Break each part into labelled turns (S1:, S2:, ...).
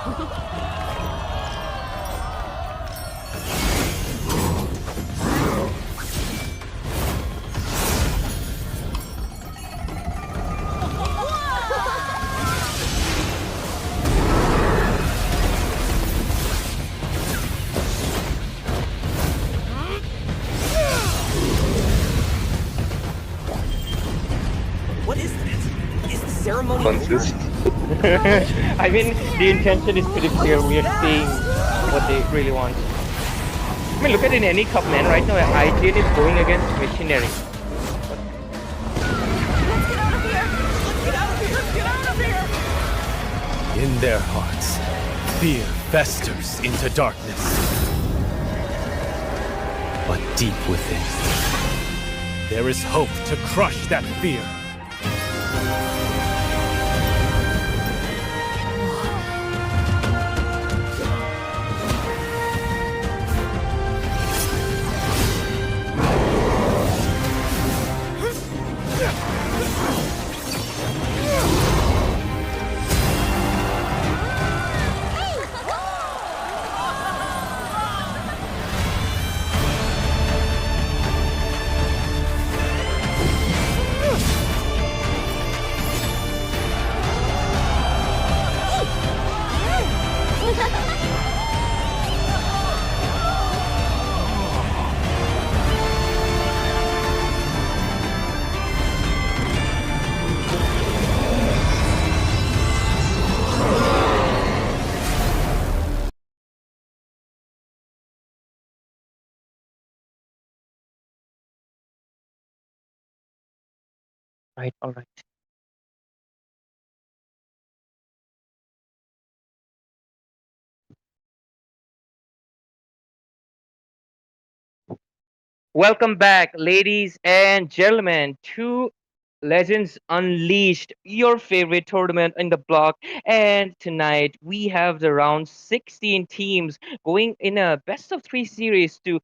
S1: What is this? Is the ceremony
S2: Consist.
S1: over?
S3: I mean, the intention is pretty clear. We are seeing what they really want. I mean, look at it in any cup, man. Right now, IGN is going against Missionary.
S1: Let's get out of here! Let's get out of here! Let's get out of here!
S4: In their hearts, fear festers into darkness. But deep within, there is hope to crush that fear.
S3: Right, all right. Welcome back, ladies and gentlemen, to Legends Unleashed, your favorite tournament in the block. And tonight we have the round 16 teams going in a best of 3 series to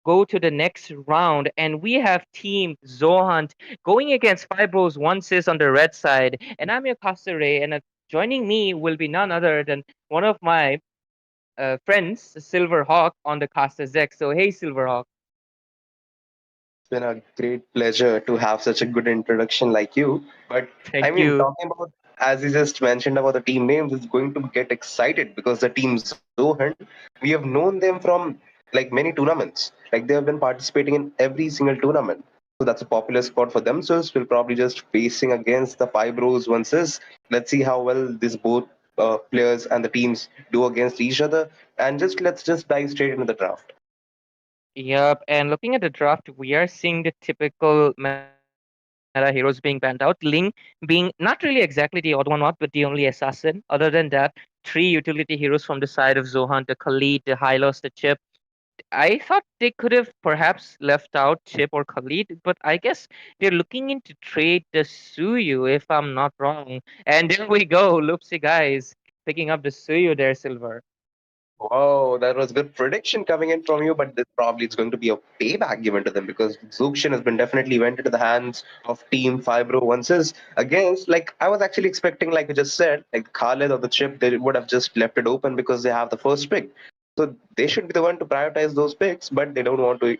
S3: go to the next round. And we have Team Zohunt going against Fibros One Sis on the red side. And I'm your caster Ray, and joining me will be none other than one of my friends, Silverhawk, on the caster's deck. So, hey, Silverhawk.
S2: It's been a great pleasure to have such a good introduction like you. But I
S3: Thank
S2: mean,
S3: you.
S2: talking about, as you just mentioned about the team names, it's going to get excited because the team Zohan, we have known them from like many tournaments. Like they have been participating in every single tournament. So that's a popular spot for themselves. We'll probably just facing against the Fibros versus. Let's see how well these both players and the teams do against each other. And let's just dive straight into the draft.
S3: Yep, and looking at the draft, we are seeing the typical meta heroes being banned out. Ling being not really exactly the odd one out, but the only assassin. Other than that, 3 utility heroes from the side of Zohan, the Khalid, the Hylos, the Chip. I thought they could have perhaps left out Chip or Khalid, but I guess they're looking into trade the Suyu, if I'm not wrong. And there we go, Loopsy guys, picking up the Suyu there, Silver.
S2: Wow, that was good prediction coming in from you, but this probably is going to be a payback given to them because Zukshin has been definitely went into the hands of Team Fibro onces against, like, I was actually expecting, like you just said, like Khalid or the Chip, they would have just left it open because they have the first pick. So they should be the one to prioritize those picks, but they don't want to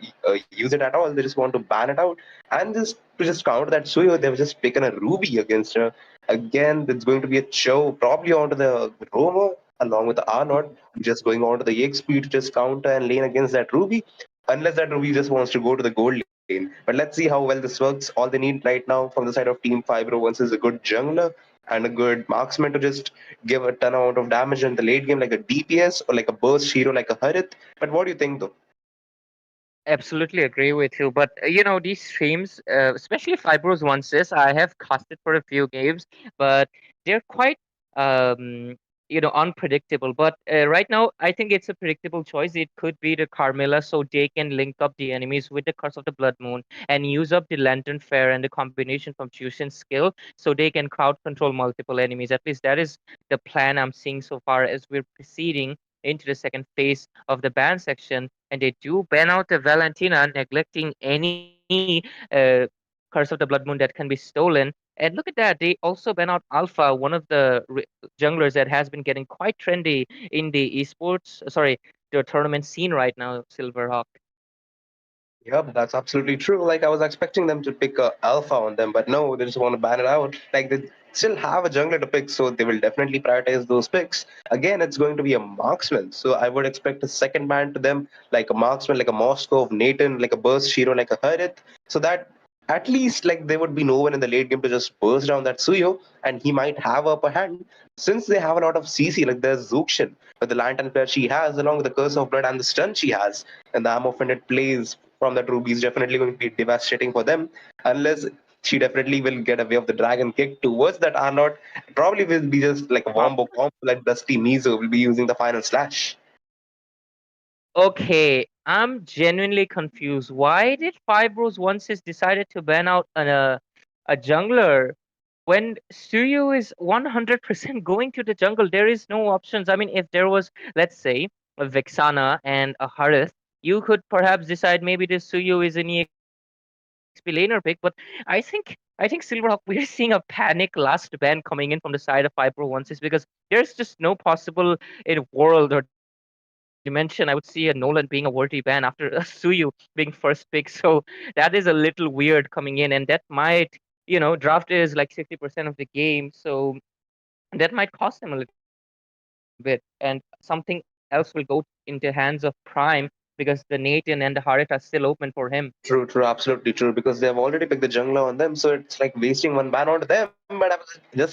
S2: use it at all. They just want to ban it out. And just to just counter that Suyo, they've just taken a Ruby against her. Again, it's going to be a show, probably onto the Roamer along with the R0, just going on to the EXP to just counter and lane against that Ruby, unless that Ruby just wants to go to the gold lane. But let's see how well this works. All they need right now from the side of Team Fibro once is a good jungler and a good marksman to just give a ton amount of damage in the late game, like a DPS or like a burst hero like a Harith. But what do you think though?
S3: Absolutely agree with you. But these streams, especially Fibros Onces, I have casted for a few games, but they're quite um, unpredictable. But right now, I think it's a predictable choice. It could be the Carmilla, so they can link up the enemies with the Curse of the Blood Moon and use up the Lantern Fair and the combination from Fusion skill, so they can crowd control multiple enemies. At least that is the plan I'm seeing so far as we're proceeding into the second phase of the ban section, and they do ban out the Valentina, neglecting any Curse of the Blood Moon that can be stolen. And look at that, they also ban out Alpha, one of the junglers that has been getting quite trendy in the esports, sorry, the tournament scene right now, Silverhawk.
S2: Yep, that's absolutely true. Like I was expecting them to pick a alpha on them, but no, they just want to ban it out. Like they still have a jungler to pick, so they will definitely prioritize those picks. Again, it's going to be a marksman, so I would expect a second ban to them, like a marksman, like a Moskov, Nathan, like a burst hero, like a Harith, so that at least like there would be no one in the late game to just burst down that Suyo, and he might have upper hand since they have a lot of CC. Like there's Zukshin with the lantern player she has, along with the curse of blood and the stun she has, and the armor offended plays from that Ruby is definitely going to be devastating for them, unless she definitely will get away of the dragon kick towards that Arnott. Probably will be just like a wombo combo like Dusty Mizo will be using the final slash.
S3: Okay, I'm genuinely confused. Why did Fibros once is decided to ban out a jungler when Suyu is 100% going to the jungle? There is no options. I mean, if there was, let's say, a Vexana and a Harith, you could perhaps decide maybe this Suyu is an EXP laner pick. But I think Silverhawk, we're seeing a panic last ban coming in from the side of Fibro once is because there's just no possible in world or dimension I would see a Nolan being a worthy ban after a Suyu being first pick. So that is a little weird coming in, and that might, draft is like 60% of the game, so that might cost them a little bit, and something else will go into hands of Prime because the Nathan and the Harith are still open for him.
S2: True, true, absolutely true. Because they have already picked the jungler on them, so it's like wasting one ban onto them. But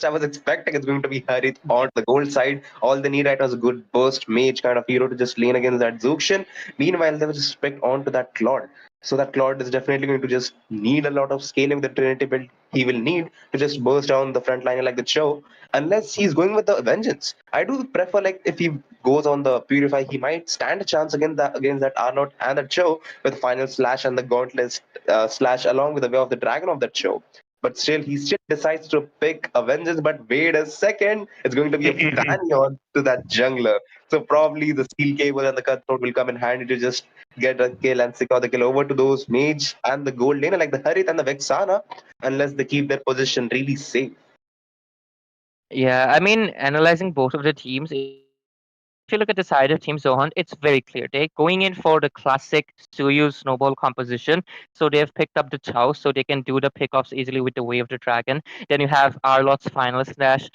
S2: I was expecting it's going to be Harith on the gold side. All they need right now is a good burst mage kind of hero to just lane against that Zuxian. Meanwhile, they will just pick onto that Claude. So that Claude is definitely going to just need a lot of scaling with the Trinity build. He will need to just burst down the front line like the Cho, unless he's going with the Vengeance. I do prefer like if he goes on the Purify, he might stand a chance against that Arnott and that Cho with final slash and the gauntlet slash along with the way of the dragon of that show. But still, he still decides to pick a vengeance. But wait a second, it's going to be a Fanny on to that jungler. So probably the steel cable and the cutthroat will come in handy to just get a kill and secure the kill over to those mage and the gold laner like the Harith and the Vexana, unless they keep their position really safe.
S3: Yeah, I mean, analyzing both of the teams, if you look at the side of Team Zohunt, it's very clear. They're going in for the classic Suyu snowball composition. So they have picked up the Chow so they can do the pickoffs easily with the Way of the Dragon. Then you have Arlot's final slash,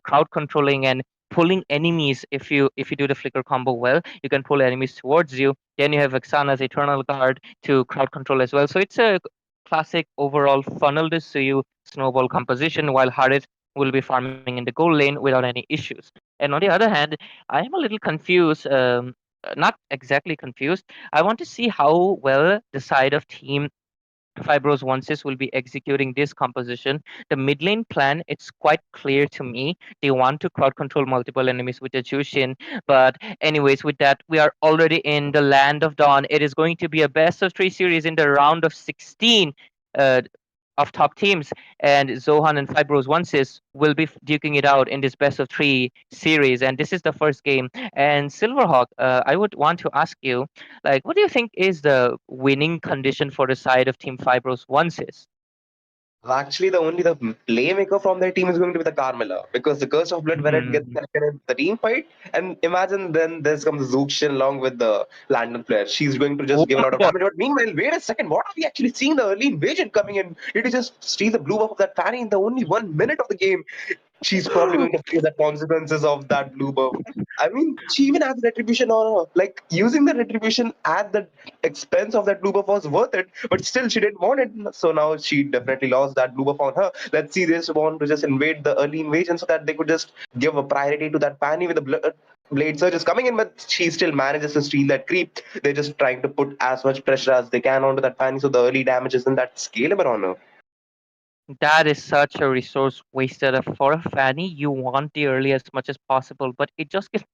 S3: crowd controlling and pulling enemies. If you do the flicker combo well, you can pull enemies towards you. Then you have Vexana's Eternal Guard to crowd control as well. So it's a classic overall funnel to Suyu snowball composition, while Harith will be farming in the goal lane without any issues. And on the other hand, I am a little confused. Not exactly confused. I want to see how well the side of Team Fibros Onces will be executing this composition. The mid lane plan, it's quite clear to me. They want to crowd control multiple enemies with the Jushin. But anyways, with that, we are already in the land of dawn. It is going to be a best of three series in the round of 16. Uh, of top teams, and Zohan and Fibros Onces will be duking it out in this best of three series. And this is the first game. And Silverhawk, I would want to ask you, like, what do you think is the winning condition for the side of Team Fibros Onces?
S2: Well, actually, the playmaker from their team is going to be the Carmilla because the Curse of Blood when it gets
S3: Mhm.
S2: connected in the team fight, and imagine then there's comes Zuxian along with the London player. She's going to
S3: Oh
S2: just give a lot of
S3: boy.
S2: damage. But meanwhile, wait a second, what are we actually seeing the early invasion coming in? Did he just steal the blue buff of that Fanny in the only 1 minute of the game? She's probably going to feel the consequences of that blue buff. I mean, she even has retribution on her. Like using the retribution at the expense of that blue buff was worth it, but still she didn't want it. So now she definitely lost that blue buff on her. Let's see, they just want to just invade the early invasion so that they could just give a priority to that Panny with the blade surge is coming in, but she still manages to steal that creep. They're just trying to put as much pressure as they can onto that Panny so the early damage isn't that scalable on her.
S3: That is such a resource wasted. For a Fanny, you want the early as much as possible, but it just gets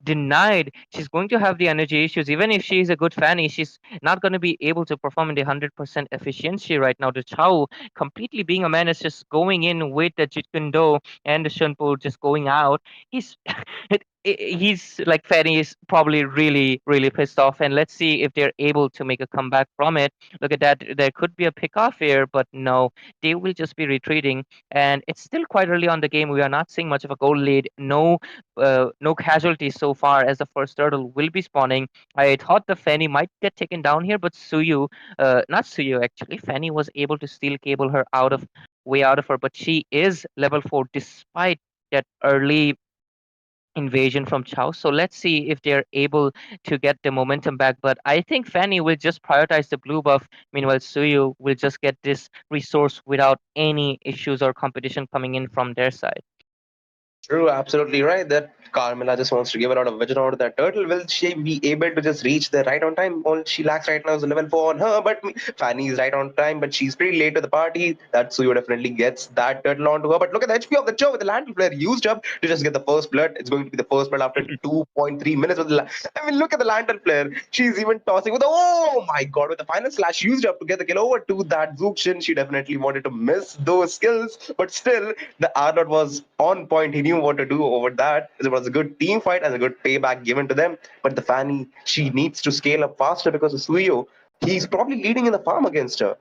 S3: denied. She's going to have the energy issues. Even if she's a good Fanny, she's not going to be able to perform in the 100% efficiency right now. The Chao completely being a man is just going in with the Jit Kundo and the Shunpo just going out. He's he's like Fanny is probably really pissed off, and let's see if they're able to make a comeback from it. Look at that, there could be a pick off here, but no, they will just be retreating, and it's still quite early on the game. We are not seeing much of a goal lead. No casualties so far, as the first turtle will be spawning. I thought the Fanny might get taken down here, but Suyu, not Suyu actually, Fanny was able to steal cable her way out of her, but she is level 4 despite that early invasion from Chow. So let's see if they're able to get the momentum back. But I think Fanny will just prioritize the blue buff. Meanwhile, Suyu will just get this resource without any issues or competition coming in from their side.
S2: True, absolutely right. That Carmilla just wants to give a lot of vision out of that turtle. Will she be able to just reach there right on time? All she lacks right now is a level 4 on her, but Fanny is right on time, but she's pretty late to the party. That Suyo definitely gets that turtle onto her. But look at the HP of the Cho with the Lantern player used up to just get the first blood. It's going to be the first blood after 2.3 minutes. I mean, look at the Lantern player. She's even tossing with oh my god, with the final slash used up to get the kill over to that Zuxin. She definitely wanted to miss those skills, but still, the R0 was on point. He knew what to do over that. It was a good team fight and a good payback given to them. But the Fanny, she needs to scale up faster because of Suyo. He's probably leading in the farm against her.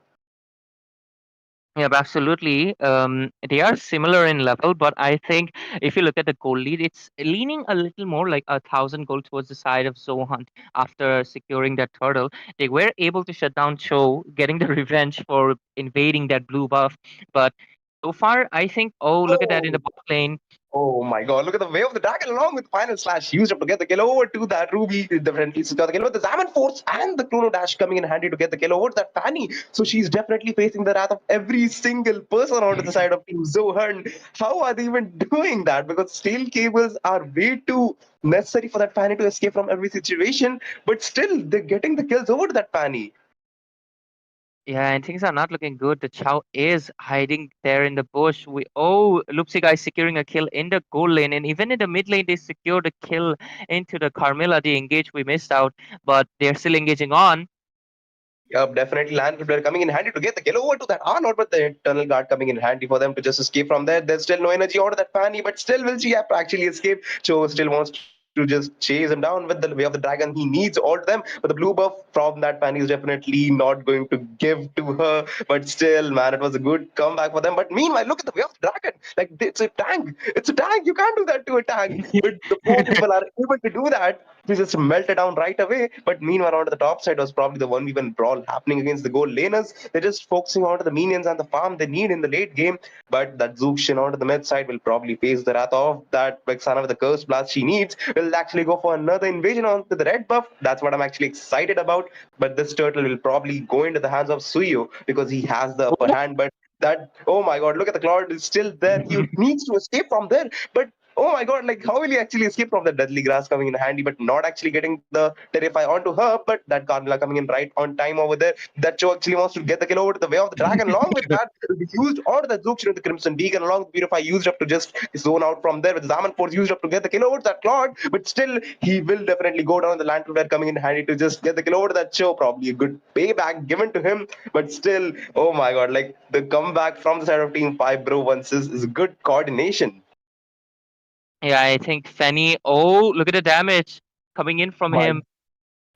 S3: Yeah, absolutely. They are similar in level, but I think if you look at the goal lead, it's leaning a little more like 1,000 gold towards the side of Zohunt after securing that turtle. They were able to shut down Cho, getting the revenge for invading that blue buff. But so far, I think, oh, look at that in the
S2: Oh,
S3: bot lane.
S2: oh my god, look at the way of the dragon along with final slash used up to get the kill over to that Ruby. Definitely got the kill with the Zaman Force and the Chrono Dash coming in handy to get the kill over to that Fanny. So she's definitely facing the wrath of every single person onto the side of Team Zohan. How are they even doing that? Because steel cables are way too necessary for that Fanny to escape from every situation, but still they're getting the kills over to that Fanny.
S3: Yeah, and things are not looking good. The Chow is hiding there in the bush. Lupsi guy securing a kill in the goal lane, and even in the mid lane, they secured a kill into the Carmilla. The engage we missed out, but they're still engaging on.
S2: Yup, definitely land player coming in handy to get the kill over to that Arnold, but the internal guard coming in handy for them to just escape from there. There's still no energy out of that Fanny, but still will she have to actually escape? Cho still wants to just chase him down with the way of the dragon. He needs all of them, but the blue buff from that Fanny is definitely not going to give to her. But still, man, it was a good comeback for them. But meanwhile, look at the way of the dragon. Like it's a tank. It's a tank. You can't do that to a tank. But the four people are able to do that. We just melted down right away. But meanwhile, on the top side was probably the 1v1 brawl happening against the gold laners. They're just focusing on the minions and the farm they need in the late game. But that Zuxin onto the mid side will probably face the wrath of that Vexana with the curse blast she needs. Will actually go for another invasion onto the red buff. That's what I'm actually excited about. But this turtle will probably go into the hands of Suyo because he has the upper hand. But that, oh my god, look at the cloud is still there. He needs to escape from there. But oh my god, like how will he actually escape from the deadly grass coming in handy, but not actually getting the Terrify onto her, but that Carmilla coming in right on time over there. That Cho actually wants to get the kill over to the way of the dragon. Along with that, he used onto the Zuxin with the Crimson Beacon, along with Purify used up to just zone out from there, with Zaman Force used up to get the kill over to that Claude, but still he will definitely go down the Lantern Flare coming in handy to just get the kill over to that Cho. Probably a good payback given to him, but still, oh my god, like the comeback from the side of Team 5 Bro once is good coordination.
S3: Yeah, I think Fanny. Oh, look at the damage coming in from
S2: My
S3: him.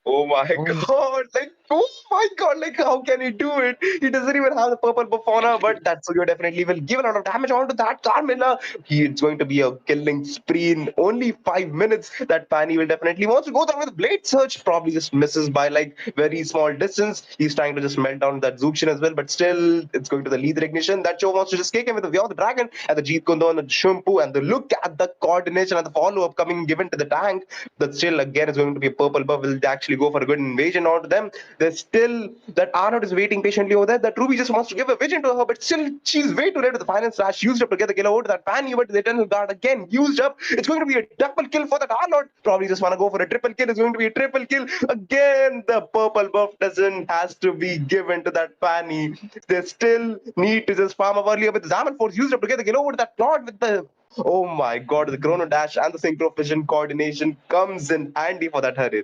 S2: Oh my
S3: Oh,
S2: god, like, oh my god, like, how can he do it? He doesn't even have the purple buff on her, but that Suyo definitely will give a lot of damage onto that Carmilla. It's going to be a killing spree in only 5 minutes. That Fanny will definitely wants to go there with Blade Search, probably just misses by like very small distance. He's trying to just melt down that Zuxin as well, but still, it's going to the Lethal Ignition. That Cho wants to just kick him with the Way of the Dragon and the Jeet Kundo and the Shumpu, and the look at the coordination and the follow-up coming given to the tank. That still, again, is going to be a purple buff. Will actually go for a good invasion onto them. There's still that Arnold is waiting patiently over there. That Ruby just wants to give a vision to her, but still she's way too late with the final slash used up to get the kill over to that Fanny, but the Eternal Guard again used up. It's going to be a double kill for that Arnold. Probably just want to go for a triple kill. It's going to be a triple kill. Again, the purple buff doesn't has to be given to that Fanny. They still need to just farm up earlier, but the Zaman Force used up to get the kill over to that Claude with the oh my god, the Chrono Dash and the Synchro Vision coordination comes in handy for that Harit.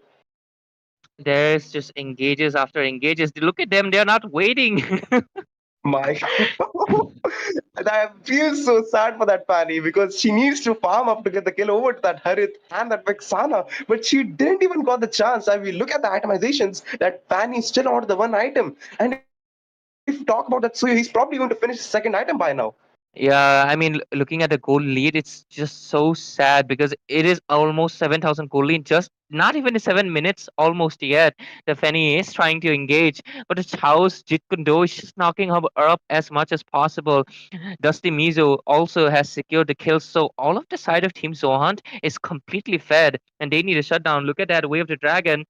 S3: there's just engages after engages. Look at them; they're not waiting.
S2: My I feel so sad for that Fanny because she needs to farm up to get the kill over to that Harith and that Vexana, but she didn't even got the chance. I mean, look at the itemizations. That Fanny is still out the one item, and if you talk about that Suyo, he's probably going to finish the second item by now.
S3: Yeah, I mean, looking at the gold lead, it's just so sad because it is almost 7,000 gold lead. Just not even 7 minutes almost yet. The Fenny is trying to engage, but the Chao's Jeet Kune Do is just knocking her up as much as possible. Dusty Mizo also has secured the kills, so all of the side of Team Zohunt is completely fed, and they need a shutdown. Look at that Way of the Dragon.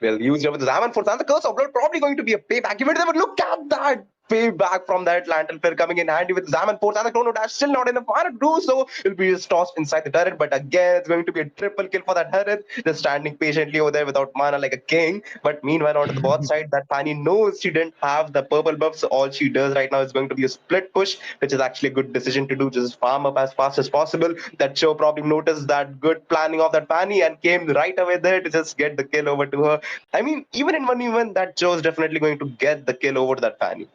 S2: Well, used with the Zaman Force and the Curse of Blood, probably going to be a payback event. But look at that payback from that Lantern Flare coming in handy with Zaman Force and the Chrono Dash. Still not enough fire to do so. It'll be just tossed inside the turret. But again, it's going to be a triple kill for that Harith. Just standing patiently over there without mana like a king. But meanwhile, onto the bot side, that Fanny knows she didn't have the purple buff. So all she does right now is going to be a split push, which is actually a good decision to do. Just farm up as fast as possible. That show probably noticed that good planning of that Fanny and came right away there to just get the kill over to her. I mean, even in 1v1, that Joe is definitely going to get the kill over that Fanny.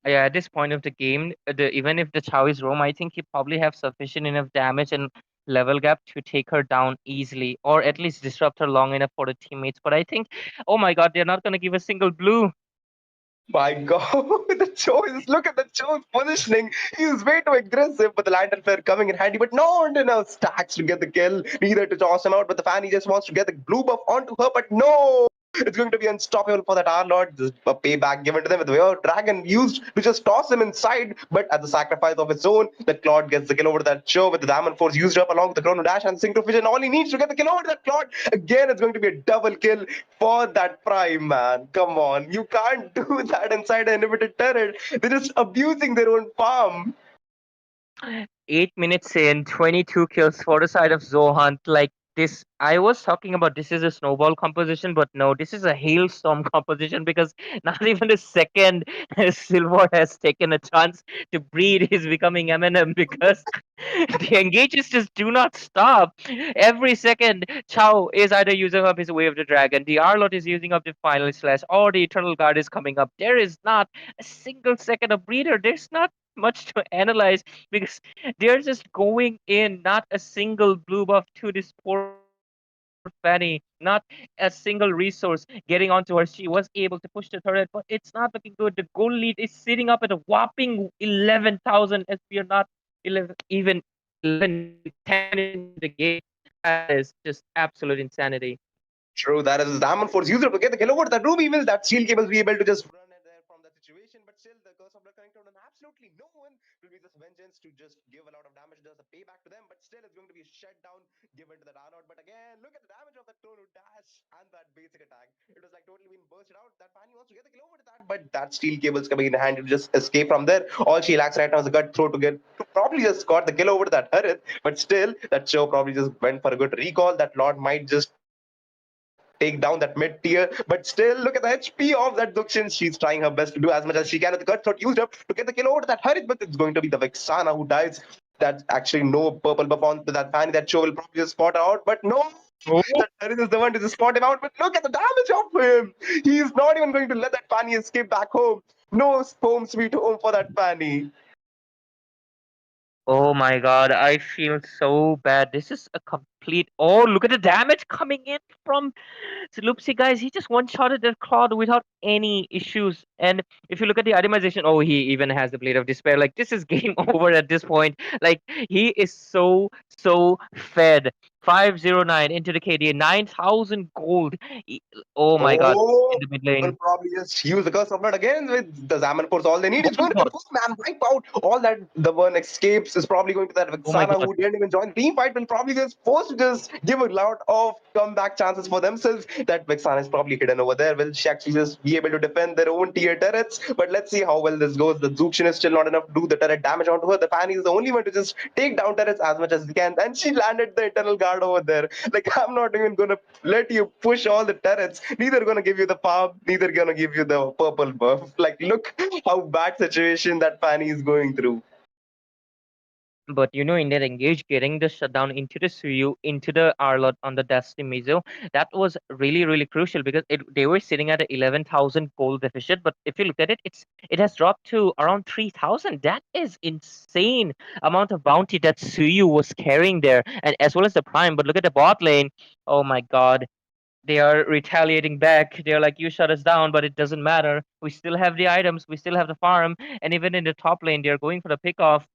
S3: Yeah, at this point of the game, even if the Chao is roam, I think he probably have sufficient enough damage and level gap to take her down easily, or at least disrupt her long enough for the teammates. But I think, oh my god, they're not gonna give a single blue.
S2: My God, the Joe is look at the Joe's positioning. He's way too aggressive, but the Lantern Flare coming in handy, but not enough stacks to get the kill, neither to toss him out. But the Fanny just wants to get the blue buff onto her, but no. It's going to be unstoppable for that R-Lord. Just a payback given to them with the Dragon used to just toss him inside, but at the sacrifice of his own, that Claude gets the kill over that show with the Diamond Force used up along with the Chrono Dash and Synchro Vision. All he needs to get the kill over that Claude. Again, it's going to be a double kill for that Prime, man. Come on. You can't do that inside an inhibited turret. They're just abusing their own farm.
S3: 8 minutes in, 22 kills for the side of Zohunt. Like this, I was talking about this is a snowball composition, but no, this is a hailstorm composition because not even a second Silver has taken a chance to breathe. He's becoming Eminem because the engages just do not stop. Every second, Chao is either using up his Way of the Dragon, the Arlot is using up the Final Slash, or the Eternal Guard is coming up. There is not a single second of breather. There's not much to analyze because they're just going in, not a single blue buff to this poor Fanny, not a single resource getting onto her. She was able to push the turret, but it's not looking good. The goal lead is sitting up at a whopping 11,000 as we are not 11, even 11, 10 in the game. That is just absolute insanity.
S2: True, that is Diamond Force user to get the kill over that Ruby will that shield cables be able to just run it there from that situation, but still the curse of blood connected on absolutely no one will be this vengeance to just give a lot of damage, does a payback to them, but still it's going to be a shutdown given to the Arnold. But again, look at the damage of that Chrono Dash and that basic attack. It was like totally being bursted out. That Fanny wants to get the kill over to that, but that steel cable's coming in hand to just escape from there. All she lacks right now is a gut throw to get to probably just got the kill over to that Harith, but still that show probably just went for a good recall. That Lord might just take down that mid tier, but still look at the HP of that Dukshin. She's trying her best to do as much as she can with the cutthroat used up to get the kill over to that Harith, but it's going to be the Vexana who dies. That's actually no purple buff on to that Fanny. That show will probably just spot her out, but no. That Harith is the one to just spot him out, but look at the damage of him. He's not even going to let that Fanny escape back home. No home sweet home for that Fanny.
S3: Oh my god, I feel so bad. This is a complete. Oh, look at the damage coming in from Loopsy, guys. He just one-shotted that Claude without any issues. And if you look at the itemization, oh, he even has the Blade of Despair. Like, this is game over at this point. Like, he is so fed. 509 into the KDA, 9,000 gold. Oh my god,
S2: Oh,
S3: in the mid
S2: will
S3: lane.
S2: probably just use the curse of blood again with the Zaman Force. All they need is going to be man wipe out all that the one escapes is probably going to that
S3: Oh my
S2: Vexana
S3: god.
S2: who didn't even join the team fight will probably just forced to just give a lot of comeback chances for themselves. That Vexana is probably hidden over there. Will she actually just be able to defend their own tier turrets? But let's see how well this goes. The Zukshin is still not enough to do the turret damage onto her. The Fanny is the only one to just take down turrets as much as he can. And she landed the Eternal Guard over there. Like, I'm not even gonna let you push all the turrets. Neither gonna give you the farm, neither gonna give you the purple buff. Like, look how bad situation that Fanny is going through.
S3: But in that engage, getting the shutdown into the Suyu, into the Arlot on the Dusty Mizo, that was really, really crucial because they were sitting at a 11,000 gold deficit. But if you look at it, it has dropped to around 3,000. That is insane amount of bounty that Suyu was carrying there, and as well as the Prime. But look at the bot lane. Oh my God. They are retaliating back. They're like, you shut us down, but it doesn't matter. We still have the items, we still have the farm, and even in the top lane, they're going for the pick off.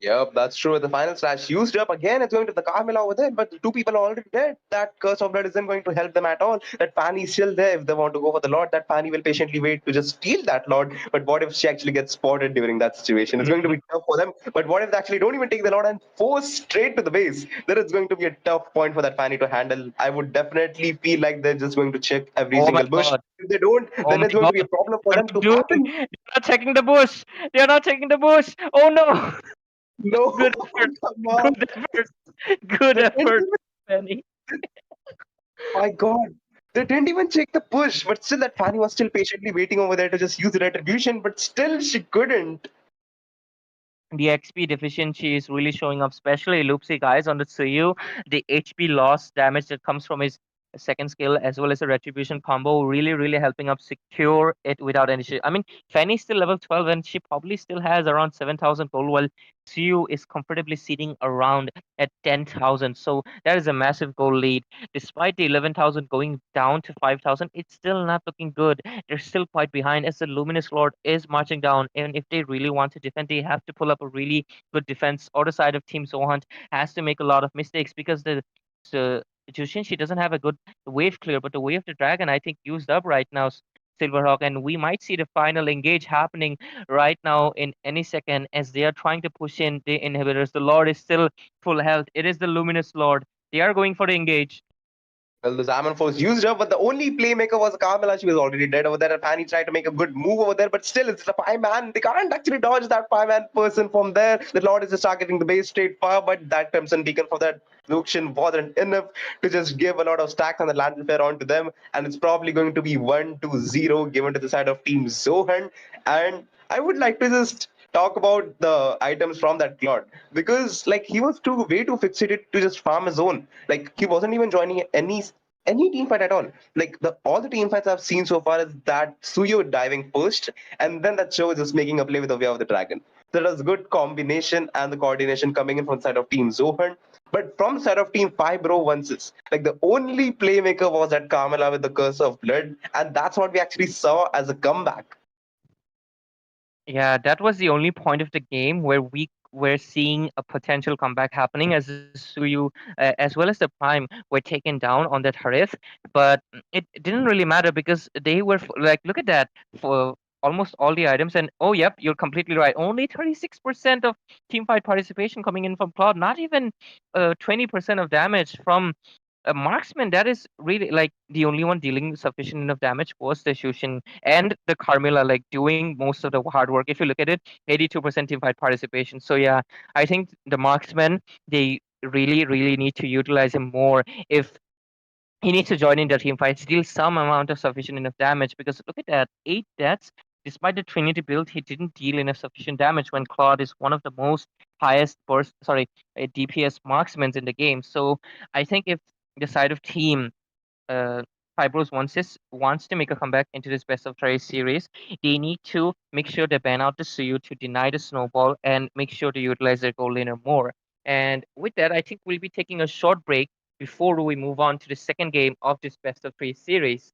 S2: Yep, that's true. The final slash used up again. It's going to the Carmilla over there, but the two people are already dead. That curse of blood isn't going to help them at all. That Fanny's still there. If they want to go for the Lord, that Fanny will patiently wait to just steal that Lord. But what if she actually gets spotted during that situation? It's going to be tough for them. But what if they actually don't even take the Lord and force straight to the base? Then it's going to be a tough point for that Fanny to handle. I would definitely feel like they're just going to check every
S3: Oh my
S2: single bush.
S3: God.
S2: If they don't,
S3: Oh
S2: then
S3: my
S2: it's going to be a
S3: God.
S2: problem for
S3: What are
S2: them
S3: they
S2: to
S3: doing?
S2: happen.
S3: They're not checking the bush. They're not checking the bush. Oh no.
S2: No,
S3: Good effort.
S2: come on.
S3: Good effort. Good
S2: They didn't
S3: effort,
S2: even
S3: Penny.
S2: My God. They didn't even check the push, but still that Fanny was still patiently waiting over there to just use the retribution, but still she couldn't.
S3: The XP deficiency is really showing up, especially Loopsy guys on the Tsuyu. The HP loss damage that comes from his second skill as well as the retribution combo really, really helping up secure it without any shit. I mean, Fanny's still level 12 and she probably still has around 7,000 gold, while Tsuyu is comfortably sitting around at 10,000. So that is a massive gold lead. Despite the 11,000 going down to 5,000, it's still not looking good. They're still quite behind as the Luminous Lord is marching down. And if they really want to defend, they have to pull up a really good defense. Other side of Team Zohunt has to make a lot of mistakes because the Jushin, she doesn't have a good wave clear, but the Way of the Dragon, I think, used up right now, Silverhawk, and we might see the final engage happening right now in any second as they are trying to push in the inhibitors. The Lord is still full health. It is the Luminous Lord. They are going for the engage.
S2: Well, the Zaman Force used her, but the only playmaker was Carmela. She was already dead over there. And Fanny tried to make a good move over there, but still, it's the 5-man. They can't actually dodge that 5-man person from there. The Lord is just targeting the base straight far, but that Crimson Beacon for that Luxian wasn't enough to just give a lot of stacks on the Lantern Flare onto them. And it's probably going to be 1-0 given to the side of Team Zohan. And I would like to just talk about the items from that Claude because like he was way too fixated to just farm his own. Like he wasn't even joining any team fight at all. Like all the team fights I've seen so far is that Suyo diving first, and then that show is just making a play with the Way of the Dragon. So that was good combination and the coordination coming in from the side of Team Zohan. But from the side of Team Fibro once, like the only playmaker was at Carmela with the Curse of Blood, and that's what we actually saw as a comeback.
S3: Yeah, that was the only point of the game where we were seeing a potential comeback happening as Suyu as well as the Prime were taken down on that Harith, but it didn't really matter because they were like, look at that, for almost all the items, and oh yep, you're completely right. Only 36% of team fight participation coming in from Cloud, not even 20% of damage from a marksman. That is really like the only one dealing sufficient enough damage was the Shushin and the Carmilla, like doing most of the hard work. If you look at it, 82% team fight participation. So yeah, I think the marksman, they really, really need to utilize him more. If he needs to join in the team fight, deal some amount of sufficient enough damage, because look at that, 8 deaths. Despite the Trinity build, he didn't deal enough sufficient damage when Claude is one of the most highest DPS marksmen in the game. So I think if the side of team Fibros wants to make a comeback into this best of 3 series, they need to make sure they ban out the Suyu to deny the snowball and make sure to utilize their gold laner more. And with that, I think we'll be taking a short break before we move on to the second game of this best of 3 series.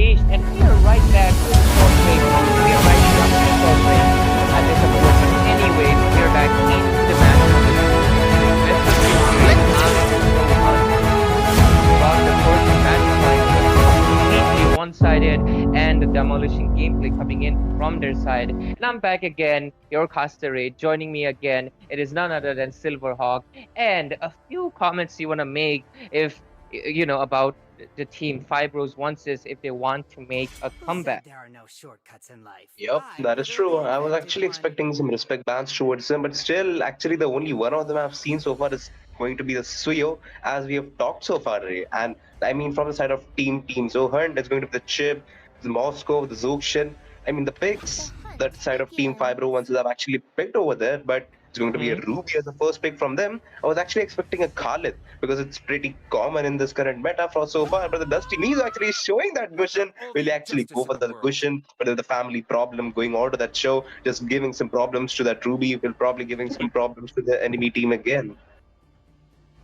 S3: Unleashed, and we are right back with short break. We are right back with short break. And this, of course, anyways, we are back into the match. About the first match like completely one-sided and the demolition gameplay coming in from their side. And I'm back again, your caster Ray. Joining me again, it is none other than Silverhawk. And a few comments you want to make if about the team Fibros wants this if they want to make a comeback.
S5: There are no shortcuts in life.
S2: Yep, that is true. I was actually expecting some respect bans towards them, but still, actually, the only one of them I've seen so far is going to be the Suyo, as we have talked so far. And I mean, from the side of Team Zohunt, it's going to be the Chip, the Moscow, the Zokshin. I mean, the picks that side of Team Fibro ones I've actually picked over there, but it's going to be a Ruby as the first pick from them. I was actually expecting a Khalid because it's pretty common in this current meta for so far. But the Dusty Knees are actually showing that cushion. Will he actually go for the cushion? But there's the family problem going on to that show, just giving some problems to that Ruby. Will probably giving some problems to the enemy team again.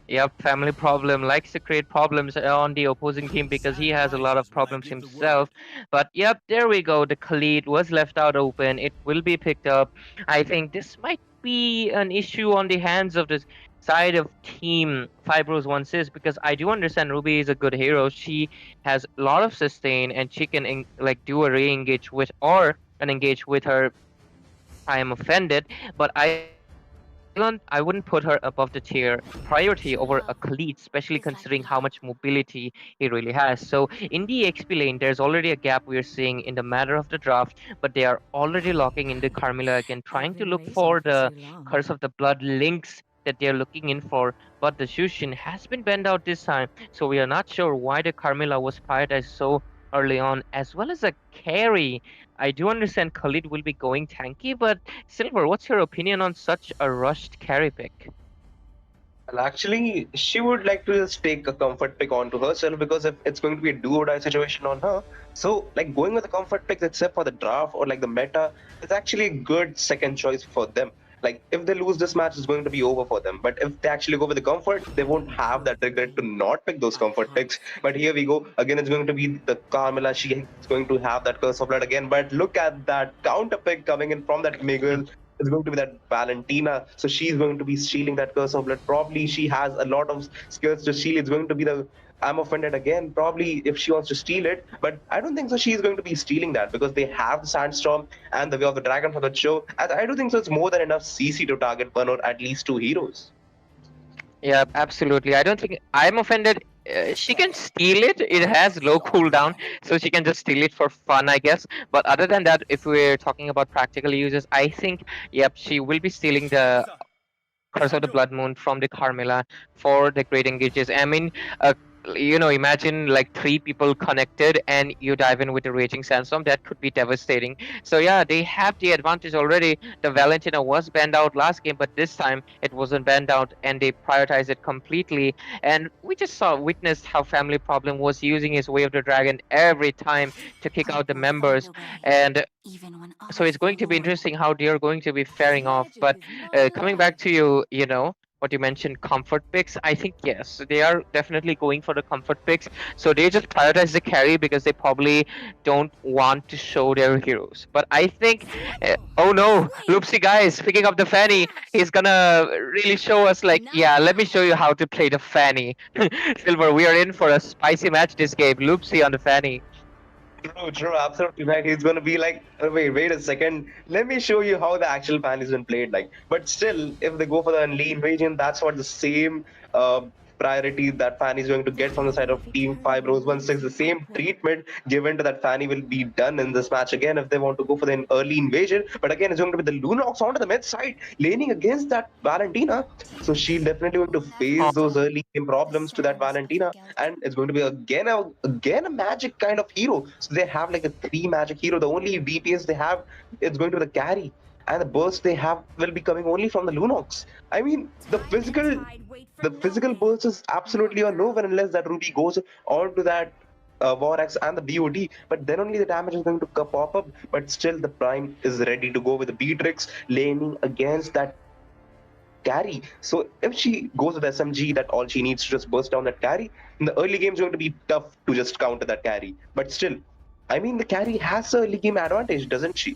S3: Yep, family problem, likes to create problems on the opposing team because he has a lot of problems himself. But yep, there we go. The Khalid was left out open. It will be picked up. I think this might be an issue on the hands of the side of Team Fibros once is, because I do understand Ruby is a good hero. She has a lot of sustain and she can do a re-engage with or an engage with her I am offended, but I wouldn't put her above the tier priority over a Khalid, especially considering how much mobility he really has. So in the XP lane, there's already a gap we're seeing in the matter of the draft, but they are already locking in the Carmilla again, trying to look for the Curse of the Blood links that they're looking in for, but the Shushin has been banned out this time, so we are not sure why the Carmilla was prioritized so early on, as well as a carry. I do understand Khalid will be going tanky, but Silver, what's your opinion on such a rushed carry pick?
S2: Well, actually, she would like to just take a comfort pick onto herself because if it's going to be a do or die situation on her, so like going with the comfort picks except for the draft or like the meta, it's actually a good second choice for them. Like if they lose this match, it's going to be over for them. But if they actually go with the comfort, they won't have that regret to not pick those comfort picks. But here we go. Again, it's going to be the Carmilla. She is going to have that Curse of Blood again. But look at that counter pick coming in from that Miguel. It's going to be that Valentina. So she's going to be stealing that Curse of Blood. Probably she has a lot of skills to steal. It's going to be the I'm offended again, probably if she wants to steal it, but I don't think so she's going to be stealing that because they have the Sandstorm and the Way of the Dragon for that show. And I do think so it's more than enough CC to target one or at least two heroes.
S3: Yeah, absolutely. I don't think I'm offended. She can steal it. It has low cooldown, so she can just steal it for fun, I guess. But other than that, if we're talking about practical uses, I think, yep, she will be stealing the Curse of the Blood Moon from the Carmilla for the great engages. I mean, imagine like 3 people connected and you dive in with a Raging Sandstorm. That could be devastating. So yeah, they have the advantage already. The Valentina was banned out last game, but this time it wasn't banned out and they prioritized it completely. And we just witnessed how Family Problem was using his Way of the Dragon every time to kick out the members. And so it's going to be interesting how they're going to be faring off. But coming back to you, what you mentioned, comfort picks, I think yes, they are definitely going for the comfort picks. So they just prioritize the carry because they probably don't want to show their heroes. But I think, oh no, Loopsy guys picking up the Fanny. He's gonna really show us like, yeah, let me show you how to play the Fanny. Silver, we are in for a spicy match this game. Loopsy on the Fanny.
S2: True, absolutely right. He's gonna be like, wait a second, let me show you how the actual fan is been played like. But still, if they go for the Unleashed invasion, that's what the same priority that Fanny is going to get from the side of Team 5 Rose 16. The same treatment given to that Fanny will be done in this match again if they want to go for the early invasion. But again, it's going to be the Lunox onto the mid side, laning against that Valentina. So she's definitely going to face those early game problems to that Valentina. And it's going to be again a magic kind of hero. So they have like a 3 magic hero. The only DPS they have, it's going to be the carry. And the burst they have will be coming only from the Lunox. I mean, the physical burst is absolutely a no unless that Ruby goes onto that Vorax and the BOD, but then only the damage is going to pop up. But still, the Prime is ready to go with the Beatrix laning against that carry. So if she goes with SMG, that all she needs to just burst down that carry. In the early game is going to be tough to just counter that carry. But still, I mean, the carry has a early game advantage, doesn't she?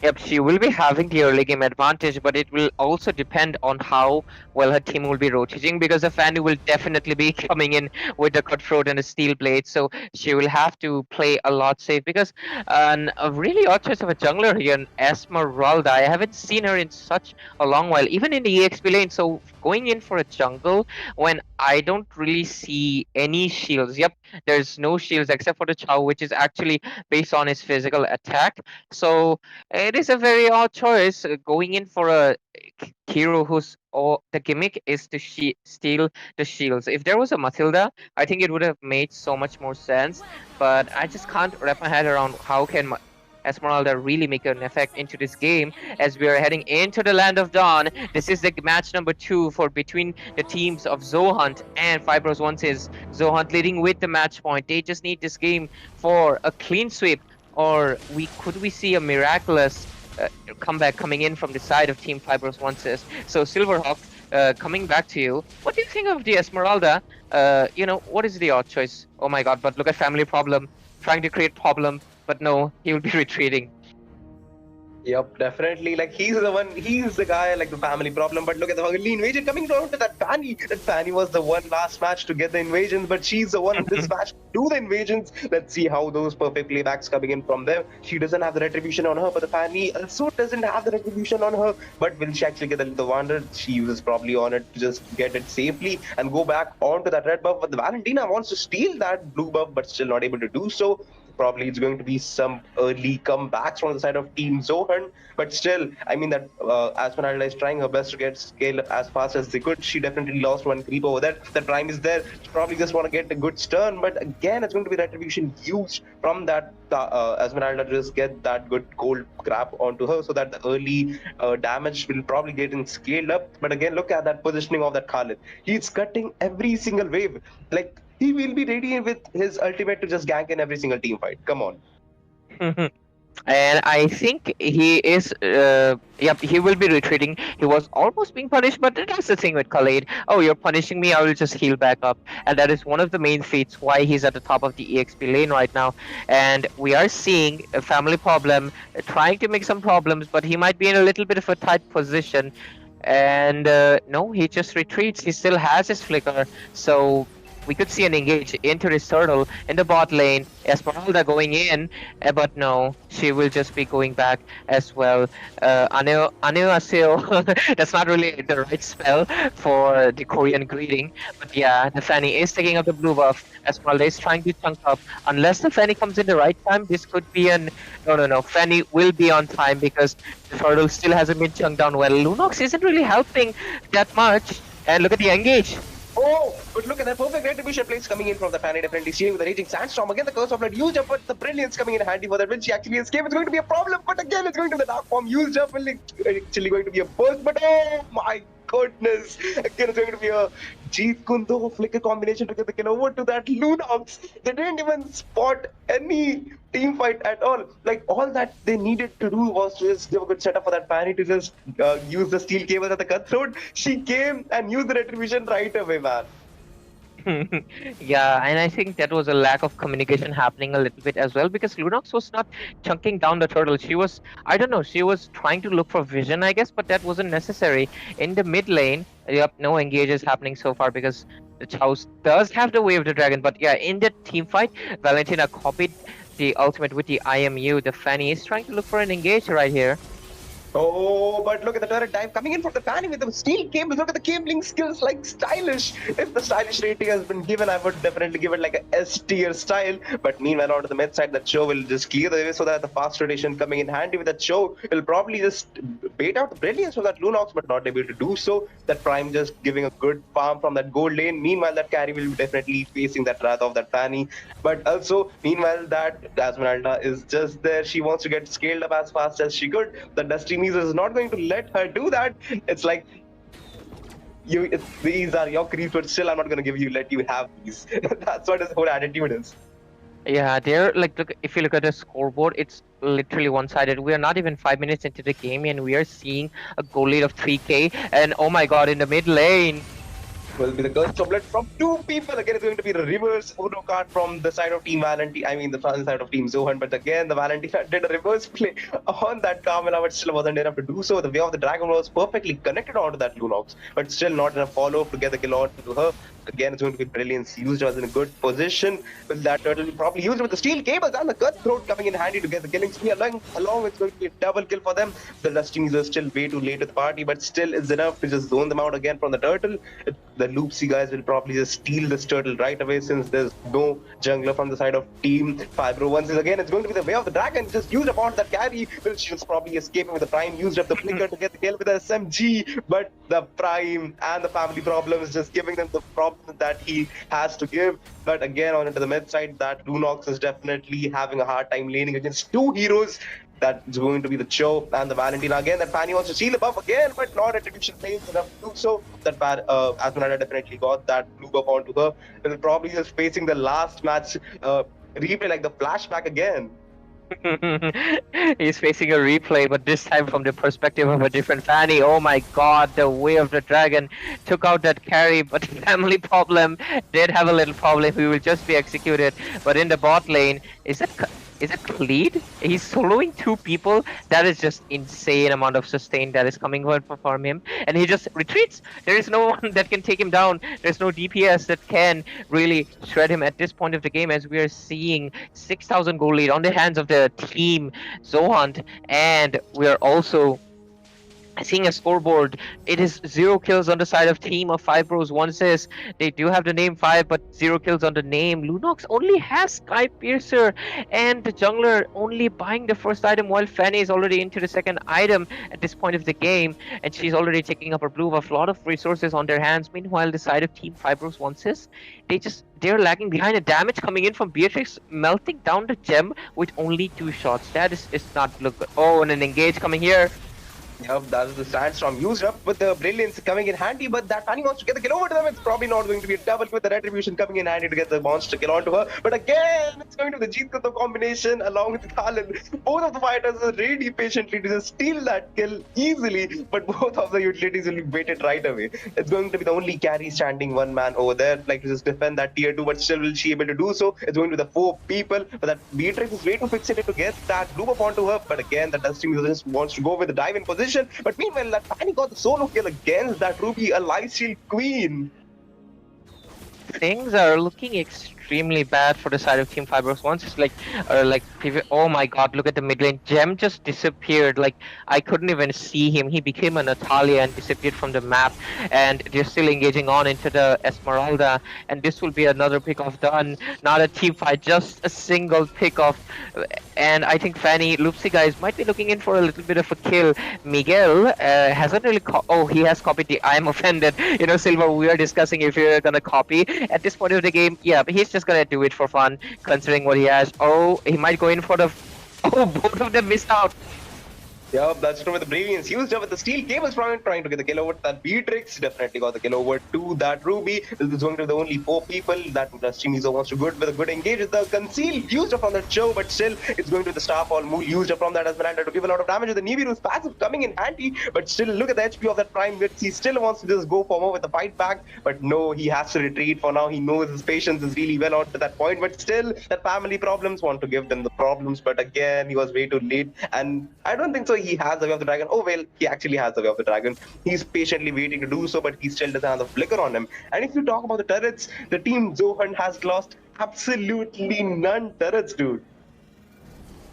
S3: Yep, she will be having the early game advantage, but it will also depend on how well her team will be rotating, because the Fanny will definitely be coming in with a cutthroat and a steel blade, so she will have to play a lot safe. Because a really odd choice of a jungler here, an Esmeralda. I haven't seen her in such a long while, even in the EXP lane. So going in for a jungle when I don't really see any shields. Yep, there's no shields except for the Chow, which is actually based on his physical attack. So it is a very odd choice going in for a hero whose the gimmick is to steal the shields. If there was a Matilda, I think it would have made so much more sense. But I just can't wrap my head around how can Esmeralda really make an effect into this game as we are heading into the Land of Dawn. This is the match number 2 for between the teams of Zohunt and Fibros Onces. Zohunt leading with the match point. They just need this game for a clean sweep. Or could we see a miraculous comeback coming in from the side of Team Fibros Onces? So Silverhawk, coming back to you, what do you think of the Esmeralda? What is the odd choice? Oh my god, but look at Family Problem, trying to create problem, but no, he will be retreating.
S2: Yep, definitely. Like, he's the guy, like the family problem. But look at the early invasion coming down to that Fanny. That Fanny was the one last match to get the invasions, but she's the one in this match to do the invasions. Let's see how those perfect playbacks coming in from them. She doesn't have the retribution on her, but the Fanny also doesn't have the retribution on her. But will she actually get the wonder? She uses probably on it to just get it safely and go back onto that red buff. But the Valentina wants to steal that blue buff, but still not able to do so. Probably it's going to be some early comebacks from the side of Team Zohunt, but still, I mean that Esmeralda is trying her best to get scale as fast as they could. She definitely lost one creep over there. The Prime is there. She probably just want to get a good stun, but again, it's going to be retribution used from that Esmeralda to just get that good gold grab onto her, so that the early damage will probably get scaled up. But again, look at that positioning of that Khalid. He's cutting every single wave. Like, he will be ready with his ultimate to just gank in every single team fight. Come on.
S3: And I think he is, yep, he will be retreating. He was almost being punished, but that's the thing with Khalid. Oh, you're punishing me, I will just heal back up. And that is one of the main feats why he's at the top of the EXP lane right now. And we are seeing a family problem, trying to make some problems, but he might be in a little bit of a tight position. And no, he just retreats. He still has his flicker. So we could see an engage into this turtle in the bot lane. Esmeralda going in, but no, she will just be going back as well. Annyeonghaseyo, that's not really the right spell for the Korean greeting. But yeah, the Fanny is taking up the blue buff. Esmeralda is trying to chunk up. Unless the Fanny comes in the right time, this could be an... No. Fanny will be on time because the turtle still hasn't been chunked down well. Lunox isn't really helping that much. And look at the engage.
S2: Oh, but look at that perfect retribution plays coming in from the Fanny, definitely stealing with the Raging Sandstorm. Again, the Curse of Blood used up, but the Brilliance coming in handy for that. When she actually escapes, it's going to be a problem. But again, it's going to be the Dark Form used up, and actually going to be a burst. But oh my goodness, again, it's going to be a Jeet Kundo flicker combination to get the kill over to that Lunox. They didn't even spot any team fight at all. Like, all that they needed to do was to just give a good setup for that Fanny to just use the steel cable at the cutthroat. She came and used the retribution right away, man.
S3: Yeah, and I think that was a lack of communication happening a little bit as well, because Lunox was not chunking down the turtle. She was, I don't know, she was trying to look for vision, I guess, but that wasn't necessary. In the mid lane, yep, no engage is happening so far because the Chaos does have the Way of the Dragon. But yeah, in the team fight, Valentina copied the ultimate with the IMU. The Fanny is trying to look for an engage right here.
S2: Oh, but look at the turret dive coming in from the Fanny with the steel cables. Look at the cabling skills, like stylish. If the stylish rating has been given, I would definitely give it like a S tier style. But meanwhile, onto the mid side, that show will just clear the way so that the fast rotation coming in handy with that show will probably just bait out the brilliance of that Lunox, but not able to do so. That Prime just giving a good farm from that gold lane. Meanwhile, that carry will be definitely facing that wrath of that Fanny. But also, meanwhile, that Esmeralda is just there. She wants to get scaled up as fast as she could. The Dusty is not going to let her do that. It's like, these are your creeps, but still I'm not going to let you have these. That's what his whole attitude is.
S3: Yeah, they're like, look, if you look at the scoreboard, it's literally one-sided. We are not even 5 minutes into the game and we are seeing a goal lead of 3k. And oh my god, in the mid lane,
S2: will be the curse of blood from two people. Again, it's going to be the reverse Uno card from the side of Team Valentina. I mean, the side of Team Zohunt. But again, the Valentina did a reverse play on that Carmela, but still wasn't enough to do so. The Way of the Dragon was perfectly connected onto that Lunox, but still not enough follow-up to get the kill onto her. Again, it's going to be Brilliance used as in a good position. With that turtle, probably used with the steel cables and the cutthroat coming in handy to get the killing spree. Along, it's going to be a double kill for them. The Dustinies are still way too late to the party, but still is enough to just zone them out again from the turtle. The Loopsy guys will probably just steal this turtle right away since there's no jungler from the side of Team Fibro. Once again, it's going to be the Way of the Dragon. Just used upon that carry. Will she's probably escaping with the Prime. Used up the flicker to get the kill with the SMG, but the Prime and the family problems just giving them the problem that he has to give. But again, on into the mid side, that Lunox is definitely having a hard time laning against two heroes. That's going to be the Cho and the Valentina again. That Fanny wants to seal the buff again, but not Retribution plays enough to do so. That Asmonada definitely got that blue buff onto her. And probably just facing the last match replay, like the flashback again.
S3: He's facing a replay, but this time from the perspective of a different Fanny. Oh my god, the Way of the Dragon took out that carry, but family problem did have a little problem. He will just be executed. But in the bot lane, is it Khalid? He's soloing two people. That is just insane amount of sustain that is coming from him. And he just retreats. There is no one that can take him down. There's no DPS that can really shred him at this point of the game, as we are seeing 6,000 gold lead on the hands of the team Zohunt. And we are also seeing a scoreboard. It is 0 kills on the side of Team of 5 Bros 1 says. They do have the name 5, but 0 kills on the name. Lunox only has Sky Piercer, and the jungler only buying the first item, while Fanny is already into the second item at this point of the game, and she's already taking up her blue buff. A lot of resources on their hands. Meanwhile, the side of Team 5 Bros 1 says, they're lagging behind. The damage coming in from Beatrix, melting down the gem with only 2 shots. That is not look good. Oh, and an engage coming here.
S2: Yep, that is the Sandstorm used up with the Brilliance coming in handy, but that Fanny wants to get the kill over to them. It's probably not going to be a double with the Retribution coming in handy to get the monster kill onto her. But again, it's going to be the Jeet Kutub combination along with Khalid. Both of the fighters are ready patiently to just steal that kill easily, but both of the utilities will be baited right away. It's going to be the only carry standing one man over there, like to just defend that tier 2, but still will she able to do so? It's going to be the 4 people, but that Beatrix is way too fixated to get that blue buff onto her. But again, the Dusting just wants to go with the dive in position. But meanwhile, that Fanny got the solo kill against that Ruby, a lifesteal queen.
S3: Things are looking extremely bad for the side of Team 5 Bros 1. It's like oh my god, look at the mid lane. Gem just disappeared. Like, I couldn't even see him. He became a Natalia and disappeared from the map. And they're still engaging on into the Esmeralda. And this will be another pick-off done. Not a team fight, just a single pick-off. And I think Fanny, Loopsy guys might be looking in for a little bit of a kill. Miguel hasn't really he has copied the I am offended. You know, Silver, we are discussing if you're gonna copy at this point of the game. Yeah, but he's just gonna do it for fun, considering what he has. Oh, he might go in for the... Oh, both of them missed out.
S2: Yup, that's true with the Brilliance used up with the steel cables from trying to get the kill over that Beatrix. Definitely got the kill over to that Ruby. This is going to be the only 4 people that Chimizo wants to good with a good engage with the conceal used up from that show, but still it's going to the Starfall move used up from that Esmeralda to give a lot of damage with the Nibiru's passive coming in handy, but still look at the HP of that Prime Witz. He still wants to just go for more with the fight back, but no, he has to retreat for now. He knows his patience is really well on to that point, but still that family problems want to give them the problems, but again, he was way too late, and I don't think so he has the Way of the Dragon. Oh well, he actually has the Way of the Dragon. He's patiently waiting to do so, but he still doesn't have the flicker on him. And if you talk about the turrets, the team Zohunt has lost absolutely none turrets, dude.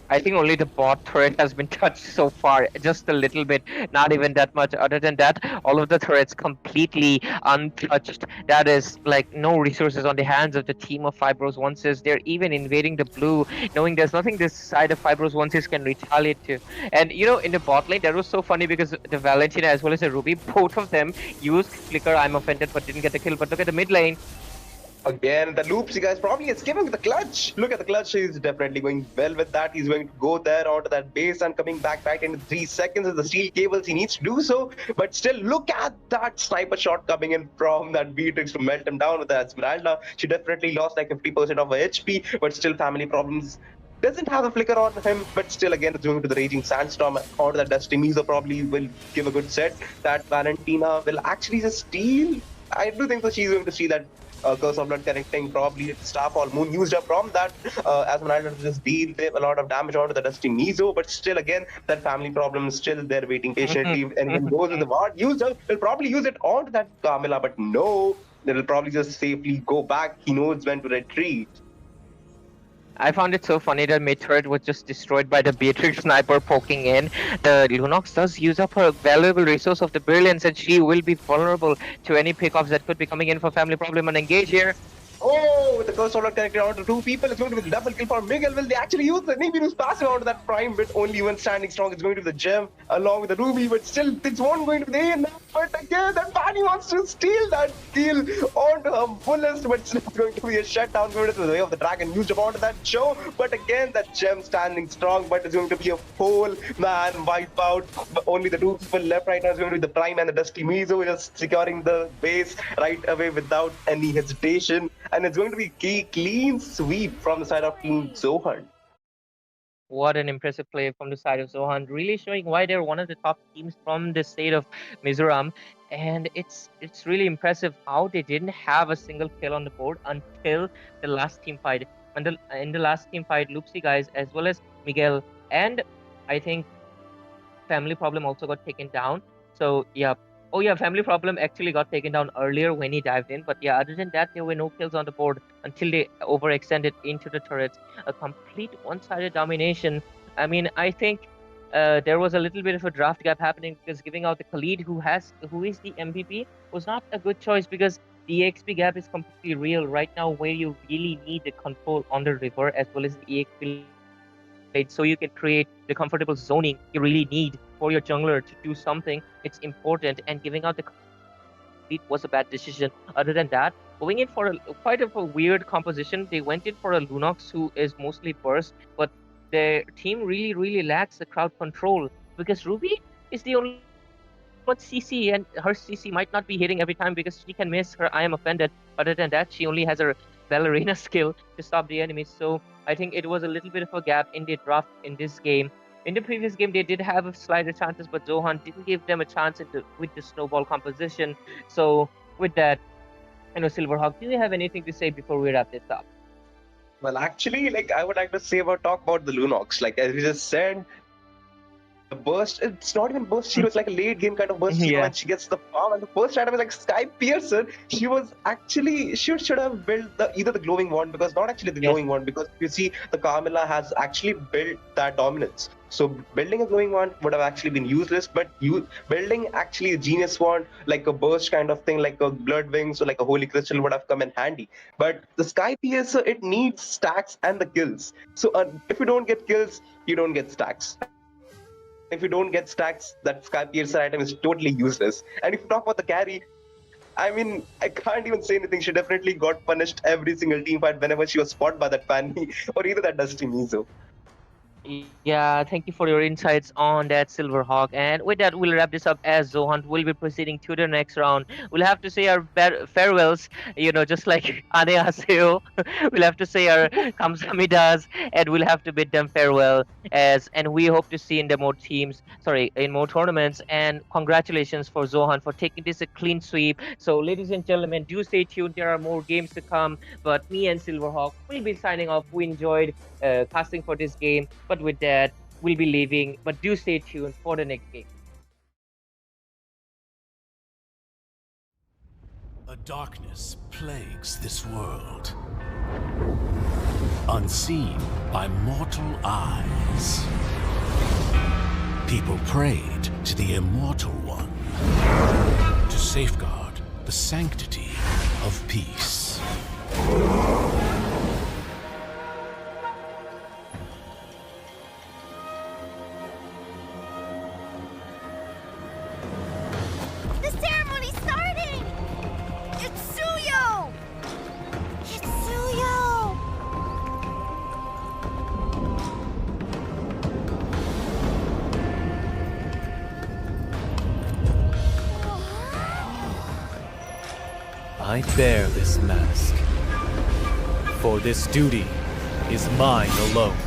S3: I think only the bot turret has been touched so far, just a little bit, not even that much. Other than that, all of the turrets completely untouched. That is like no resources on the hands of the team of 5 Bros 1 says. They're even invading the blue, knowing there's nothing this side of 5 Bros 1 says can retaliate to. And you know, in the bot lane, that was so funny because the Valentina as well as the Ruby, both of them used flicker, I'm offended, but didn't get the kill. But look at the mid lane.
S2: Again, the Loopsy guys probably escaping with the clutch. Look at the clutch. He's definitely going well with that. He's going to go there onto that base and coming back right in 3 seconds with the steel cables. He needs to do so. But still, look at that sniper shot coming in from that Beatrix to melt him down with that Esmeralda. She definitely lost like 50% of her HP, but still family problems. Doesn't have a flicker on him, but still again it's going to the Raging Sandstorm or that Dusty Mizo probably will give a good set. That Valentina will actually just steal. I do think that she's going to see that Curse of Blood connecting. Probably Staff All Moon used up from that as Manalda to just deal a lot of damage onto the Dusty Mizo. But still, again, that family problem is still there waiting patiently. And when goes with the ward user, he'll probably use it onto that Carmilla. But no, they'll probably just safely go back. He knows when to retreat.
S3: I found it so funny that mid turret was just destroyed by the Beatrix sniper poking in. The Lunox does use up her valuable resource of the Brilliance, and she will be vulnerable to any pickoffs that could be coming in for family problem and engage here.
S2: Oh, with the Curse of Blood connected onto two people, it's going to be the double kill for Miguel. Will they actually use the Nibiru's passive onto that prime bit? Only one standing strong is going to be the gem along with the Ruby, but still, it's one going to be the end. But again, that Fanny wants to steal that kill onto her fullest, but still going to be a shutdown going to the way of the dragon used up onto that show. But again, that gem standing strong, but it's going to be a whole man wipe out. But only the two people left right now is going to be the prime and the Dusty Mizo, just securing the base right away without any hesitation. And it's going to be a clean sweep from the side of Team Zohunt.
S3: What an impressive play from the side of Zohunt, really showing why they're one of the top teams from the state of Mizoram. And it's really impressive how they didn't have a single kill on the board until the last team fight. And in the last team fight, Loopsy guys, as well as Miguel, and I think Family Problem also got taken down. So yeah. Oh yeah, Family Problem actually got taken down earlier when he dived in. But yeah, other than that, there were no kills on the board until they overextended into the turrets. A complete one-sided domination. I mean, I think there was a little bit of a draft gap happening because giving out the Khalid, who is the MVP, was not a good choice because the EXP gap is completely real right now, where you really need the control on the river as well as the EXP lane, so you can create the comfortable zoning you really need for your jungler to do something. It's important, and giving out the Khalid was a bad decision. Other than that, going in for quite a weird composition, they went in for a Lunox who is mostly burst, but their team really lacks the crowd control because Ruby is the only one CC, and her CC might not be hitting every time because she can miss her I am offended. Other than that, she only has her ballerina skill to stop the enemies. So I think it was a little bit of a gap in the draft in this game. In the previous game, they did have a slighter chances, but Zohunt didn't give them a chance with the snowball composition. So with that, Silverhawk, do you have anything to say before we wrap this up?
S2: Well, actually, I would like to talk about the Lunox. As we just said, the burst, it's not even burst, she was like a late game kind of burst,
S3: Yeah.
S2: and she gets the farm, and the first item is like Sky Piercer. She was actually, should have built either the glowing wand, because not actually the glowing wand, because you see the Carmilla has actually built that dominance. So building a glowing wand would have actually been useless, but building actually a genius wand, like a burst kind of thing, like a blood wings or like a holy crystal would have come in handy. But the Sky Piercer, it needs stacks and the kills. So if you don't get kills, you don't get stacks. If you don't get stacks, that Sky Piercer item is totally useless. And if you talk about the carry, I mean, I can't even say anything. She definitely got punished every single team fight whenever she was spotted by that Fanny or either that Dusty Mizo.
S3: Yeah, thank you for your insights on that, Silverhawk. And with that, we'll wrap this up as Zohunt will be proceeding to the next round. We'll have to say our farewells, just like Annyeonghaseyo. We'll have to say our kamsamidas, and we'll have to bid them farewell. And we hope to see in more tournaments. And congratulations for Zohunt for taking this a clean sweep. So, ladies and gentlemen, do stay tuned. There are more games to come. But me and Silverhawk will be signing off. We enjoyed casting for this game. But with that, we'll be leaving. But do stay tuned for the next game.
S4: A darkness plagues this world, unseen by mortal eyes. People prayed to the Immortal One to safeguard the sanctity of peace.
S1: The ceremony's starting! It's Suyo! It's Suyo!
S4: I bear this mask, for this duty is mine alone.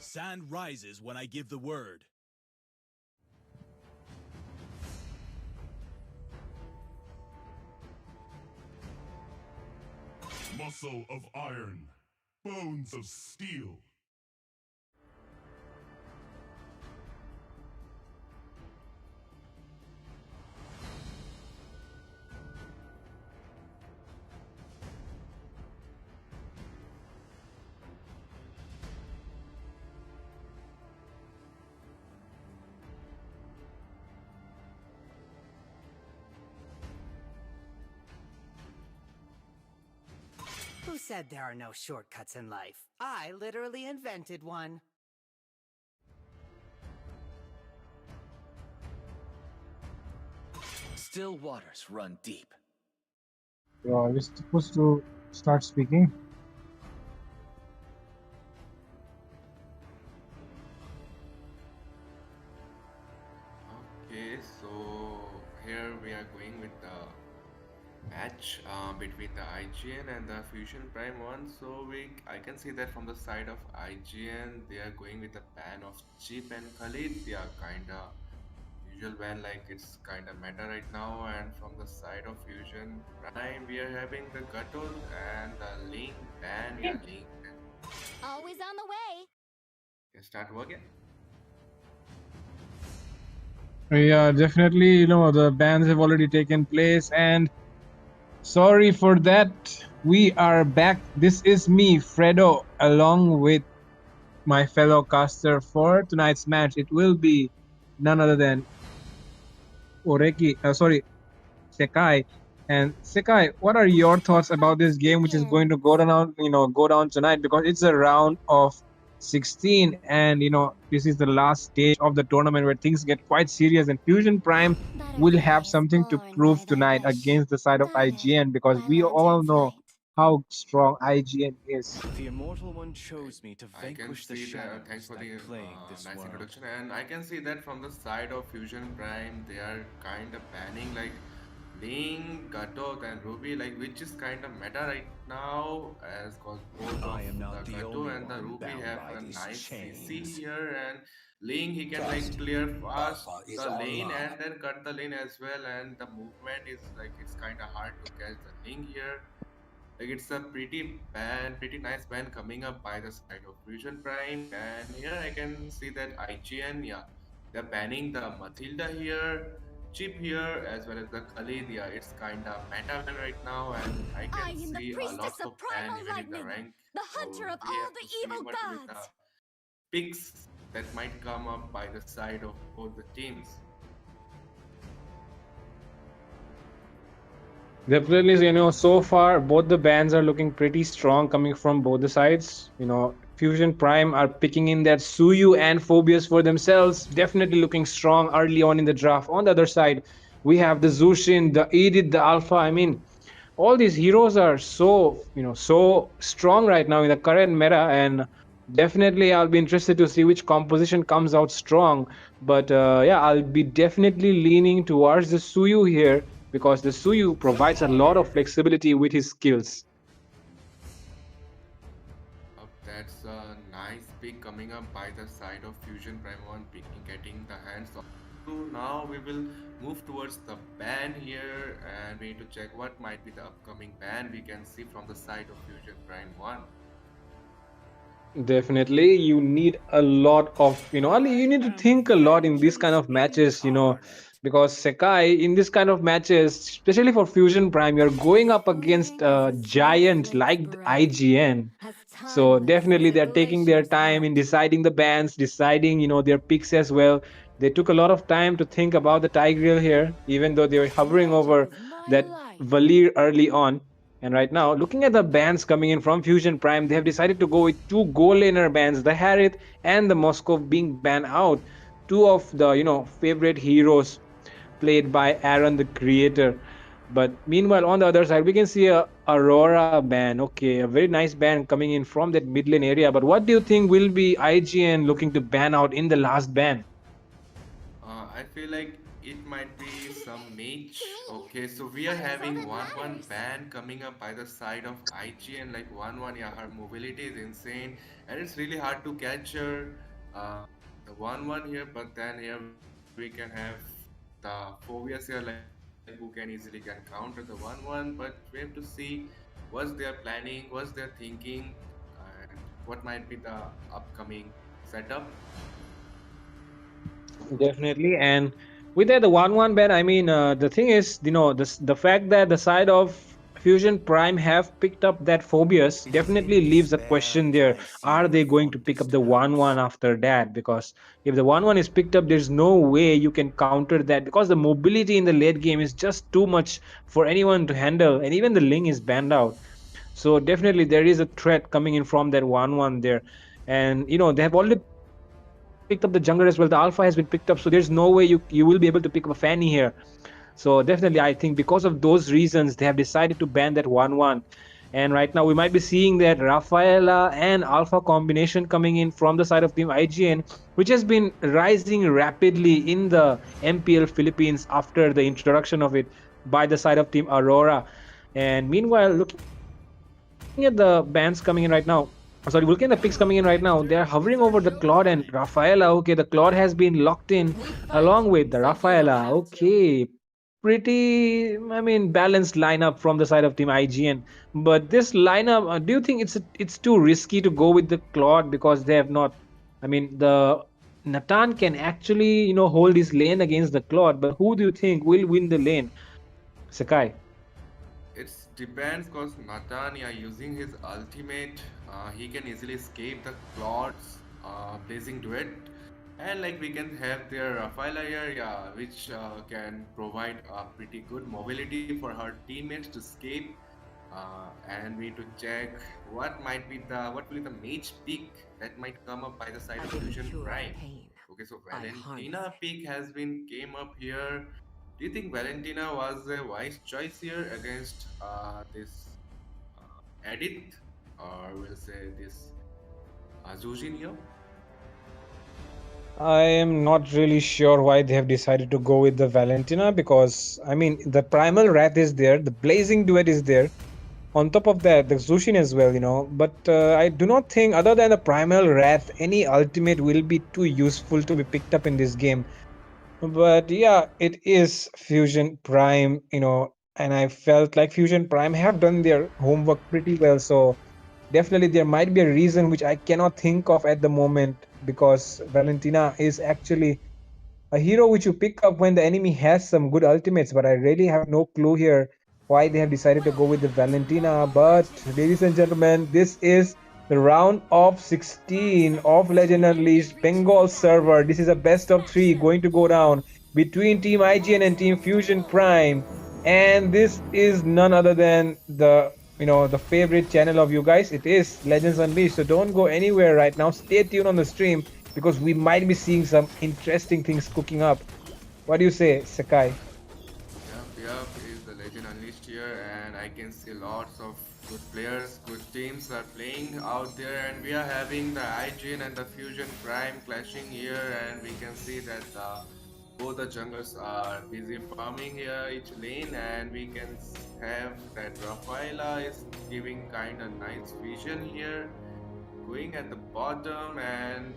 S4: Sand rises when I give the word.
S5: Muscle of iron, bones of steel.
S6: Who said there are no shortcuts in life? I literally invented one.
S7: Still waters run deep.
S8: Are we supposed to start speaking?
S9: Okay, so here we are going with the match between the IGN and the Fusion Prime one. So I can see that from the side of IGN, they are going with a ban of Chip and Khalid. They are kinda usual ban, like it's kinda meta right now. And from the side of Fusion Prime, we are having the Gatot and the Link ban. Yeah, Link.
S10: Always on the way.
S9: Can start working.
S8: Yeah, definitely. You know, the bans have already taken place, and sorry for that. We are back. This is me, Fredo, along with my fellow caster for tonight's match. It will be none other than Sekai. And Sekai, what are your thoughts about this game, which is going to go down tonight? Because it's a round of 16, and this is the last stage of the tournament where things get quite serious, and Fusion Prime will have something to prove tonight against the side of IGN, because we all know how strong IGN is.
S7: The Immortal One chose me to
S9: I can
S7: vanquish the
S9: see that.
S7: shadows
S9: Thanks for
S7: that
S9: the
S7: plague this
S9: nice
S7: world.
S9: introduction, and I can see that from the side of Fusion Prime, they are kind of banning like Link, Gatot, and Ruby, like which is kind of meta right now, as cause both
S7: I
S9: of
S7: am not
S9: the
S7: the
S9: Gatot
S7: only
S9: and the
S7: one
S9: Ruby
S7: bound
S9: have
S7: by
S9: a
S7: these
S9: nice CC
S7: chains.
S9: here, and Link he can like clear fast the lane and then cut the lane as well, and the movement is like it's kind of hard to catch the Link here. Like it's a pretty nice band coming up by the side of Fusion Prime, and here I can see that IGN, yeah, they're banning the Matilda here, Chip here, as well as the Khalid. Yeah, it's kind of meta ban right now, and I
S10: I
S9: can
S10: am the
S9: see a
S10: priestess
S9: lot
S10: of
S9: of ban
S10: primal
S9: even in the
S10: lightning,
S9: rank.
S10: the
S9: So
S10: hunter of
S9: we
S10: all
S9: have
S10: the
S9: to see
S10: evil
S9: what will the
S10: gods.
S9: picks that might come up by the side of both the teams.
S8: Definitely, so far both the bands are looking pretty strong coming from both the sides. Fusion Prime are picking in that Suyu and Phobius for themselves, definitely looking strong early on in the draft. On the other side, we have the Zushin, the Edith, the Alpha. I mean, all these heroes are so strong right now in the current meta, and definitely I'll be interested to see which composition comes out strong. But yeah, I'll be definitely leaning towards the Suyu here, because the Suyu provides a lot of flexibility with his skills.
S9: That's a nice pick coming up by the side of Fusion Prime 1, getting the hands on. So now we will move towards the ban here, and we need to check what might be the upcoming ban we can see from the side of Fusion Prime 1.
S8: Definitely, you need a lot of, you need to think a lot in these kind of matches, because Sekai, in this kind of matches, especially for Fusion Prime, you're going up against a giant like the IGN. So definitely they're taking their time in deciding the bans, deciding, their picks as well. They took a lot of time to think about the Tigreal here, even though they were hovering over that Valir early on. And right now, looking at the bans coming in from Fusion Prime, they have decided to go with two goal laner bans, the Harith and the Moskov being banned out. Two of the, favorite heroes played by Aaron, the creator. But meanwhile, on the other side, we can see a Aurora ban. Okay, a very nice ban coming in from that mid lane area. But what do you think will be IGN looking to ban out in the last ban?
S9: I feel like it might be some mage. Okay, so we are having 1-1 ban coming up by the side of IGN. Like 1-1, yeah, her mobility is insane, and it's really hard to catch her. The 1-1 here, but then here we can have the phobias here, like who can easily can counter the 1-1. But we have to see what's their planning, what's their thinking, and what might be the upcoming setup.
S8: Definitely, and with that the 1-1 bet, I mean, the thing is, the fact that the side of Fusion Prime have picked up that Phobius definitely leaves a question there. Are they going to pick up the 1-1 after that? Because if the 1-1 is picked up, there's no way you can counter that, because the mobility in the late game is just too much for anyone to handle, and even the Ling is banned out. So definitely there is a threat coming in from that 1-1 there. And they have already picked up the jungler as well. The alpha has been picked up, so there's no way you will be able to pick up a Fanny here. So definitely, I think because of those reasons, they have decided to ban that 1-1. And right now, we might be seeing that Rafaela and Alpha combination coming in from the side of Team IGN, which has been rising rapidly in the MPL Philippines after the introduction of it by the side of Team Aurora. And meanwhile, looking at the bans coming in right now, looking at the picks coming in right now, they are hovering over the Claude and Rafaela. Okay, the Claude has been locked in along with the Rafaela. Okay, pretty, I mean, balanced lineup from the side of Team IGN. But this lineup, do you think it's too risky to go with the Claude, because they have not? I mean, the Natan can actually hold his lane against the Claude, but who do you think will win the lane, Sakai?
S9: It depends because Natanya using his ultimate, he can easily escape the Claude's blazing duet, and like we can have their Rafaela here, yeah, which can provide a pretty good mobility for her teammates to escape. And we need to check what will be the mage pick that might come up by the side of Fusion Prime. Okay, so Valentina pick has been came up here. Do you think Valentina was a wise choice here against this Edith, or we'll say this Zujin here?
S8: I am not really sure why they have decided to go with the Valentina, because I mean, the Primal Wrath is there, the Blazing Duet is there. On top of that, the Zushin as well. But I do not think, other than the Primal Wrath, any ultimate will be too useful to be picked up in this game. But yeah, it is Fusion Prime, and I felt like Fusion Prime have done their homework pretty well. So definitely there might be a reason which I cannot think of at the moment, because Valentina is actually a hero which you pick up when the enemy has some good ultimates, but I really have no clue here why they have decided to go with the Valentina. But ladies and gentlemen, this is the round of 16 of Legend Unleashed Bengal server. This is a best of 3 going to go down between Team IGN and Team Fusion Prime, and this is none other than the the favorite channel of you guys. It is Legends Unleashed. So don't go anywhere right now. Stay tuned on the stream, because we might be seeing some interesting things cooking up. What do you say, Sakai?
S9: Yep, is the Legend Unleashed here, and I can see lots of good players, good teams are playing out there, and we are having the IGN and the Fusion Prime clashing here, and we can see that both the junglers are busy farming here each lane, and we can have that Rafaela is giving kind of nice vision here, going at the bottom, and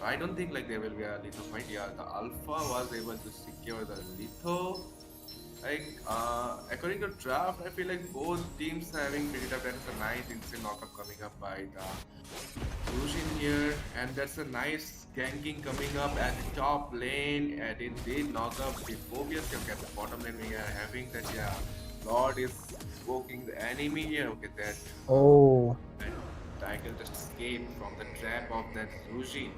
S9: I don't think like there will be a litho fight. Yeah, the Alpha was able to secure the litho. Like according to draft, I feel like both teams having picked up. That's a nice instant knockup coming up by the Lucian here, and that's a nice ganking coming up at the top lane, and it did knock up the Phobius. Okay, at the bottom lane we are having that, yeah, Lord is poking the enemy here. Okay, that Tiger just escaped from the trap of that Lucian.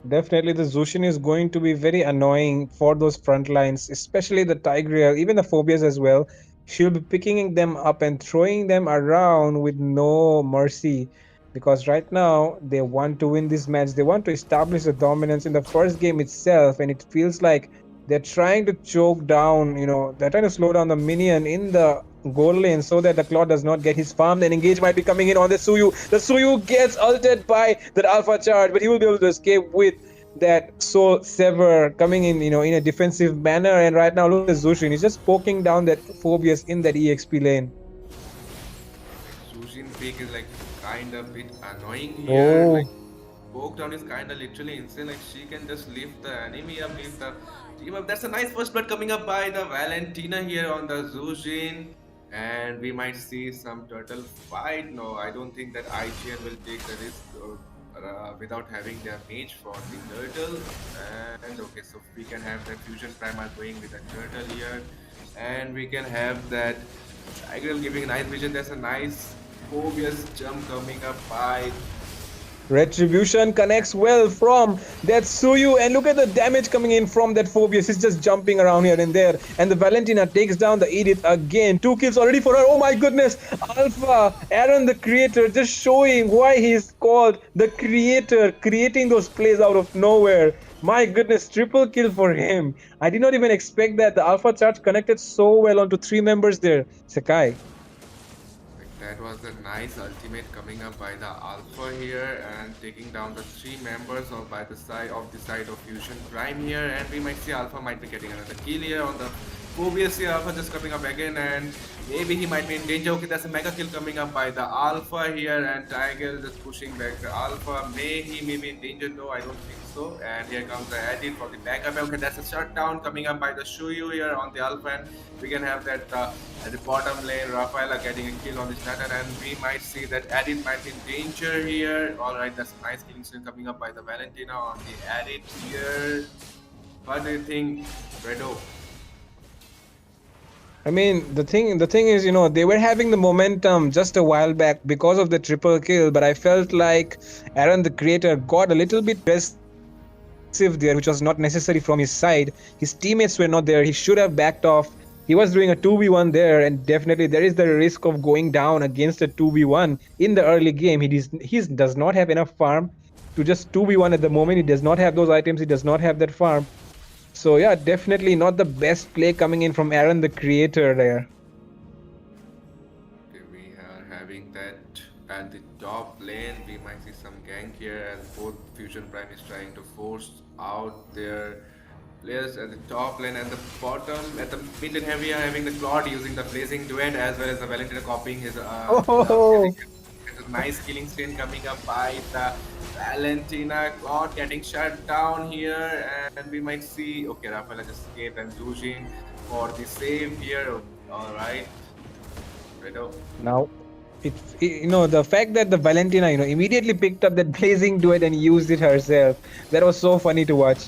S8: Definitely, the Zushin is going to be very annoying for those front lines, especially the Tigreal, even the Phobias as well. She'll be picking them up and throwing them around with no mercy, because right now they want to win this match. They want to establish the dominance in the first game itself, and it feels like they're trying to choke down, they're trying to slow down the minion in the goal lane so that the Claude does not get his farm. Then engage might be coming in on the Suyu. The Suyu gets ulted by that Alpha charge, but he will be able to escape with that so sever coming in, in a defensive manner. And right now, look at Zushin. He's just poking down that Phobius in that EXP lane.
S9: Zushin pick is like kind of bit annoying here.
S8: Oh.
S9: Like poke down is kind of literally insane. Like she can just lift the enemy up, lift the team up. That's a nice first blood coming up by the Valentina here on the Zushin. And we might see some turtle fight. No, I don't think that IGN will take the risk without having their mage for the turtle. And okay, so we can have that fusion primer going with the turtle here. And we can have that Tiger giving nice vision. There's a nice obvious jump coming up by
S8: Retribution connects well from that Suyu, and look at the damage coming in from that Phobius. He's just jumping around here and there, and the Valentina takes down the Edith again. 2 kills already for her. Oh my goodness, Alpha Aaron the Creator just showing why he's called the Creator, creating those plays out of nowhere. My goodness, triple kill for him. I did not even expect that. The Alpha charge connected so well onto 3 members there. Sakai.
S9: That was a nice ultimate coming up by the Alpha here and taking down the 3 members of by the side of Fusion Prime here, and we might see Alpha might be getting another kill here on the Phobius here. Alpha just coming up again, and maybe he might be in danger. Okay, that's a mega kill coming up by the Alpha here, and Tiger just pushing back the Alpha. He may be in danger? No, I don't think so. And here comes the edit for the backup. Okay, that's a shutdown coming up by the Shuyu here on the Alpha, and we can have that at the bottom lane, Rafaela getting a kill on the starter, and we might see that Edit might be in danger here. Alright, that's a nice killing streak coming up by the Valentina on the Edit here. What do you think, Fredo?
S8: I mean, the thing is, they were having the momentum just a while back because of the triple kill, but I felt like Aaron the Creator got a little bit aggressive there, which was not necessary from his side. His teammates were not there. He should have backed off. He was doing a 2v1 there, and definitely there is the risk of going down against a 2v1 in the early game. He does not have enough farm to just 2v1 at the moment. He does not have those items. He does not have that farm. So yeah, definitely not the best play coming in from Aaron the Creator there.
S9: Okay, we are having that at the top lane. We might see some gank here as both Fusion Prime is trying to force out their players at the top lane. At the bottom, at the mid and heavy are having the Claude using the Blazing Duet, as well as the Valentina copying his nice killing stream coming up by the Valentina. Claude getting shut down here, and we might see, okay, Rafaela just escaped, and Zushin for the save here. Alright,
S8: now the fact that the Valentina immediately picked up that Blazing Duet and used it herself, that was so funny to watch.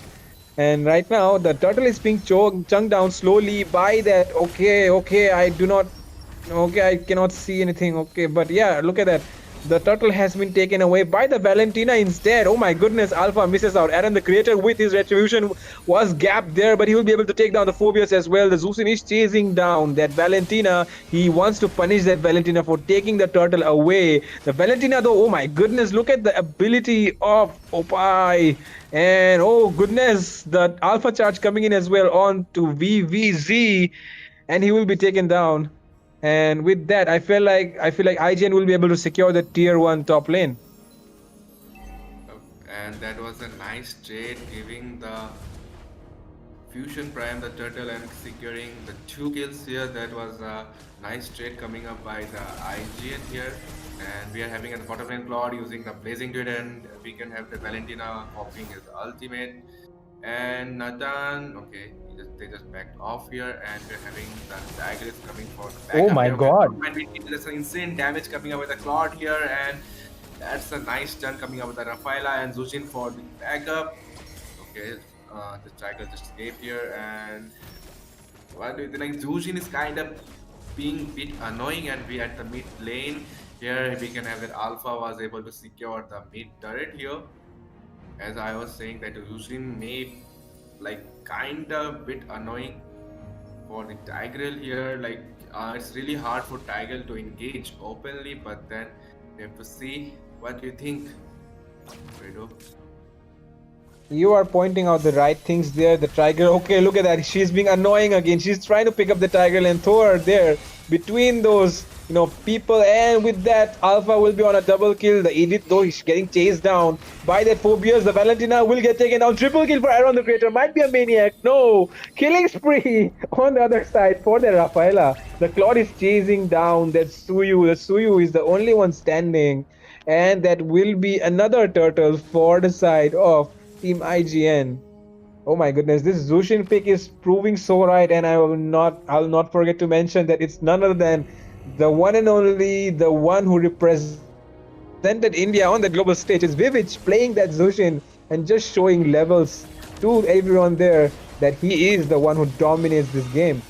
S8: And right now, the turtle is being chunked down slowly by that. Okay, I cannot see anything. Okay, but yeah, look at that. The turtle has been taken away by the Valentina instead. Oh my goodness, Alpha misses out. Aaron the Creator with his retribution was gapped there, but he will be able to take down the Phobius as well. The Zushin is chasing down that Valentina. He wants to punish that Valentina for taking the turtle away. The Valentina though, oh my goodness, look at the ability of Opai. And oh goodness, the Alpha charge coming in as well on to VVZ, and he will be taken down. And with that, I feel like IGN will be able to secure the tier 1 top lane.
S9: And that was a nice trade, giving the Fusion Prime the turtle and securing the 2 kills here. That was a nice trade coming up by the IGN here. And we are having at the bottom lane Claude using the Blazing Duet, and we can have the Valentina copying his ultimate. And Nathan, okay, they just backed off here, and we're having the Tigris coming for the backup.
S8: Oh my god.
S9: There's an insane damage coming up with the Claude here, and that's a nice turn coming up with the Rafaela and Zushin for the backup. Okay, the Tiger just escaped here, and what do you think? Like, Zushin is kind of being a bit annoying, and we at the mid lane here, we can have that Alpha was able to secure the mid turret here. As I was saying, that Zushin may like kind of bit annoying for the Tigreal here. Like it's really hard for Tigreal to engage openly, but then we have to see. What do you think, Fredo?
S8: You are pointing out the right things there. The Tiger, okay, look at that. She's being annoying again. She's trying to pick up the Tigreal and throw her there between those people. And with that, Alpha will be on a double kill. The Edith, though, he's getting chased down by that Phobias. The Valentina will get taken down. Triple kill for Aaron the Creator. Might be a maniac. No. Killing spree on the other side for the Rafaela. The Claude is chasing down that Suyu. The Suyu is the only one standing. And that will be another turtle for the side of Team IGN. Oh my goodness, this Zushin pick is proving so right, and I'll not forget to mention that it's none other than the one and only, the one who represented India on the global stage. Is Vivich playing that Zushin and just showing levels to everyone there that he is the one who dominates this game.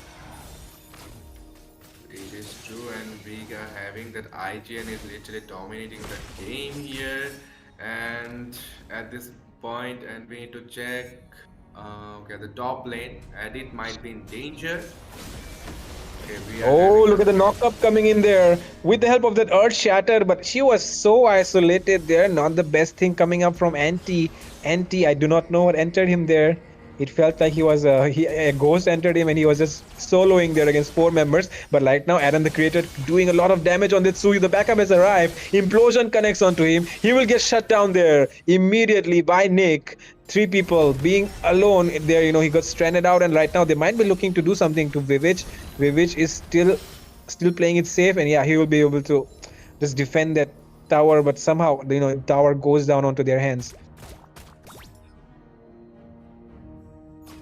S9: It is true, and we are having that IGN is literally dominating the game here, and at this point, and we need to check. Okay, the top lane, Edit might be in danger. Okay,
S8: Oh, look at the knock-up coming in there with the help of that Earth Shatter, but she was so isolated there. Not the best thing coming up from Anti. I do not know what entered him there. It felt like he was a ghost entered him and he was just soloing there against 4 members. But right now, Adam the Creator doing a lot of damage on Tsuyu. The backup has arrived. Implosion connects onto him. He will get shut down there immediately by Nick. 3 people being alone there. He got stranded out, and right now they might be looking to do something to Vivich. Vivich is still playing it safe, and yeah, he will be able to just defend that tower. But somehow, tower goes down onto their hands.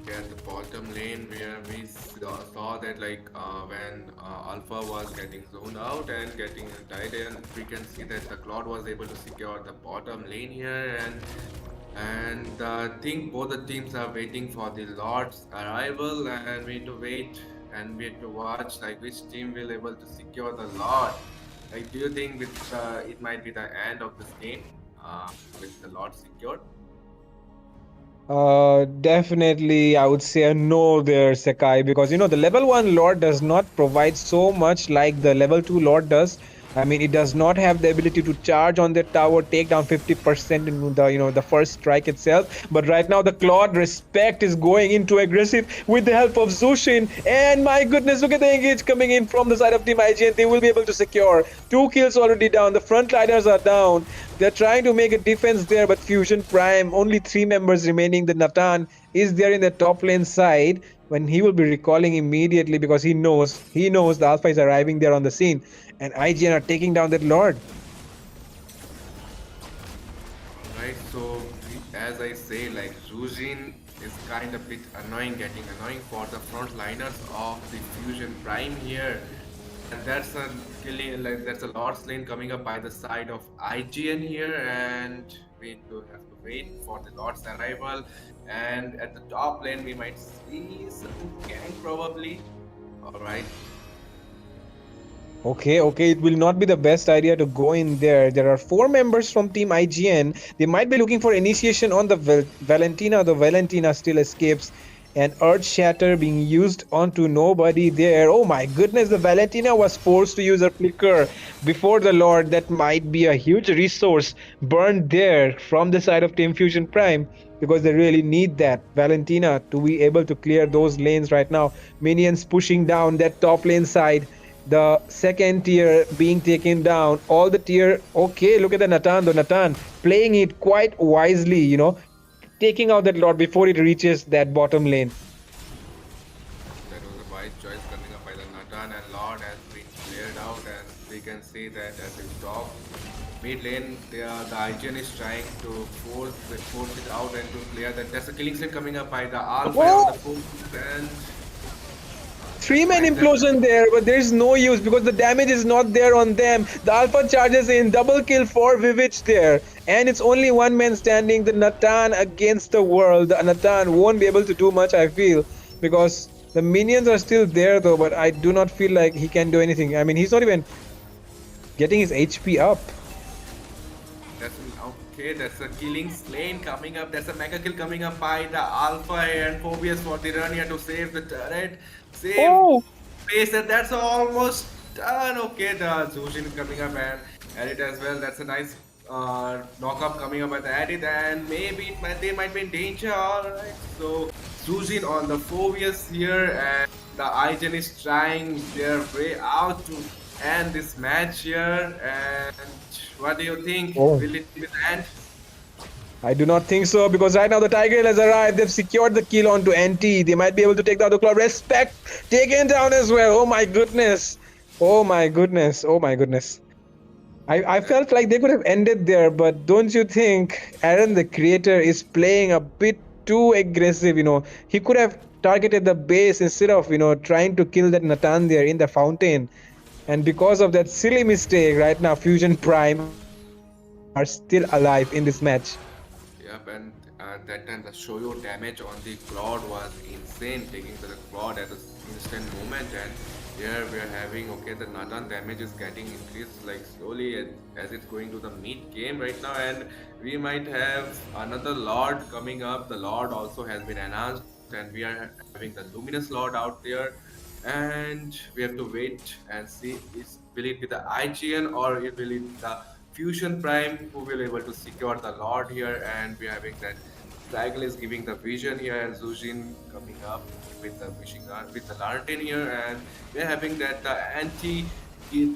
S9: At the bottom lane where we saw that when Alpha was getting zoned out and getting died, and we can see that the Claude was able to secure the bottom lane here, and I think both the teams are waiting for the Lord's arrival, and we need to wait and we have to watch which team will able to secure the Lord. Do you think it might be the end of this game with the Lord secured?
S8: Definitely, I would say a no there, Sekai, because the level 1 Lord does not provide so much like the level 2 Lord does. I mean, it does not have the ability to charge on the tower, take down 50% in the first strike itself. But right now, the Claude Respect is going into aggressive with the help of Zushin. And my goodness, look at the engage coming in from the side of Team IGN. They will be able to secure 2 kills already down. The frontliners are down. They're trying to make a defense there, but Fusion Prime, only 3 members remaining. The Natan is there in the top lane side, when he will be recalling immediately because he knows the Alpha is arriving there on the scene, and IGN are taking down that Lord.
S9: Right, so as I say, Zujin is kind of bit annoying for the frontliners of the Fusion Prime here. And that's a killing, that's a Lord's lane coming up by the side of IGN here, and we have to wait for the Lord's arrival. And at the top lane, we might see some gang probably. Alright.
S8: Okay, it will not be the best idea to go in there. There are 4 members from Team IGN. They might be looking for initiation on the Valentina. The Valentina still escapes. And Earth Shatter being used onto nobody there. Oh my goodness, the Valentina was forced to use a flicker before the Lord. That might be a huge resource burned there from the side of Team Fusion Prime, because they really need that Valentina to be able to clear those lanes right now. Minions pushing down that top lane side. The second tier being taken down. All the tier. Okay, look at the Natan. The Natan playing it quite wisely, taking out that Lord before it reaches that bottom lane.
S9: That was a wise choice coming up by the Natan, and Lord has been cleared out, and we can see that as we talk. Mid lane, the IGN is trying to force it out and to clear that. There's a killing spree coming up by the Alpha on the focus, and
S8: 3-man implosion there, but there's no use because the damage is not there on them. The Alpha charges in, double kill for Vivich there, and it's only 1 man standing. The Natan against the world. The Natan won't be able to do much, I feel, because the minions are still there though, but I do not feel like he can do anything. I mean, he's not even getting his HP up.
S9: That's a killing lane coming up. There's a mega kill coming up by the Alpha and Phobias for the run here to save the turret. Save space, and that's almost done. Okay, the Zushin is coming up and Edit as well. That's a nice knock-up coming up by the Edit, and maybe they might be in danger. Alright, so Zushin on the Phobias here, and the IGN is trying their way out to end this match here. And what do you think?
S8: Oh.
S9: Will it be the end?
S8: I do not think so, because right now the Tiger has arrived. They've secured the kill onto NT. They might be able to take down the club. Respect taken down as well. Oh my goodness. Oh my goodness. Oh my goodness. I felt like they could have ended there, but don't you think Aaron the creator is playing a bit too aggressive? He could have targeted the base instead of trying to kill that Natan there in the fountain. And because of that silly mistake, right now Fusion Prime are still alive in this match.
S9: Yep, and that time the Shoyo damage on the Claude was insane, taking the Claude at the instant moment. And here we are having, okay, the Natan damage is getting increased like slowly as it's going to the mid game right now. And we might have another Lord coming up. The Lord also has been enhanced, and we are having the Luminous Lord out there. And we have to wait and see, will it be the IGN or will it be the Fusion Prime who will able to secure the Lord here. And we are having that Draggle is giving the vision here, and Zujin coming up with the with the Lantern here, and we're having that the anti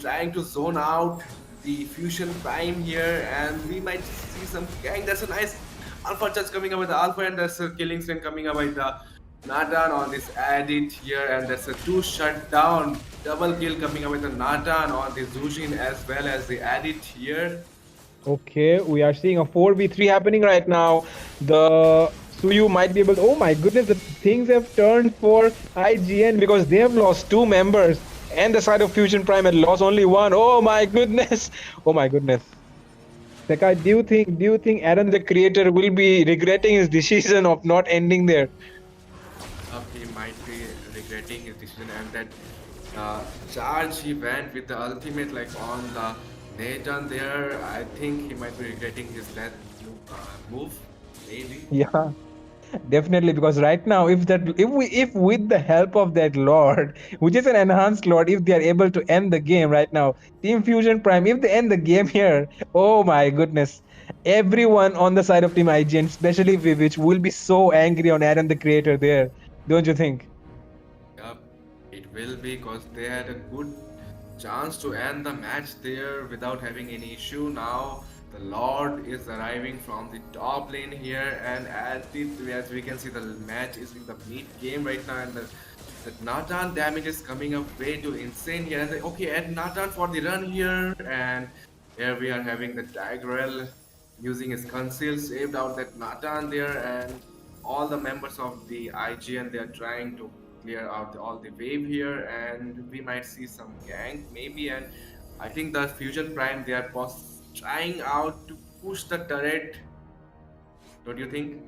S9: trying to zone out the Fusion Prime here, and we might see some gang. That's a nice Alpha touch coming up with the Alpha, and that's a killing spree coming up with the Natan on this edit here, and that's a 2 shutdown double kill coming up with the Natan on the Zujin as well as the edit here.
S8: Okay, we are seeing a 4v3 happening right now. The Suyu might be able to... Oh my goodness, the things have turned for IGN because they have lost 2 members. And the side of Fusion Prime had lost only 1. Oh my goodness. Oh my goodness. Sekai, do you think Aaron the creator will be regretting his decision of not ending there?
S9: He might be regretting his decision, and that charge he went with the ultimate like on the Nathan there. I think he might be regretting his that move, maybe.
S8: Yeah, definitely, because right now, if with the help of that Lord, which is an enhanced Lord, if they are able to end the game right now, Team Fusion Prime, if they end the game here, oh my goodness, everyone on the side of Team IGN, especially Vivich, will be so angry on Aaron the creator there, don't you think?
S9: Yep, it will be, because they had a good chance to end the match there without having any issue. Now the Lord is arriving from the top lane here, and as we can see, the match is in the mid game right now, and the Natan damage is coming up way too insane here. And okay, add Natan for the run here, and here we are having the Tigrel using his conceal, saved out that Natan there, and all the members of the IGN, they are trying to clear out all the wave here, and we might see some gank maybe. And I think the Fusion Prime, they are trying out to push the turret, don't you think?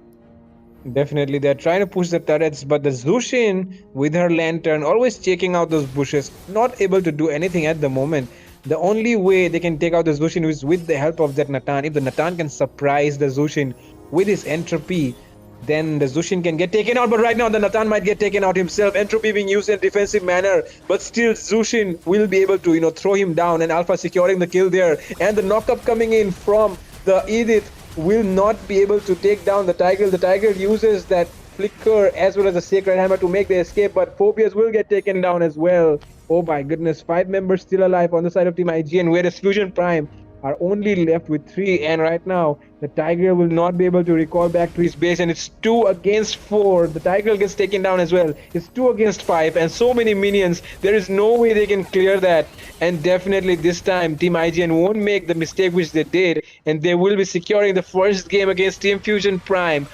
S8: Definitely, they're trying to push the turrets, but the Zushin with her lantern always checking out those bushes, not able to do anything at the moment. The only way they can take out the Zushin is with the help of that Natan. If the Natan can surprise the Zushin with his entropy, then the Zushin can get taken out. But right now the Natan might get taken out himself. Entropy being used in a defensive manner, but still Zushin will be able to throw him down, and Alpha securing the kill there. And the knockup coming in from the Edith will not be able to take down the Tiger. The Tiger uses that flicker as well as the Sacred Hammer to make the escape, but Phobias will get taken down as well. Oh my goodness, 5 members still alive on the side of Team IGN, whereas Fusion Prime are only left with 3, and right now the Tiger will not be able to recall back to his base, and it's 2 against 4. The Tiger gets taken down as well. It's 2 against 5, and so many minions. There is no way they can clear that, and definitely this time Team IGN won't make the mistake which they did, and they will be securing the first game against Team Fusion Prime.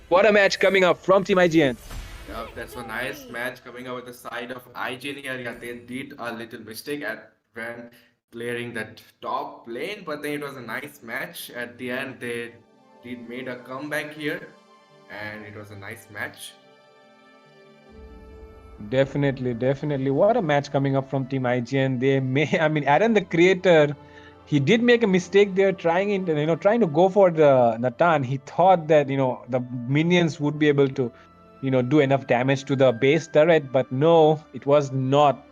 S8: What a match coming up from Team IGN.
S9: Yeah, that's a nice match coming out with the side of IGN here. Yeah, they did a little mistake when clearing that top lane, but then it was a nice match. At the end, they did made a comeback here, and it was a nice match.
S8: Definitely. What a match coming up from Team IGN. Aaron the creator, he did make a mistake there trying to go for the Natan. He thought that the minions would be able to do enough damage to the base turret, but no, it was not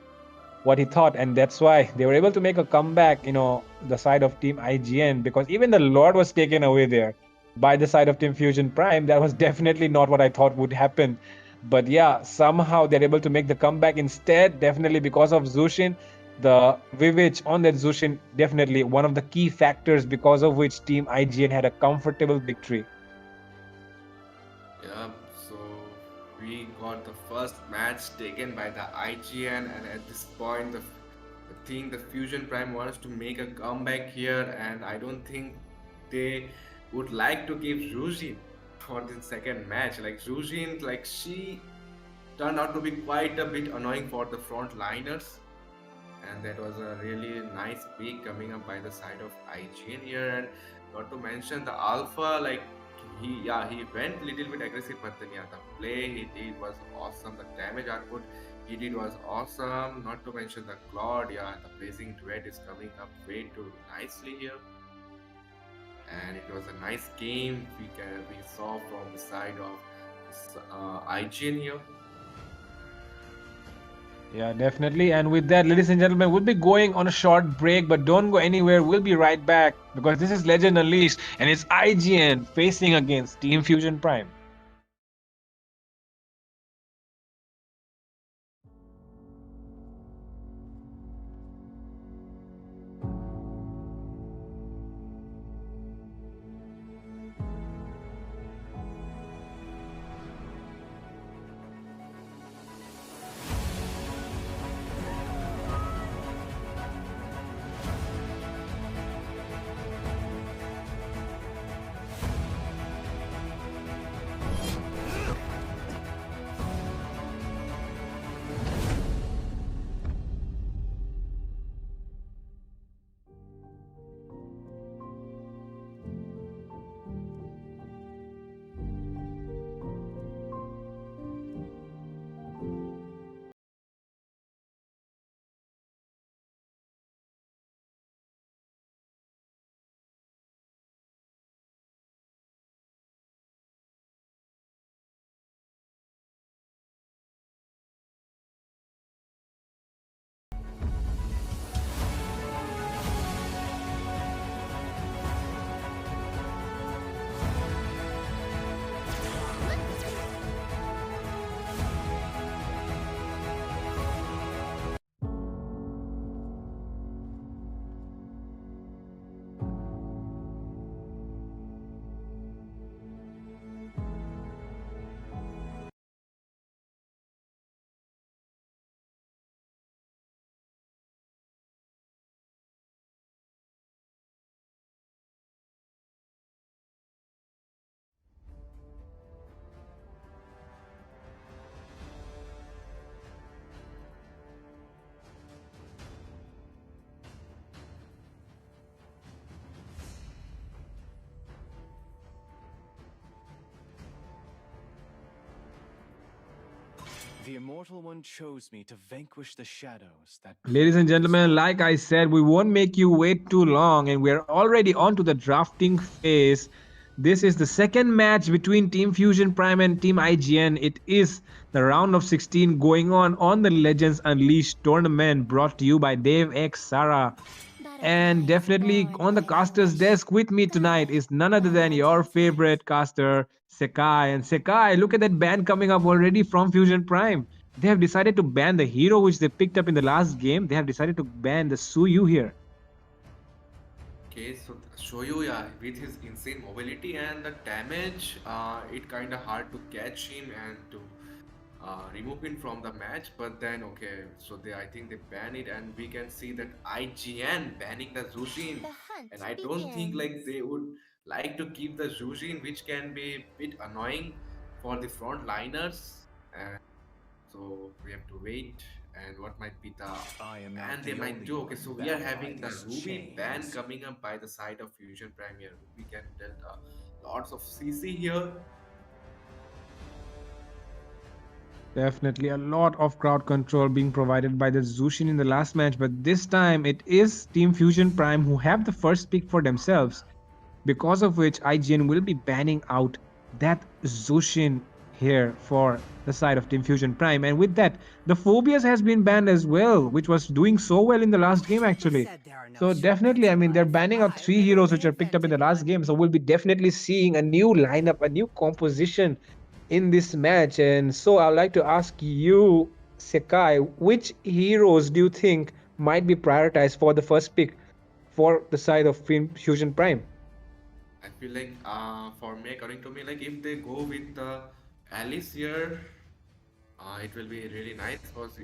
S8: what he thought, and that's why they were able to make a comeback, the side of Team IGN, because even the Lord was taken away there by the side of Team Fusion Prime. That was definitely not what I thought would happen. But yeah, somehow they're able to make the comeback instead, definitely because of Zushin. the Vivage on that Zushin, definitely one of the key factors because of which Team IGN had a comfortable victory.
S9: Yeah, so we got the first match taken by the IGN, and at this point, I think the Fusion Prime wants to make a comeback here, and I don't think they would like to give Rujin for the second match. Like Rujin, like she turned out to be quite a bit annoying for the frontliners, and that was a really nice pick coming up by the side of IGN here. And not to mention the Alpha, like he went little bit aggressive, but then yeah, the play he did was awesome. The damage output he did was awesome. Not to mention the Claude, yeah, the Blazing Duet is coming up way too nicely here. And it was a nice game we saw from the side of IGN here.
S8: Yeah, definitely. And with that, ladies and gentlemen, we'll be going on a short break, but don't go anywhere. We'll be right back because this is Legend Unleashed and it's IGN facing against Team Fusion Prime.
S7: The Immortal One chose me to vanquish the shadows that...
S8: Ladies and gentlemen, like I said, we won't make you wait too long, and we're already on to the drafting phase. This is the second match between Team Fusion Prime and Team IGN. It is the round of 16 going on the Legends Unleashed tournament brought to you by Dave X Sara. And definitely on the caster's desk with me tonight is none other than your favorite caster, Sekai. And Sekai, look at that ban coming up already from Fusion Prime. They have decided to ban the hero which they picked up in the last game. They have decided to ban the Suyu here.
S9: Okay, so Shoyu, yeah, with his insane mobility and the damage, it kind of hard to catch him and to remove him from the match. But then, okay, so I think they ban it, and we can see that IGN banning the Zushin, and I don't think like they would like to keep the Zushin, which can be a bit annoying for the frontliners. And so we have to wait. And what might be the ban they might do? Okay, so we are having the Ruby ban coming up by the side of Fusion Prime here. Ruby can dealt lots of CC here.
S8: Definitely a lot of crowd control being provided by the Zushin in the last match, but this time it is Team Fusion Prime who have the first pick for themselves, because of which IGN will be banning out that Zushin here for the side of Team Fusion Prime. And with that, the Phobias has been banned as well, which was doing so well in the last game actually. So definitely, I mean, they're banning out 3 heroes which are picked up in the last game. So we'll be definitely seeing a new lineup, a new composition in this match. And so I'd like to ask you, Sekai, which heroes do you think might be prioritized for the first pick for the side of Fusion Prime.
S9: I feel like, for me, according to me, like if they go with Alice here, it will be really nice because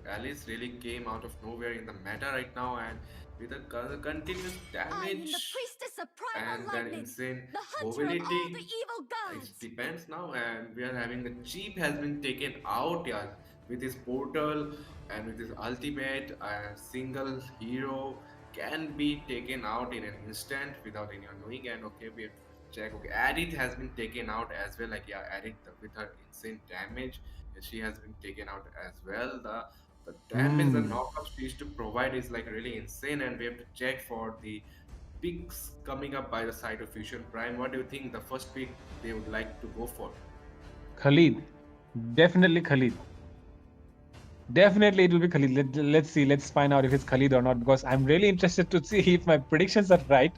S9: Alice really came out of nowhere in the meta right now, and with a continuous
S10: I am the
S9: damage
S10: priestess of primal
S9: and that
S10: lightning,
S9: insane
S10: the hunter of all the
S9: mobility.
S10: evil
S9: It
S10: gods.
S9: depends now, and we are having the cheap has been taken out, yeah, with his portal and with his ultimate. A single hero can be taken out in an instant without anyone knowing. And okay, we have to check. Okay, Adit has been taken out as well. Like yeah, Adit with her insane damage, she has been taken out as well. The damage, the knockup she used to provide is like really insane, and we have to check for the picks coming up by the side of Fusion Prime. What do you think the first pick they would like to go for?
S8: Khalid. Definitely Khalid. Definitely it will be Khalid. Let's see. Let's find out if it's Khalid or not, because I'm really interested to see if my predictions are right.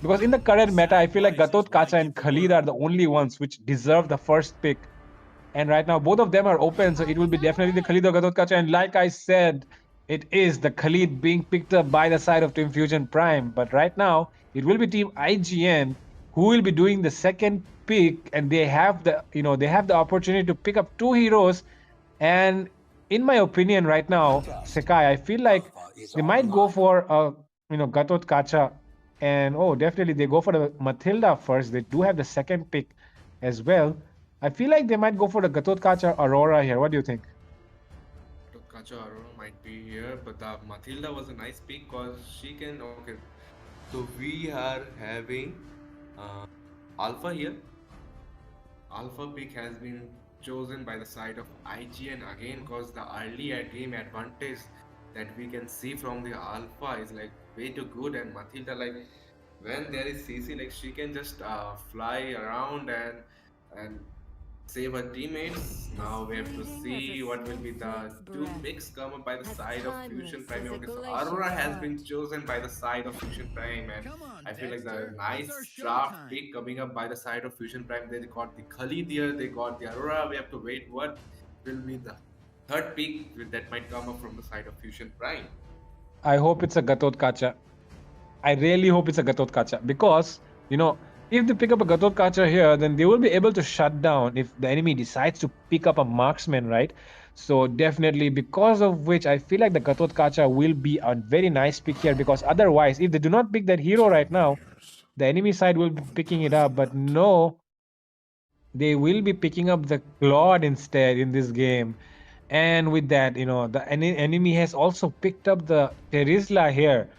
S8: Because in the current meta, I feel like Gatot Kacha and Khalid are the only ones which deserve the first pick. And right now, both of them are open, so it will be definitely the Khalid or Gatot Kacha. And like I said, it is the Khalid being picked up by the side of Team Fusion Prime. But right now, it will be Team IGN who will be doing the second pick, and they have the opportunity to pick up two heroes. And in my opinion, right now, Sekai, I feel like they might go for Gatot Kacha, and definitely they go for the Matilda first. They do have the second pick as well. I feel like they might go for the Gatot Kacha Aurora here. What do you think?
S9: Kacha Aurora might be here, but the Matilda was a nice pick because she can. Okay, so we are having Alpha here. Alpha pick has been chosen by the side of IGN again because the early game advantage that we can see from the Alpha is like way too good, and Matilda, like when there is CC, like she can just fly around and save her teammates. Now we have to see what will be the two picks come up by the side of Fusion Prime. Okay, so Aurora has been chosen by the side of Fusion Prime, and I feel like the nice draft pick coming up by the side of Fusion Prime. They got the Khalid here, they got the Aurora. We have to wait what will be the third pick that might come up from the side of Fusion Prime.
S8: I hope it's a Gatot Kacha. I really hope it's a Gatot Kacha, because if they pick up a Gatot Kacha here, then they will be able to shut down if the enemy decides to pick up a marksman, right? So definitely, because of which I feel like the Gatot Kacha will be a very nice pick here, because otherwise, if they do not pick that hero right now, the enemy side will be picking it up. But no, they will be picking up the Claude instead in this game. And with that, the enemy has also picked up the Terizla here.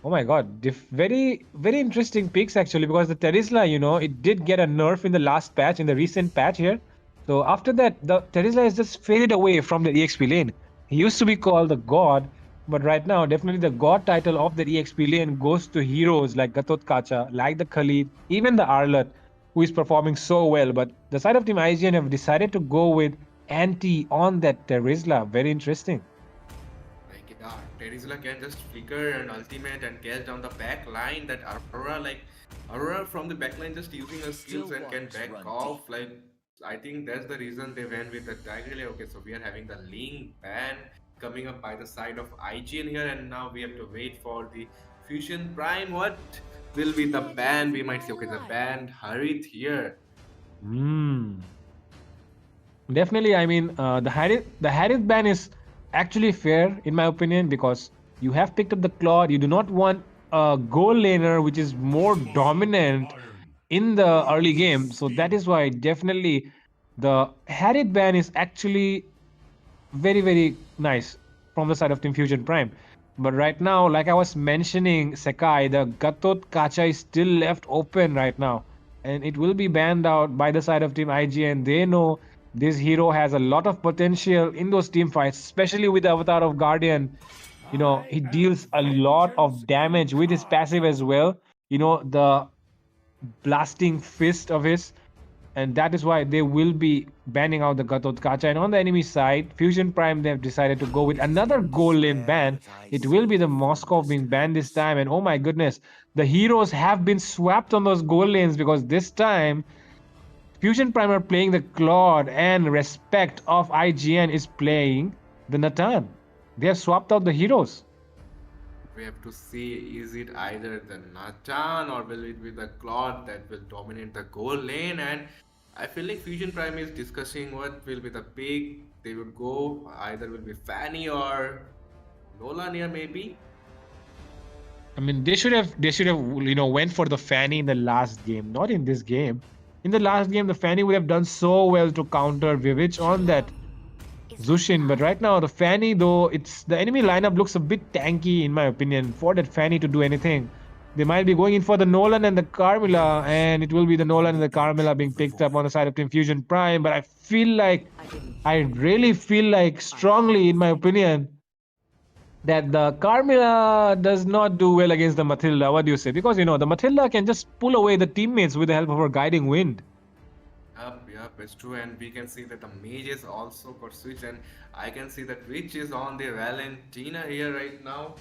S8: Oh my god, very, very interesting picks actually, because the Terizla, it did get a nerf in the last patch, in the recent patch here. So after that, the Terizla has just faded away from the EXP lane. He used to be called the God, but right now, definitely the God title of the EXP lane goes to heroes like Gatot Kacha, like the Khalid, even the Arlet, who is performing so well. But the side of Team IGN have decided to go with anti on that Terizla. Very interesting.
S9: Yeah, Terizla can just flicker and ultimate and catch down the back line. That Aurora from the back line just using her skills and can back off. Like, I think that's the reason they went with the Tiger. Okay, so we are having the Ling ban coming up by the side of IGN here, and now we have to wait for the Fusion Prime. What will be the ban? We might see, okay, the ban Harith here.
S8: Definitely, I mean, the Harith ban is actually fair in my opinion, because you have picked up the Claude. You do not want a goal laner which is more dominant in the early game. So that is why definitely the Harith ban is actually very, very nice from the side of Team Fusion Prime. But right now, like I was mentioning, Sekai, the Gatot Kacha is still left open right now, and it will be banned out by the side of Team IGN. They know this hero has a lot of potential in those team fights, especially with the Avatar of Guardian. He deals a lot of damage with his passive as well. The blasting fist of his. And that is why they will be banning out the Gatot Kacha. And on the enemy side, Fusion Prime, they've decided to go with another goal lane ban. It will be the Moscow being banned this time. And oh my goodness, the heroes have been swapped on those goal lanes, because this time, Fusion Prime are playing the Claude, and Respect of IGN is playing the Natan. They have swapped out the heroes.
S9: we have to see, is it either the Nathan or will it be the Claude that will dominate the goal lane? And I feel like Fusion Prime is discussing what will be the pick they would go. Either will be Fanny or Nolan here maybe.
S8: I mean, they should have went for the Fanny in the last game, not in this game. In the last game, the Fanny would have done so well to counter Vivich on that Zushin, but right now the Fanny, though, the enemy lineup looks a bit tanky in my opinion for that Fanny to do anything. They might be going in for the Nolan and the Carmilla, and it will be the Nolan and the Carmilla being picked up on the side of Team Fusion Prime. But I really feel like strongly, in my opinion, that the Carmilla does not do well against the Matilda. What do you say? Because the Matilda can just pull away the teammates with the help of her guiding wind.
S9: Yup, it's true, and we can see that the mages also got switched, and I can see that Rich is on the Valentina here right now.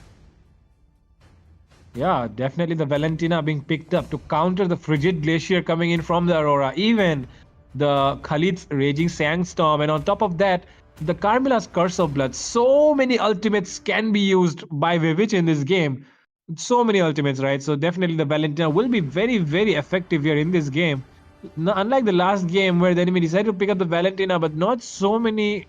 S8: Yeah, definitely the Valentina being picked up to counter the Frigid Glacier coming in from the Aurora. Even the Khalid's Raging Sandstorm, and on top of that, the Carmilla's Curse of Blood. So many ultimates can be used by Vivich in this game. So many ultimates, right? So definitely the Valentina will be very, very effective here in this game. Unlike the last game where the enemy decided to pick up the Valentina, but not so many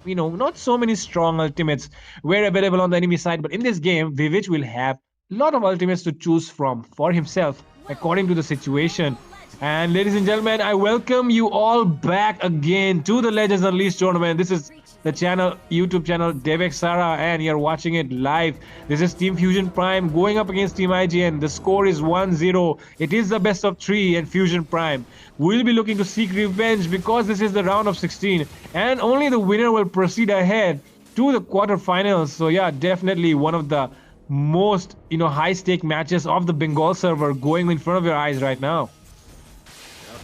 S8: strong ultimates were available on the enemy side. But in this game, Vivich will have a lot of ultimates to choose from for himself according to the situation. And ladies and gentlemen, I welcome you all back again to the Legends Unleashed tournament. This is the YouTube channel Devek Sara, and you're watching it live. This is Team Fusion Prime going up against Team IGN. The score is 1-0. It is the best of 3, and Fusion Prime will be looking to seek revenge because this is the round of 16, and only the winner will proceed ahead to the quarterfinals. So yeah, definitely one of the most high stake matches of the Bengal server going in front of your eyes right now.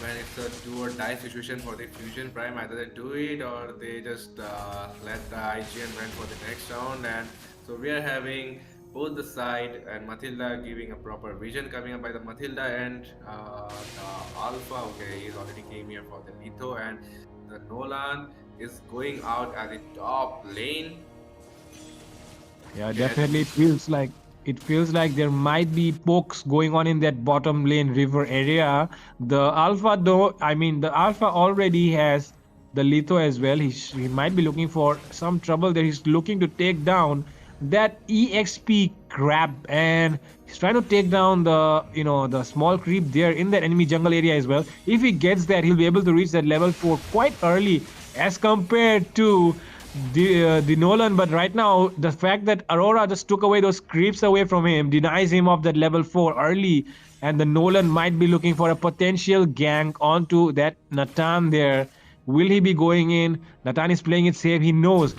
S9: And it's a do or die situation for the Fusion Prime. Either they do it or they just let the IGN win for the next round. And so we are having both the side, and Matilda giving a proper vision coming up by the Matilda, and the Alpha, okay, he's already came here for the Litho, and the Nolan is going out at the top lane.
S8: Yeah, definitely it feels like there might be pokes going on in that bottom lane river area. The Alpha, though, the Alpha already has the Litho as well. He might be looking for some trouble there. He's looking to take down that EXP crab, and he's trying to take down the the small creep there in that enemy jungle area as well. If he gets that, he'll be able to reach that level 4 quite early as compared to the Nolan. But right now, the fact that Aurora just took away those creeps away from him denies him of that level 4 early, and the Nolan might be looking for a potential gank onto that Natan there. Will he be going in? Natan is playing it safe. He knows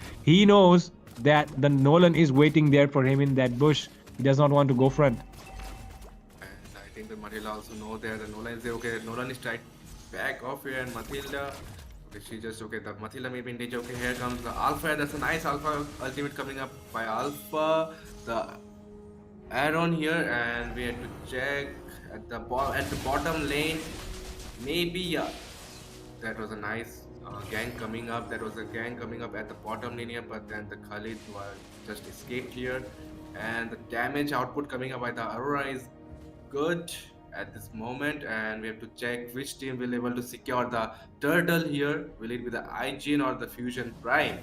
S8: that the Nolan is waiting there for him in that bush. He does not want to go front.
S9: And I think the Matilda also know that the Nolan is there. Okay, Nolan is trying back off here, and Matilda, okay, she just, okay, the Matilda may be in danger. Okay, here comes the Alpha. That's a nice Alpha ultimate coming up by Alpha. The Aaron here, and we had to check at the bottom lane. Maybe, yeah, that was a nice gang coming up. That was a gang coming up at the bottom lane here, but then the Khalid just escaped here, and the damage output coming up by the Aurora is good at this moment, and we have to check which team will be able to secure the turtle here. Will it be the IGN or the Fusion Prime?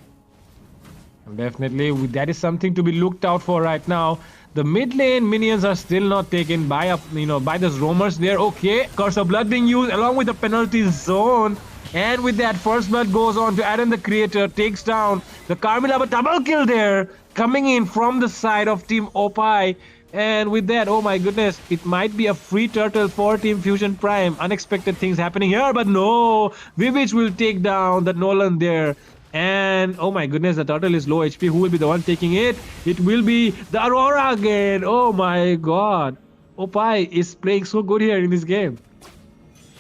S8: Definitely, that is something to be looked out for right now. The mid lane minions are still not taken by by those roamers there. Okay, Curse of Blood being used along with the penalty zone. And with that, First Blood goes on to Aaron the Creator, takes down the Carmilla, but double kill there coming in from the side of Team Opai. And with that, oh my goodness, it might be a free turtle for Team Fusion Prime. Unexpected things happening here, but no, Vivich will take down the Nolan there. And oh my goodness, the turtle is low HP. Who will be the one taking it? It will be the Aurora again. Oh my god, Opai is playing so good here in this game.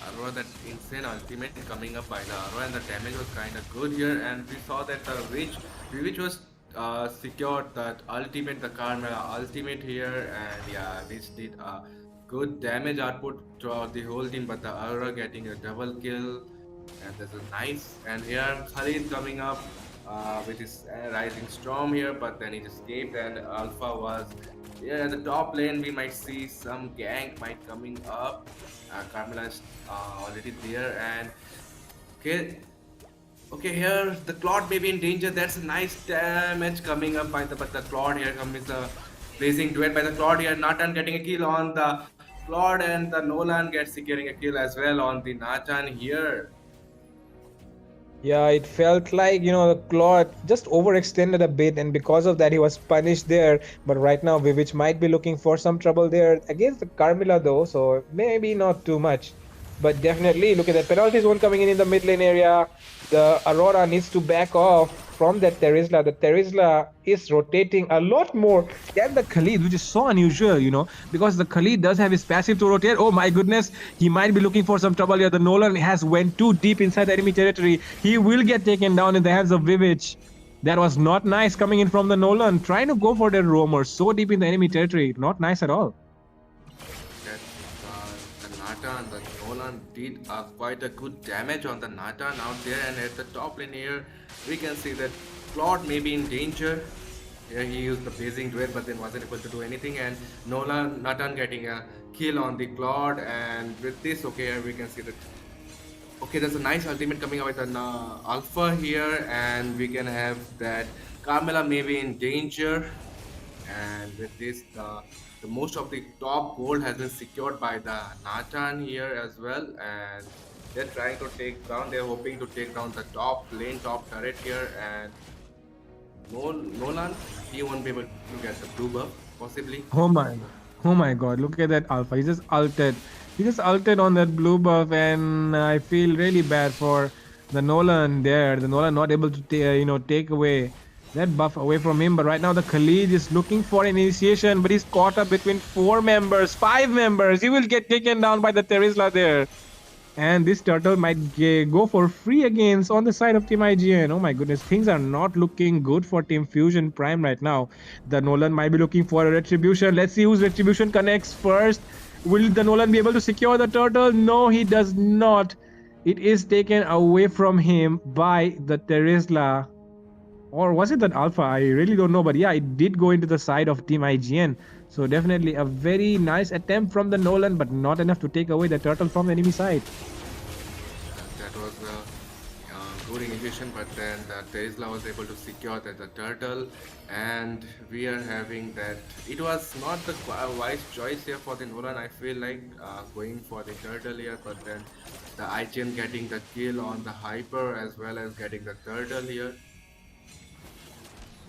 S9: Aurora, that insane ultimate coming up by the Aurora, and the damage was kind of good here, and we saw that the Vivich was secured that ultimate, the Carmilla ultimate here, and yeah, Rich did a good damage output throughout the whole team, but the Aurora getting a double kill, and there's a nice, and here Khalid coming up, with his rising storm here, but then he escaped, and Alpha was here at the top lane. We might see some gank might coming up. Carmela is already there, and okay. Okay, here the Claude may be in danger. That's a nice damage coming up by but the Claude here comes the blazing duet by the Claude here. Nathan getting a kill on the Claude, and the Nolan gets securing a kill as well on the Nathan here.
S8: Yeah, it felt like, the Claude just overextended a bit, and because of that, he was punished there. But right now, Vivich might be looking for some trouble there against the Carmilla, though, so maybe not too much. But definitely, look at that penalty zone coming in the mid lane area. The Aurora needs to back off from that Terizla. The Terizla is rotating a lot more than the Khalid, which is so unusual, because the Khalid does have his passive to rotate. Oh my goodness, he might be looking for some trouble here. The Nolan has went too deep inside the enemy territory. He will get taken down in the hands of Vivich. That was not nice coming in from the Nolan, trying to go for the roamer so deep in the enemy territory. Not nice at all.
S9: The Nathan, the Nolan did quite a good damage on the Nathan out there, and at the top lane here, we can see that Claude may be in danger. Here he used the blazing duet, but then wasn't able to do anything, and Nathan getting a kill on the Claude, and with this, okay, here we can see that. Okay, there's a nice ultimate coming out with an Alpha here, and we can have that Carmela may be in danger, and with this, the most of the top gold has been secured by the Nathan here as well, and they're trying to take down, they're hoping to take down the top lane, top turret here, and Nolan, he won't be able to get the blue buff, possibly.
S8: Oh my god, look at that Alpha. He just ulted. He just ulted on that blue buff, and I feel really bad for the Nolan there. The Nolan not able to take away that buff away from him. But right now the Khalid is looking for an initiation, but he's caught up between 5 members. He will get taken down by the Terizla there. And this turtle might go for free against on the side of Team IGN. Oh my goodness, things are not looking good for Team Fusion Prime right now. The Nolan might be looking for a retribution. Let's see whose retribution connects first. Will the Nolan be able to secure the turtle? No, he does not. It is taken away from him by the Terizla. Or was it an Alpha? I really don't know. But yeah, it did go into the side of Team IGN. So definitely a very nice attempt from the Nolan, but not enough to take away the turtle from the enemy side.
S9: That was a good initiation, but then the Tesla was able to secure the turtle, and we are having that. It was not the wise choice here for the Nolan. I feel like going for the turtle here, but then the IGN getting the kill on the Hyper as well as getting the turtle here.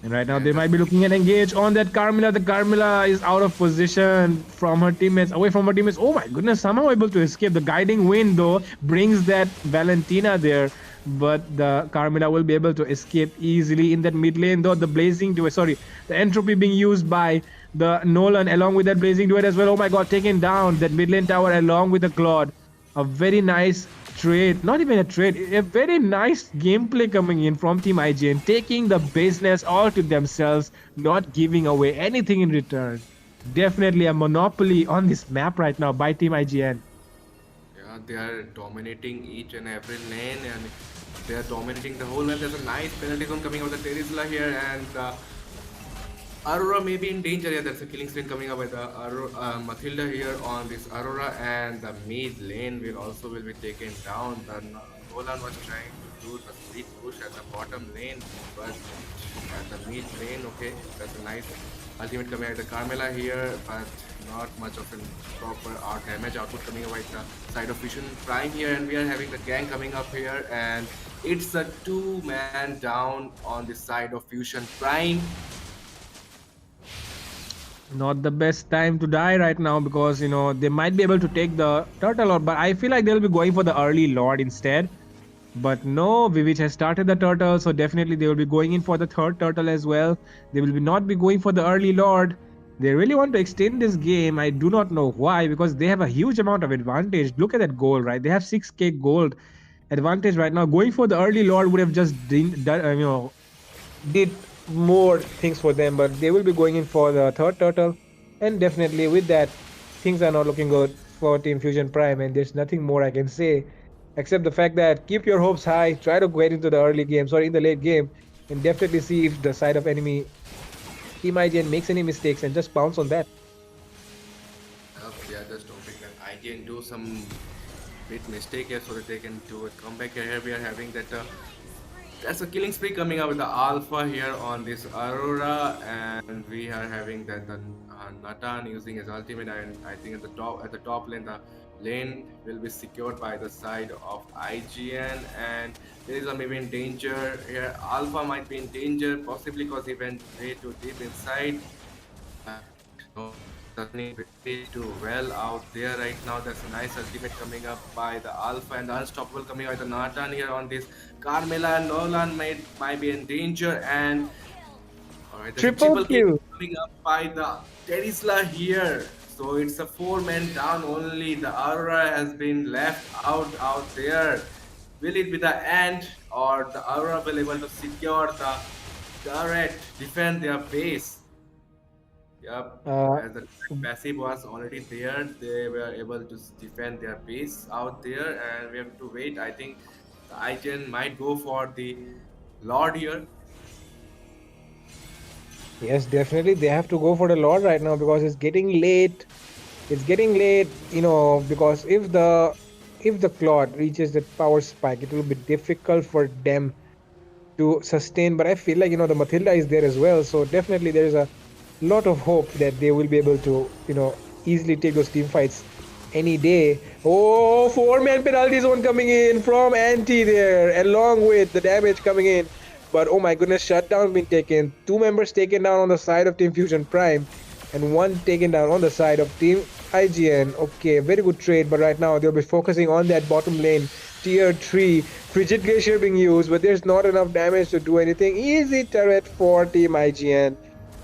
S8: And right now they might be looking at engage on that Carmilla. The Carmilla is out of position from her teammates, away from her teammates. Oh my goodness, somehow able to escape. The guiding wind though brings that Valentina there, but the Carmilla will be able to escape easily in that mid lane though. The blazing duet, the entropy being used by the Nolan along with that blazing duet as well. Oh my god, taking down that mid lane tower along with the Claude. A very nice trade, not even a trade, a very nice gameplay coming in from Team IGN, taking the business all to themselves, not giving away anything in return. Definitely a monopoly on this map right now by Team IGN.
S9: Yeah, they are dominating each and every lane, and they are dominating the whole map. There's a nice penalty zone coming out of the Terizla here, and Aurora may be in danger here. There's a killing spree coming up with the Matilda here on this Aurora, and the mid lane will be taken down. The Nolan was trying to do the speed push at the bottom lane, but at the mid lane, okay, that's a nice ultimate coming out of the Carmela here, but not much of a proper damage output coming up with the side of Fusion Prime here, and we are having the gang coming up here, and it's a 2-man down on the side of Fusion Prime.
S8: Not the best time to die right now because they might be able to take the turtle out, but I feel like they'll be going for the early lord instead. But no, Vivich has started the turtle, so definitely they will be going in for the third turtle as well. They will not be going for the early lord. They really want to extend this game. I do not know why, because they have a huge amount of advantage. Look at that gold, right? They have 6k gold advantage right now. Going for the early lord would have just did more things for them, but they will be going in for the third turtle, and definitely with that, things are not looking good for Team Fusion Prime, and there's nothing more I can say except the fact that keep your hopes high, try to get into the early game, in the late game, and definitely see if the side of enemy Team IGN makes any mistakes and just bounce on that.
S9: They are just hoping that IGN do some bit mistake here so that they can do a comeback here. Here we are having that that's a killing spree coming up with the alpha here on this Aurora, and we are having that the Natan using his ultimate, and I think at the top lane the lane will be secured by the side of IGN, and there is a maybe in danger here. Alpha might be in danger possibly because he went way too deep inside. No, turning way too well out there right now. That's a nice ultimate coming up by the Alpha and the Unstoppable coming by the Nathan here on this. Carmela and Nolan might be in danger, and alright, there's a
S8: Triple kill.
S9: coming up by the Terisla here. So it's a 4-man down only. The Aurora has been left out there. Will it be the end, or the Aurora will able to secure the turret, defend their base? Yep,
S8: Uh,
S9: as the passive was already there, they were able to defend their base out there, and we have to wait. I think the IGN might go for the Lord here.
S8: yes, definitely they have to go for the Lord right now because it's getting late. It's getting late, because if the Claude reaches that power spike, it will be difficult for them to sustain. But I feel like the Matilda is there as well, so definitely there is a lot of hope that they will be able to easily take those team fights any day. Oh, 4-man penalty zone coming in from Anti there, along with the damage coming in. But oh my goodness, shutdown been taken. 2 members taken down on the side of Team Fusion Prime, and 1 taken down on the side of Team IGN. Okay, very good trade, but right now they'll be focusing on that bottom lane. Tier 3 Frigid Glacier being used, but there's not enough damage to do anything. Easy turret for Team IGN.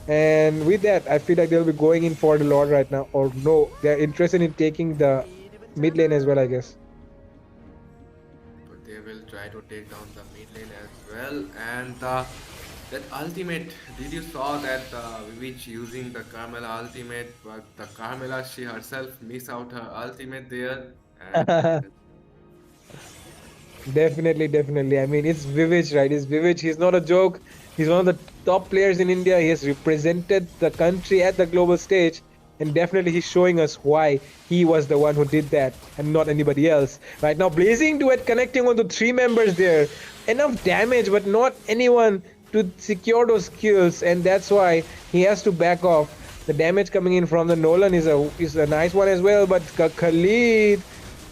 S8: And with that, I feel like they'll be going in for the Lord right now. Or no, they're interested in taking the mid lane as well, I guess.
S9: But they will try to take down the mid lane as well. And that ultimate, did you saw that Vivich using the Carmela ultimate, but the Carmela, she herself miss out her ultimate there. And
S8: Definitely. I mean, it's Vivich, right? It's Vivich. He's not a joke. He's one of the top players in India. He has represented the country at the global stage. And definitely he's showing us why he was the one who did that and not anybody else. Right now, Blazing Duet connecting onto 3 members there. Enough damage, but not anyone to secure those kills. And that's why he has to back off. The damage coming in from the Nolan is a nice one as well. But Khalid...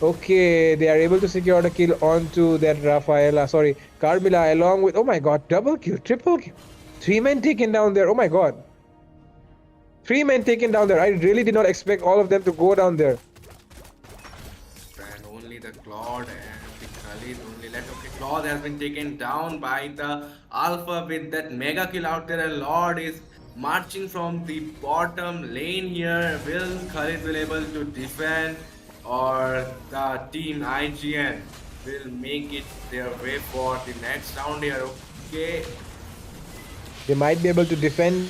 S8: Okay, they are able to secure the kill onto that Carmela, along with, oh my god, double kill, triple kill. 3 men taken down there, oh my god. 3 men taken down there. I really did not expect all of them to go down there.
S9: and only the Claude and the Khalid only left. Okay, Claude has been taken down by the Alpha with that mega kill out there, and Lord is marching from the bottom lane here. Will Khalid will able to defend, or the team IGN will make it their way for the next round here? Okay,
S8: They might be able to defend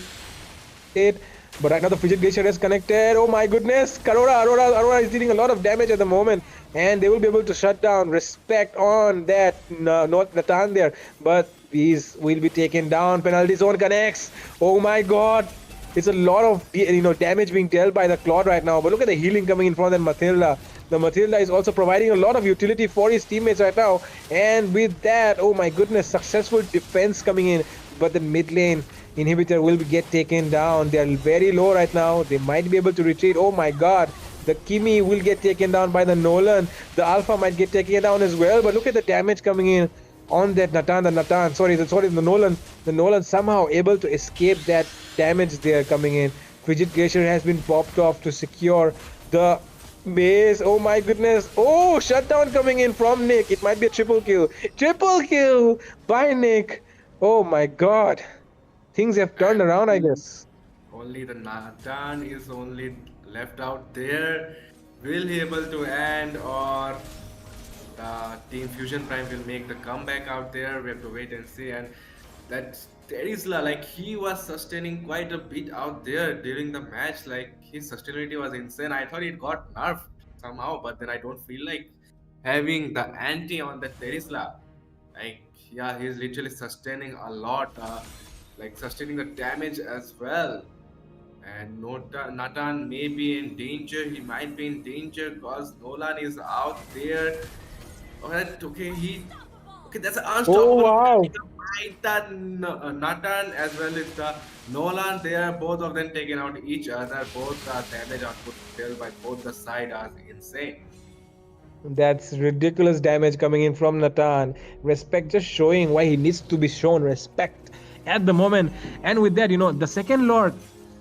S8: it. But right now the Frigid Glacier is connected. Oh my goodness. Aurora is dealing a lot of damage at the moment. And they will be able to shut down. Respect on that not Natan there. But these will be taken down. Penalty zone connects. Oh my god. It's a lot of damage being dealt by the Claude right now. But look at the healing coming in from the Matilda. The Matilda is also providing a lot of utility for his teammates right now. And with that, oh my goodness, successful defense coming in. But the mid lane inhibitor will get taken down. They are very low right now. They might be able to retreat. Oh my god. The Kimi will get taken down by the Nolan. The Alpha might get taken down as well. But look at the damage coming in on that Natan. Sorry, the Nolan. The Nolan somehow able to escape that damage there coming in. Frigid Glacier has been popped off to secure the base. Oh my goodness. Oh, shutdown coming in from Nick. It might be a triple kill. Triple kill by Nick. Oh my god. Things have turned around, I guess.
S9: only the Nathan is only left out there. Will he able to end, or the Team Fusion Prime will make the comeback out there? We have to wait and see. And that Terisla, like, he was sustaining quite a bit out there during the match. Like, his sustainability was insane. I thought it got nerfed somehow, but then I don't feel like having the anti on the Terisla. Like, yeah, he's literally sustaining a lot, like sustaining the damage as well. And Nathan may be in danger. He might be in danger because Nolan is out there. Alright, okay, that's an
S8: Oh
S9: unstoppable
S8: wow.
S9: fight that Nathan as well as the Nolan. They are both of them taking out each other. Both the damage output dealt by both the side are insane.
S8: That's ridiculous damage coming in from Natan. Respect just showing why he needs to be shown respect at the moment. And with that, the second Lord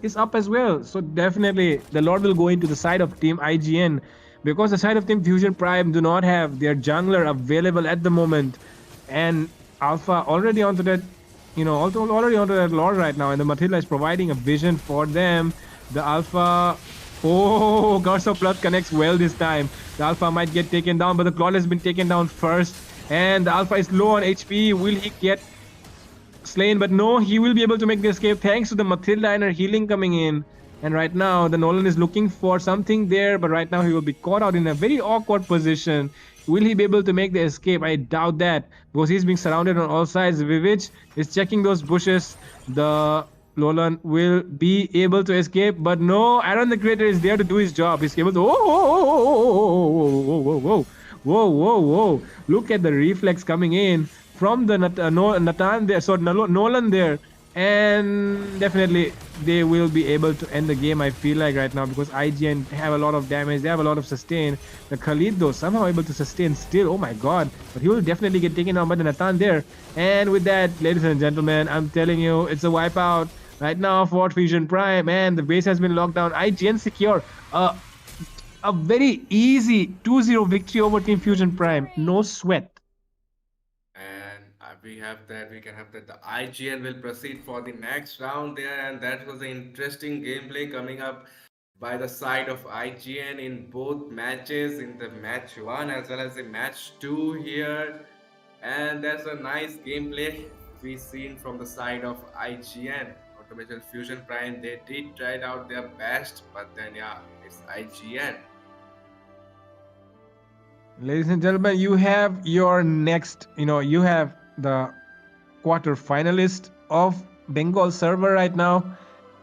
S8: is up as well. So definitely the Lord will go into the side of Team IGN because the side of Team Fusion Prime do not have their jungler available at the moment. And Alpha already onto that, already onto that Lord right now. And the Matilda is providing a vision for them. The Alpha. Oh, Curse of Blood connects well this time. The Alpha might get taken down, but the Claw has been taken down first. And the Alpha is low on HP. Will he get slain? But no, he will be able to make the escape thanks to the Matilda and her healing coming in. And right now, the Nolan is looking for something there, but right now he will be caught out in a very awkward position. Will he be able to make the escape? I doubt that because he's being surrounded on all sides. Vivich is checking those bushes. The Nolan will be able to escape, but no, Aaron the Creator is there to do his job. He's able to. Whoa. Whoa. Look at the reflex coming in from the Natan there. So Nolan there. And definitely they will be able to end the game, I feel like, right now, because IGN have a lot of damage, they have a lot of sustain. The Khalid though somehow able to sustain still. Oh my god, but he will definitely get taken out by the Nathan there. And with that, ladies and gentlemen, I'm telling you, it's a wipeout right now for Fusion Prime, and the base has been locked down. IGN secure a very easy 2-0 victory over Team Fusion Prime. No sweat.
S9: And we can have that the IGN will proceed for the next round there, and that was an interesting gameplay coming up by the side of IGN in both matches, in the match 1 as well as the match 2 here. And that's a nice gameplay we seen from the side of IGN. Automation Fusion Prime, they did try it out their best, but then yeah, it's IGN.
S8: Ladies and gentlemen, you have your next, you have the quarter finalist of Bengal server right now,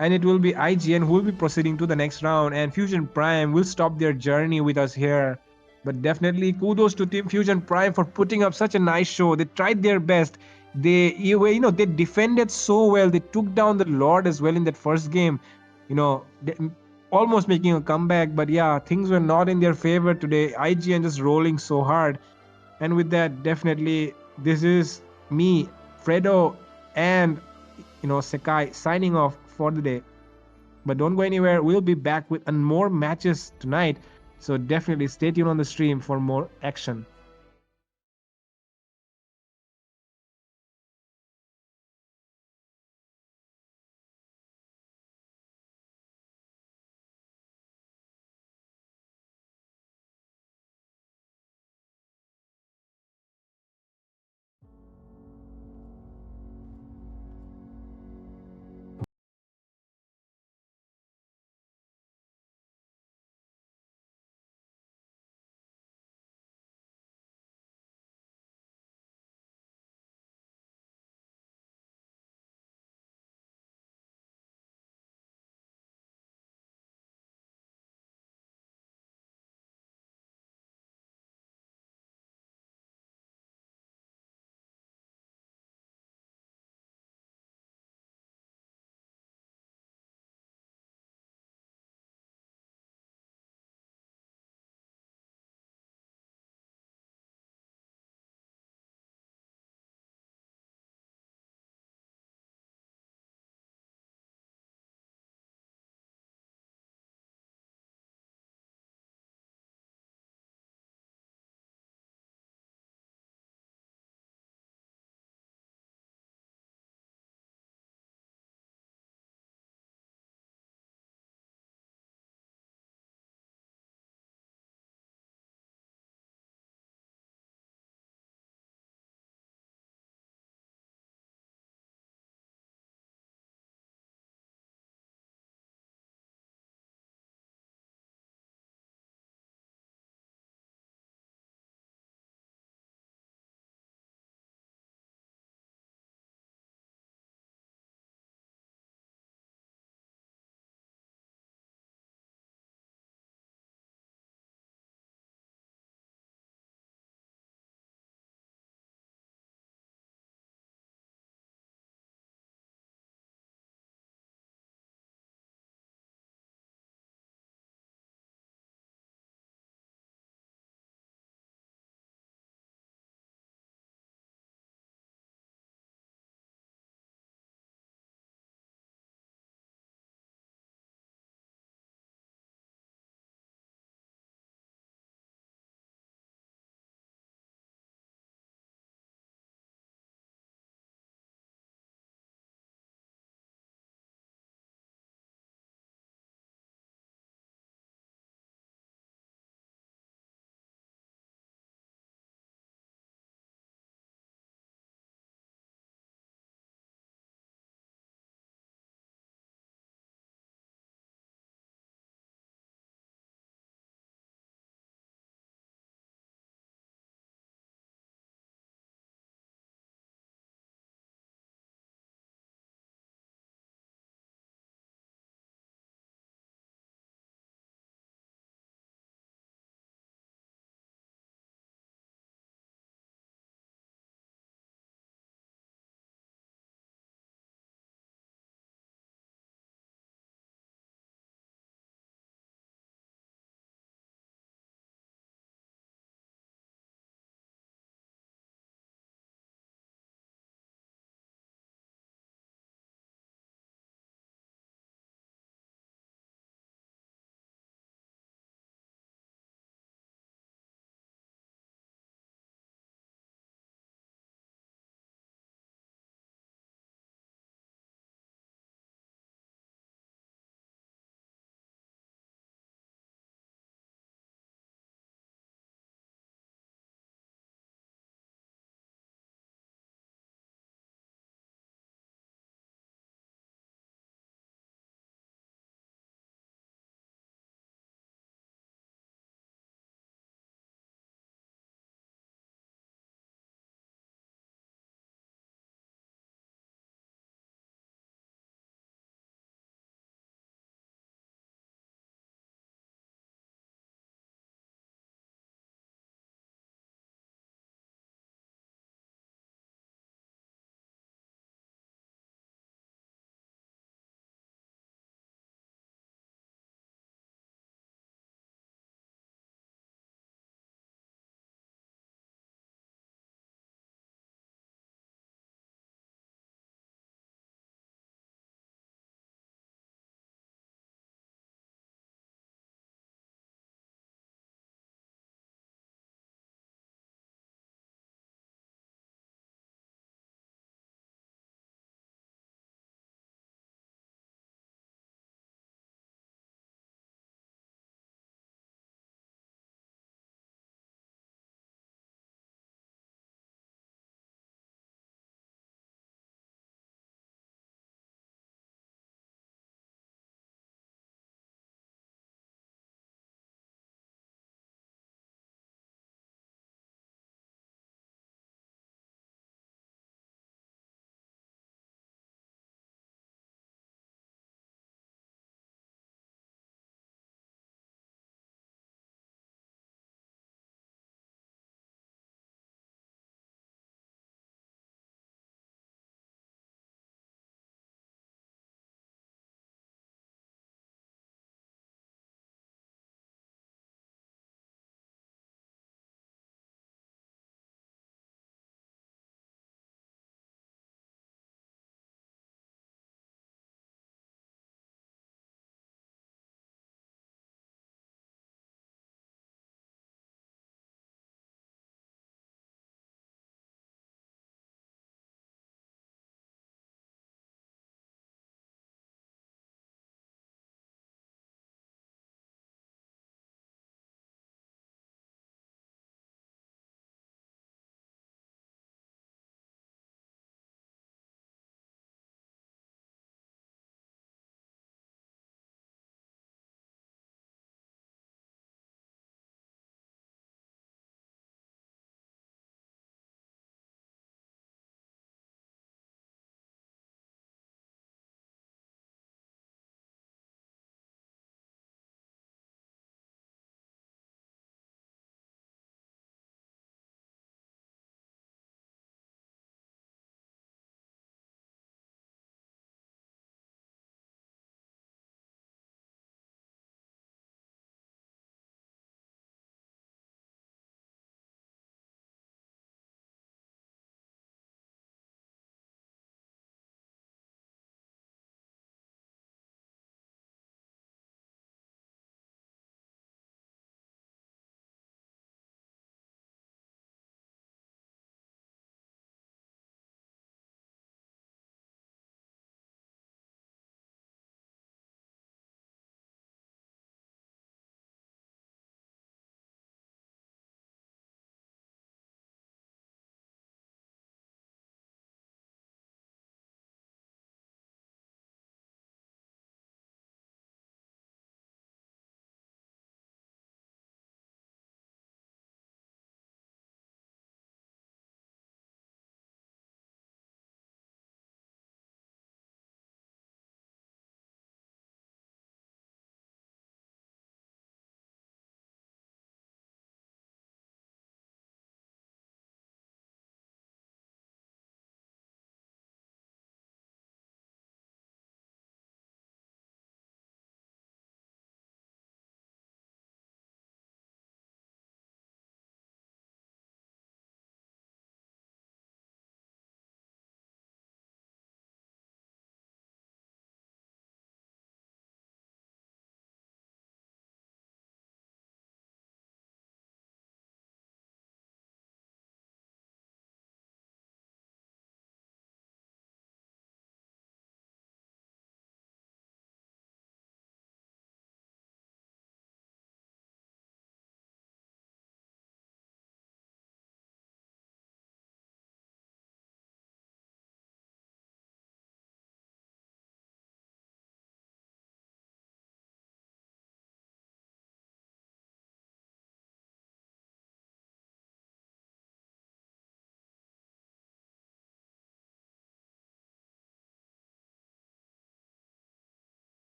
S8: and it will be IGN who will be proceeding to the next round, and Fusion Prime will stop their journey with us here. But definitely kudos to Team Fusion Prime for putting up such a nice show. They tried their best. They defended so well. They took down the Lord as well in that first game. They, almost making a comeback, but yeah, things were not in their favor today. IGN just rolling so hard. And with that, definitely, this is me, Fredo, and Sekai signing off for the day. But don't go anywhere. We'll be back with more matches tonight. So definitely stay tuned on the stream for more action.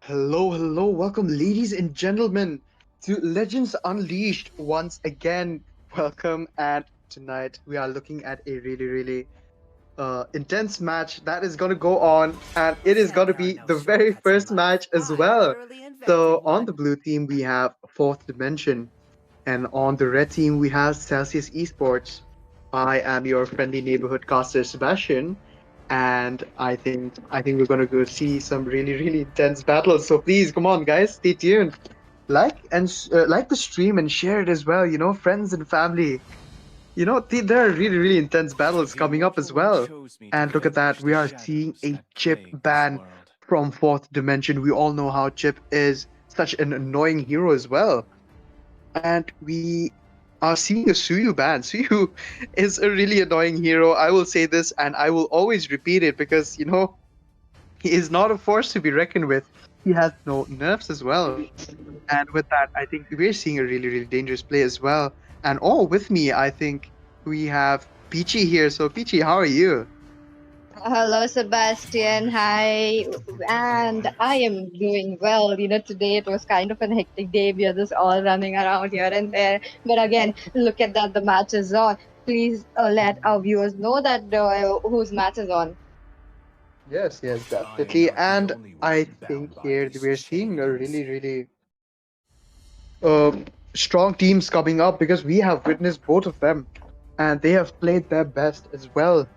S11: Hello, welcome, ladies and gentlemen, to Legends Unleashed once again. Welcome, and tonight we are looking at a really intense match that is going to go on, and it is going to be the very first match as well. So, on the blue team, we have Fourth Dimension, and on the red team, we have Celsius Esports. I am your friendly neighborhood caster, Sebastian, and I think we're gonna go see some really intense battles. So please, come on, guys, stay tuned. Like the stream and share it as well. You know, friends and family. You know, there are really intense battles coming up as well. And look at that, we are seeing a Chip ban from Fourth Dimension. We all know how Chip is such an annoying hero as well. And we are seeing a Suyu ban. Suyu is a really annoying hero. I will say this and I will always repeat it because, you know, he is not a force to be reckoned with. He has no nerfs as well. And with that, I think we're seeing a really dangerous play as well. And with me, I think we have Peachy here. So, Peachy, how are you?
S12: Hello, Sebastian. Hi, and I am doing well. You know, today it was kind of a hectic day. We are just all running around here and there. But again, look at that, the match is on. Please let our viewers know that whose match is on.
S11: Yes, definitely. And I think here we're seeing a really uh, strong teams coming up because we have witnessed both of them, and they have played their best as well.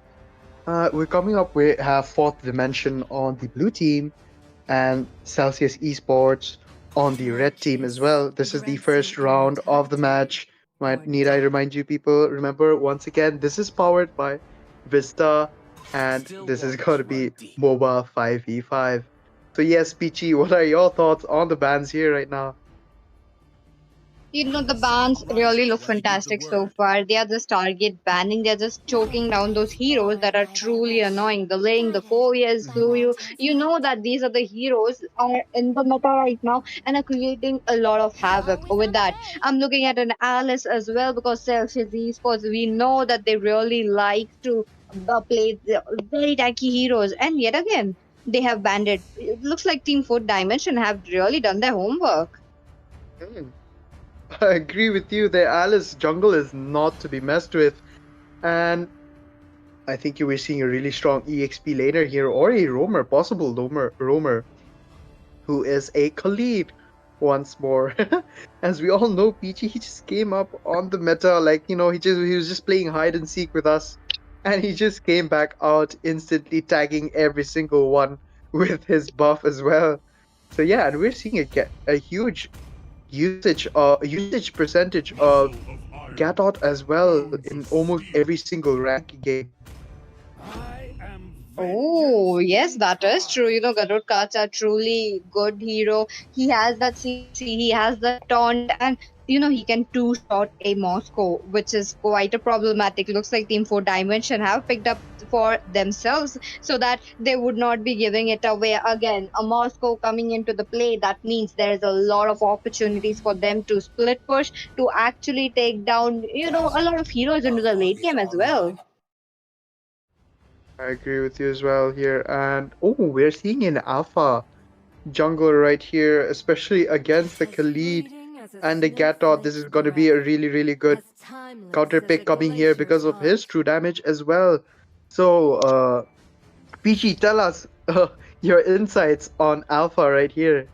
S11: We're coming up. We have Fourth Dimension on the blue team, and Celsius Esports on the red team as well. This is the first round of the match. Need I remind you, people? Remember, once again, this is powered by Vista, and this is going to be MOBA 5v5. So yes, Peachy, what are your thoughts on the bans here right now?
S12: You know, the bans really look fantastic so far. They are just target banning. They're just choking down those heroes that are truly annoying. The Ling, the Fovias, Fluyu. You know that these are the heroes are in the meta right now and are creating a lot of havoc with that. I'm looking at an Alice as well because Celsius Esports, we know that they really like to play the very tanky heroes. And yet again, they have banned it. It looks like Team 4 Dimension have really done their homework.
S11: I agree with you. The Alice jungle is not to be messed with. And I think you were seeing a really strong EXP laner here, or a roamer, possible roamer, who is a Khalid once more. As we all know, Peachy, he just came up on the meta, like, you know, he was just playing hide and seek with us. And he just came back out instantly tagging every single one with his buff as well. So yeah, and we're seeing a huge usage percentage of Gatot as well in almost every single rank game.
S12: Oh, yes, that is true. You know, Garud cards are truly good hero. He has that CC, he has the taunt, and you know, he can two-shot a Moscow, which is quite a problematic. Looks like Team 4 Dimension have picked up for themselves so that they would not be giving it away again. A Moscow coming into the play, that means there is a lot of opportunities for them to split push, to actually take down, you know, a lot of heroes into the late game as well.
S11: I agree with you as well here. And we're seeing an alpha jungler right here, especially against the Khalid and the Gatot. This is going to be a really good counter pick coming here because of his true damage as well. So, Peachy, tell us your insights on alpha right here.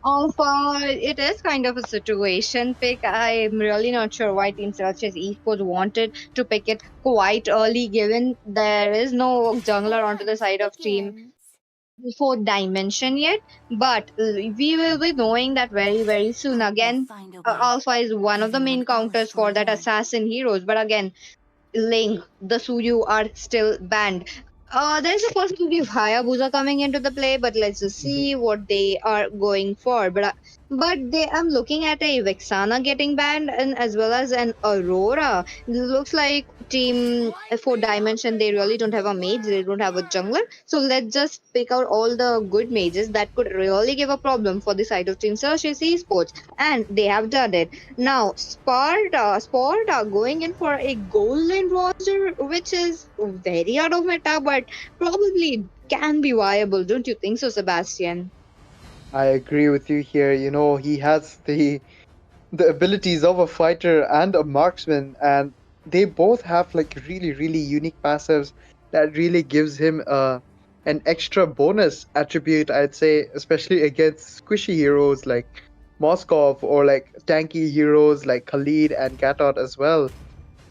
S12: Alpha, it is kind of a situation pick. I'm really not sure why Team Celsius Esports wanted to pick it quite early, given there is no jungler onto the side of Team 4 Dimension yet. But we will be knowing that very soon. Again, Alpha is one of the main counters for that assassin heroes. But again, Ling, the Suyu are still banned. There's a possibility of Hayabusa coming into the play, but let's just see what they are going for. But I'm looking at a Vexana getting banned, and as well as an Aurora. It looks like Team 4 Dimension, they really don't have a mage, they don't have a jungler. So let's just pick out all the good mages that could really give a problem for the side of Team Celsius Esports, and they have done it. Now, Sparta going in for a golden roster, which is very out of meta, but probably can be viable, don't you think so, Sebastian?
S11: I agree with you here. He has the abilities of a fighter and a marksman, and they both have like really, really unique passives that really gives him an extra bonus attribute, I'd say, especially against squishy heroes like Moskov or like tanky heroes like Khalid and Gatot as well.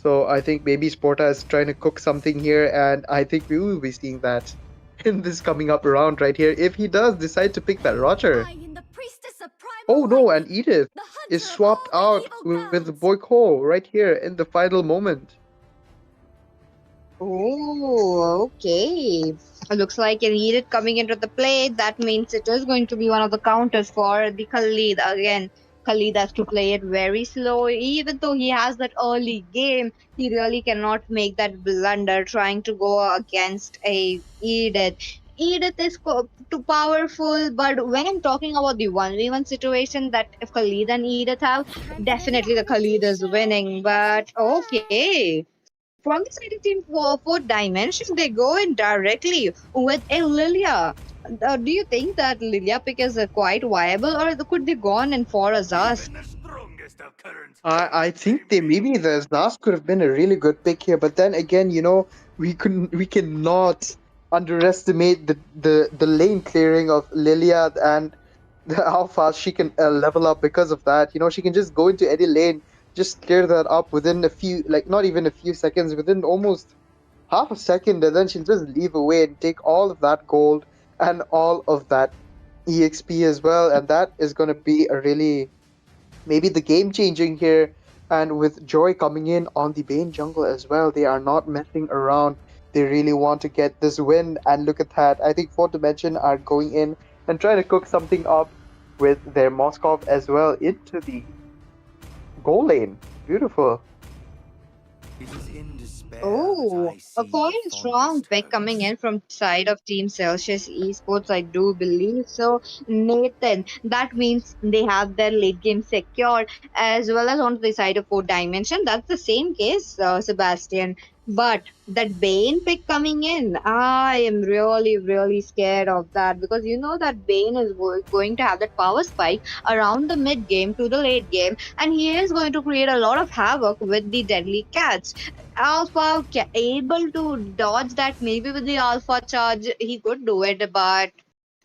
S11: So I think maybe Sporta is trying to cook something here, and I think we will be seeing that in this coming up round right here if he does decide to pick that Roger. Oh no, and Edith is swapped out with Boy Cole right here in the final moment.
S12: Oh, okay. Looks like an Edith coming into the play. That means it is going to be one of the counters for the Khalid. Again, Khalid has to play it very slow. Even though he has that early game, he really cannot make that blunder trying to go against a Edith. Edith is too powerful, but when I'm talking about the 1v1 situation that if Khalid and Edith have, definitely the Khalid is winning. But okay. From the side of Team 4 Dimension, they go in directly with a Lilia. Do you think that Lilia pick is quite viable, or could they go on and for a Zas?
S11: I think maybe the Zas could have been a really good pick here, but then again, we cannot underestimate the lane clearing of Lilia and how fast she can level up because of that. She can just go into any lane, just clear that up within a few, like not even a few seconds, within almost half a second, and then she'll just leave away and take all of that gold and all of that EXP as well, and that is going to be a really maybe the game changing here. And with Joy coming in on the Bane jungle as well, they are not messing around. They really want to get this win, and look at that. I think 4th Dimension are going in and trying to cook something up with their Moskov as well into the goal lane. Beautiful.
S12: Oh, a quite strong pick coming in from side of Team Celsius Esports, I do believe so. Nathan, that means they have their late game secured as well as on the side of 4 Dimension. That's the same case, Sebastian. But that Bane pick coming in, I am really, really scared of that because you know that Bane is going to have that power spike around the mid game to the late game, and he is going to create a lot of havoc with the deadly cats. Alpha able to dodge that maybe with the Alpha charge, he could do it, but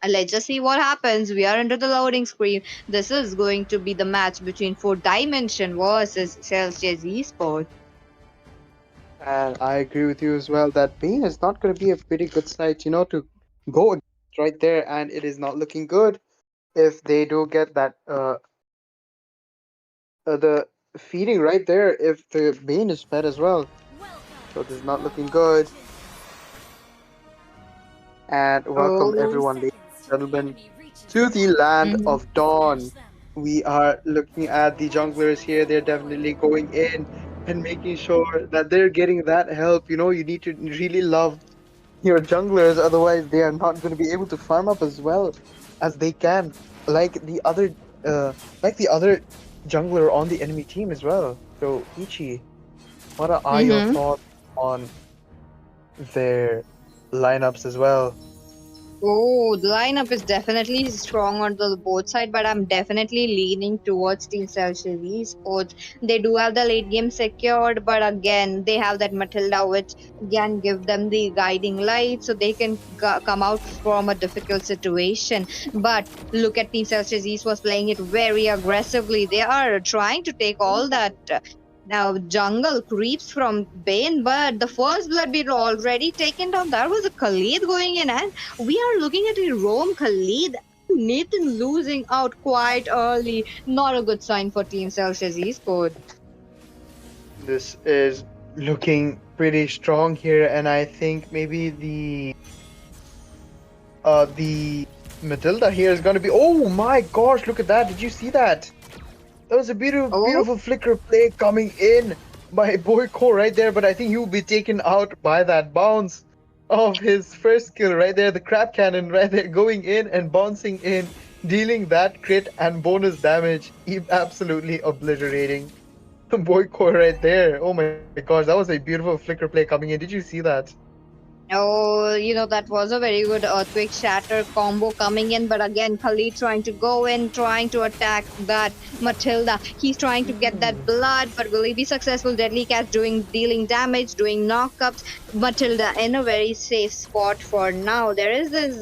S12: let's just see what happens. We are under the loading screen. This is going to be the match between 4 Dimension versus Celsius Esports.
S11: And I agree with you as well that Bane is not going to be a pretty good side, to go against right there, and it is not looking good if they do get that the feeding right there if the Bane is fed as well. So this is not looking good. And welcome everyone, ladies and gentlemen, to the land of Dawn. We are looking at the junglers here. They're definitely going in and making sure that they're getting that help. You need to really love your junglers, otherwise they are not going to be able to farm up as well as they can, like the other jungler on the enemy team as well. So Ichi, what are your thoughts on their lineups as well?
S12: Oh, the lineup is definitely strong on the both side, but I'm definitely leaning towards Team Celsius Esports. They do have the late game secured, but again, they have that Matilda, which again give them the guiding light, so they can come out from a difficult situation. But look at Team Celsius Esports playing it very aggressively. They are trying to take all that. Now, jungle creeps from Bane, but the first blood beat already taken down. That was a Khalid going in, and we are looking at a roam Khalid. Nathan losing out quite early. Not a good sign for Team Celsius Esports.
S11: This is looking pretty strong here, and I think maybe the Matilda here is going to be. Oh my gosh! Look at that! Did you see that? That was a beautiful flicker play coming in by Boy Cole right there, but I think he will be taken out by that bounce of his first kill right there, the crab cannon right there, going in and bouncing in, dealing that crit and bonus damage, absolutely obliterating Boy Cole right there. Oh my gosh, that was a beautiful flicker play coming in. Did you see that?
S12: Oh, that was a very good Earthquake Shatter combo coming in, but again, Khalid trying to go in, trying to attack that Matilda. He's trying to get that blood, but will he be successful? Deadly Catch dealing damage, doing knockups. Matilda in a very safe spot for now. There is this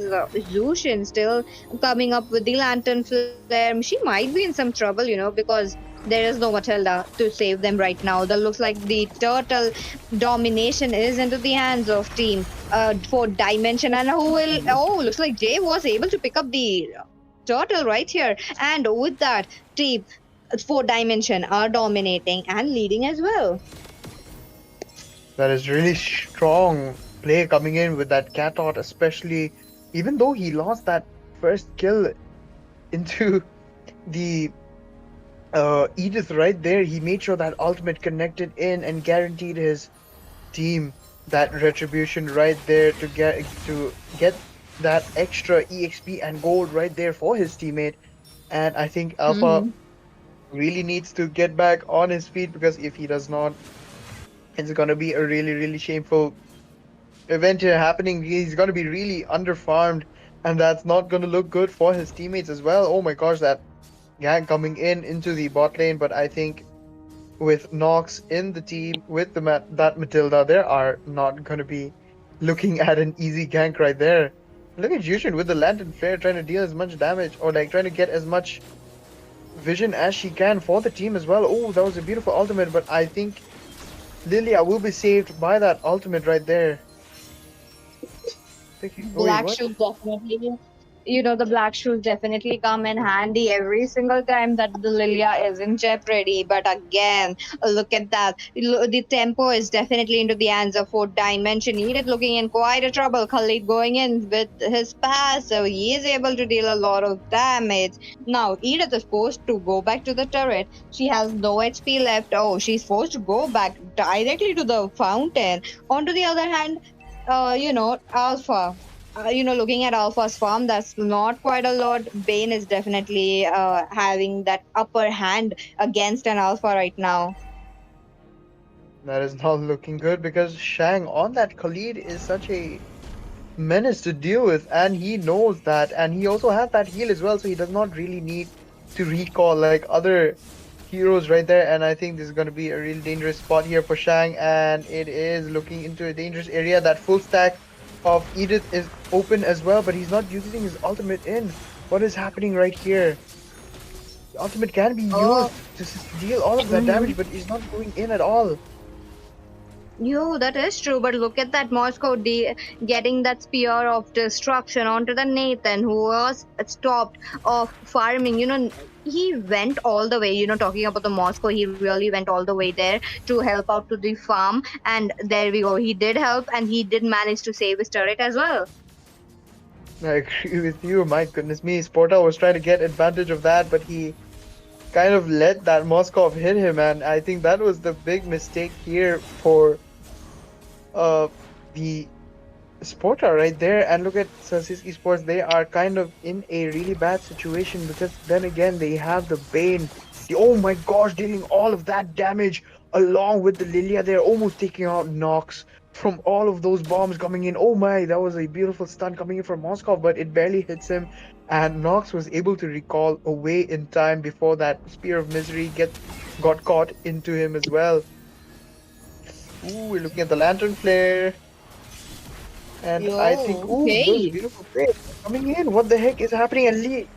S12: Zushin still coming up with the Lantern Flare. She might be in some trouble, because there is no Matilda to save them right now. That looks like the turtle domination is into the hands of team for dimension, and who will looks like Jay was able to pick up the turtle right here, and with that team for dimension are dominating and leading as well.
S11: That is really strong play coming in with that Catot, especially even though he lost that first kill into the Edith right there, he made sure that ultimate connected in and guaranteed his team that retribution right there to get that extra EXP and gold right there for his teammate. And I think Alpha really needs to get back on his feet, because if he does not, it's gonna be a really, really shameful event here happening. He's gonna be really underfarmed, and that's not gonna look good for his teammates as well. Oh my gosh, that gang coming into the bot lane, but I think with Nox in the team, with that Matilda, they are not gonna be looking at an easy gank right there. Look at Jushin with the Lantern Flare trying to deal as much damage, or like trying to get as much vision as she can for the team as well. Oh, that was a beautiful ultimate, but I think Lilia will be saved by that ultimate right there.
S12: Black shoes definitely. The black shoes definitely come in handy every single time that the Lilia is in jeopardy. But again, look at that. The tempo is definitely into the hands of 4th Dimension. Edith looking in quite a trouble. Khalid going in with his pass, so he is able to deal a lot of damage. Now, Edith is forced to go back to the turret. She has no HP left. Oh, she's forced to go back directly to the fountain. On to the other hand, Alpha. Looking at Alpha's farm, that's not quite a lot. Bane is definitely having that upper hand against an Alpha right now.
S11: That is not looking good, because Shang on that Khalid is such a menace to deal with, and he knows that, and he also has that heal as well, so he does not really need to recall like other heroes right there. And I think this is going to be a real dangerous spot here for Shang, and it is looking into a dangerous area. That full stack of Edith is open as well, but he's not using his ultimate in. What is happening right here? The ultimate can be used to deal all of that damage, but he's not going in at all.
S12: That is true, but look at that Moscow getting that spear of destruction onto the Nathan, who was stopped of farming. He went all the way, talking about the Moscow, he really went all the way there to help out to the farm, and there we go. He did help, and he did manage to save his turret as well.
S11: I agree with you. My goodness me, Sporta was trying to get advantage of that, but he kind of let that Moskov hit him, and I think that was the big mistake here for the Sporta right there. And look at Celsius Esports, they are kind of in a really bad situation, because then again they have the Bane. Oh my gosh, dealing all of that damage along with the Lilia. They're almost taking out Nox from all of those bombs coming in. Oh my, that was a beautiful stun coming in from Moskov, but it barely hits him, and Nox was able to recall away in time before that Spear of Misery got caught into him as well. Ooh, we're looking at the Lantern Flare. And I think, those beautiful plays coming in. What the heck is happening? And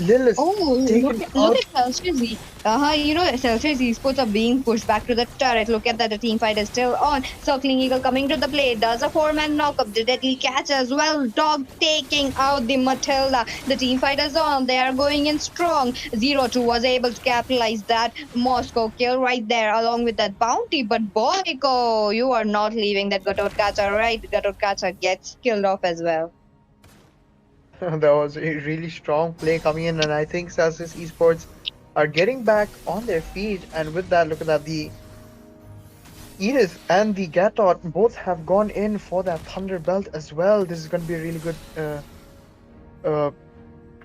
S11: Lil is
S12: look at Celsius. Celsius Esports are being pushed back to the turret. Look at that, the team fight is still on. Circling Eagle coming to the play, does a 4-man knockup. The Deadly Catch as well. Dog taking out the Matilda. The team fight is on. They are going in strong. 0-2 was able to capitalize that Moscow kill right there, along with that bounty. But Boyko, you are not leaving that Gatot Kacha, right? Gatot Kacha gets killed off as well.
S11: That was a really strong play coming in, and I think Celsius Esports are getting back on their feet. And with that, look at that, the Edith and the Gatot both have gone in for that Thunder Belt as well. This is going to be a really good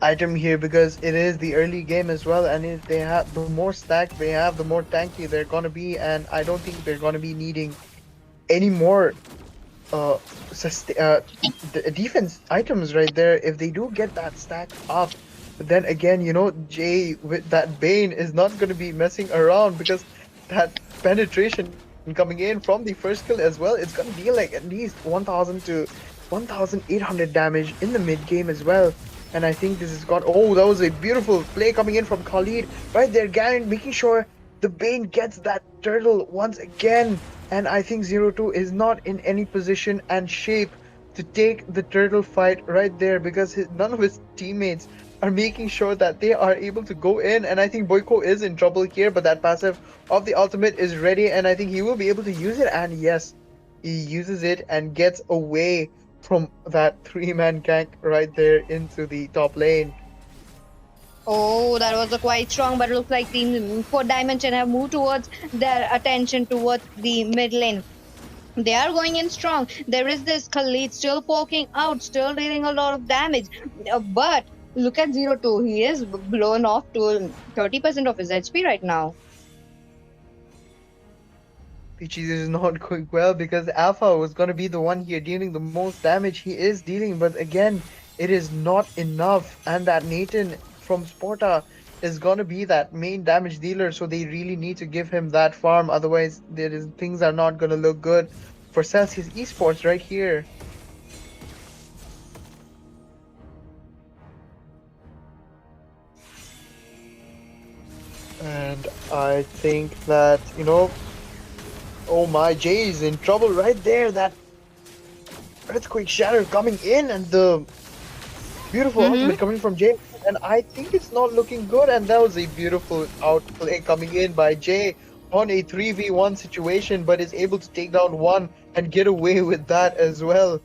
S11: item here, because it is the early game as well, and if they have the more stacked they have, the more tanky they're going to be, and I don't think they're going to be needing any more uh, defense items right there, if they do get that stack up, but then again, Jay with that Bane is not going to be messing around because that penetration coming in from the first kill as well, it's going to deal like at least 1000 to 1800 damage in the mid game as well. And I think this has got, oh, that was a beautiful play coming in from Khalid right there. Garen making sure the Bane gets that turtle once again. And I think 0-2 is not in any position and shape to take the turtle fight right there because none of his teammates are making sure that they are able to go in. And I think Boyko is in trouble here, but that passive of the ultimate is ready and I think he will be able to use it. And yes, he uses it and gets away from that 3-man gank right there into the top lane.
S12: Oh, that was a quite strong, but it looks like Team 4 Dimension have moved towards their attention towards the mid lane. They are going in strong. There is this Khalid still poking out, still dealing a lot of damage. But look at 0-2. He is blown off to 30% of his HP right now.
S11: Peachy, this is not going well because Alpha was going to be the one here dealing the most damage. He is dealing, but again, it is not enough. And that Nathan from Sporta is going to be that main damage dealer, so they really need to give him that farm. Otherwise, things are not going to look good for Celsius Esports right here. And I think that, oh my, Jay is in trouble right there. That Earthquake Shatter coming in and the beautiful ultimate coming from Jay. And I think it's not looking good. And that was a beautiful outplay coming in by Jay on a 3v1 situation, but is able to take down one and get away with that as well.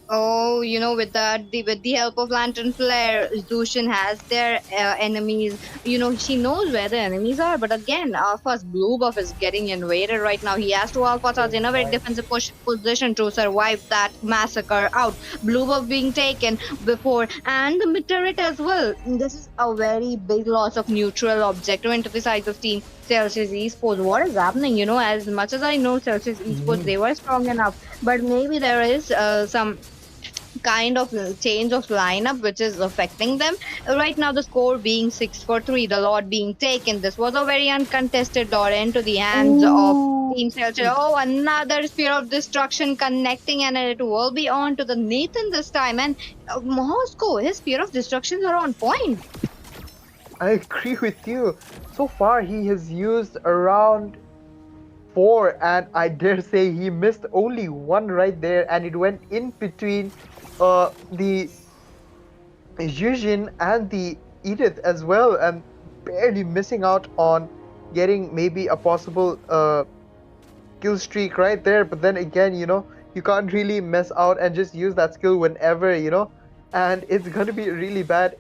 S12: Oh, with the help of Lantern Flare, Zushin has their enemies. She knows where the enemies are. But again, Alpha's blue buff is getting invaded right now. He has to Alpha charge in a very defensive position to survive that massacre out. Blue buff being taken before, and the mid turret as well. This is a very big loss of neutral objective into the sides of Team Celsius Esports. What is happening? As much as I know Celsius Esports, they were strong enough, but maybe there is some kind of change of lineup which is affecting them right now. The score being 6-3, the lot being taken. This was a very uncontested dot into the hands of Team Celsius. Oh, another Spear of Destruction connecting, and it will be on to the Nathan this time. And Moscow, his Spear of Destructions are on point.
S11: I agree with you. So far he has used around 4, and I dare say he missed only 1 right there, and it went in between the Yujin and the Edith as well, and barely missing out on getting maybe a possible kill streak right there. But then again, you can't really mess out and just use that skill whenever, and it's going to be a really bad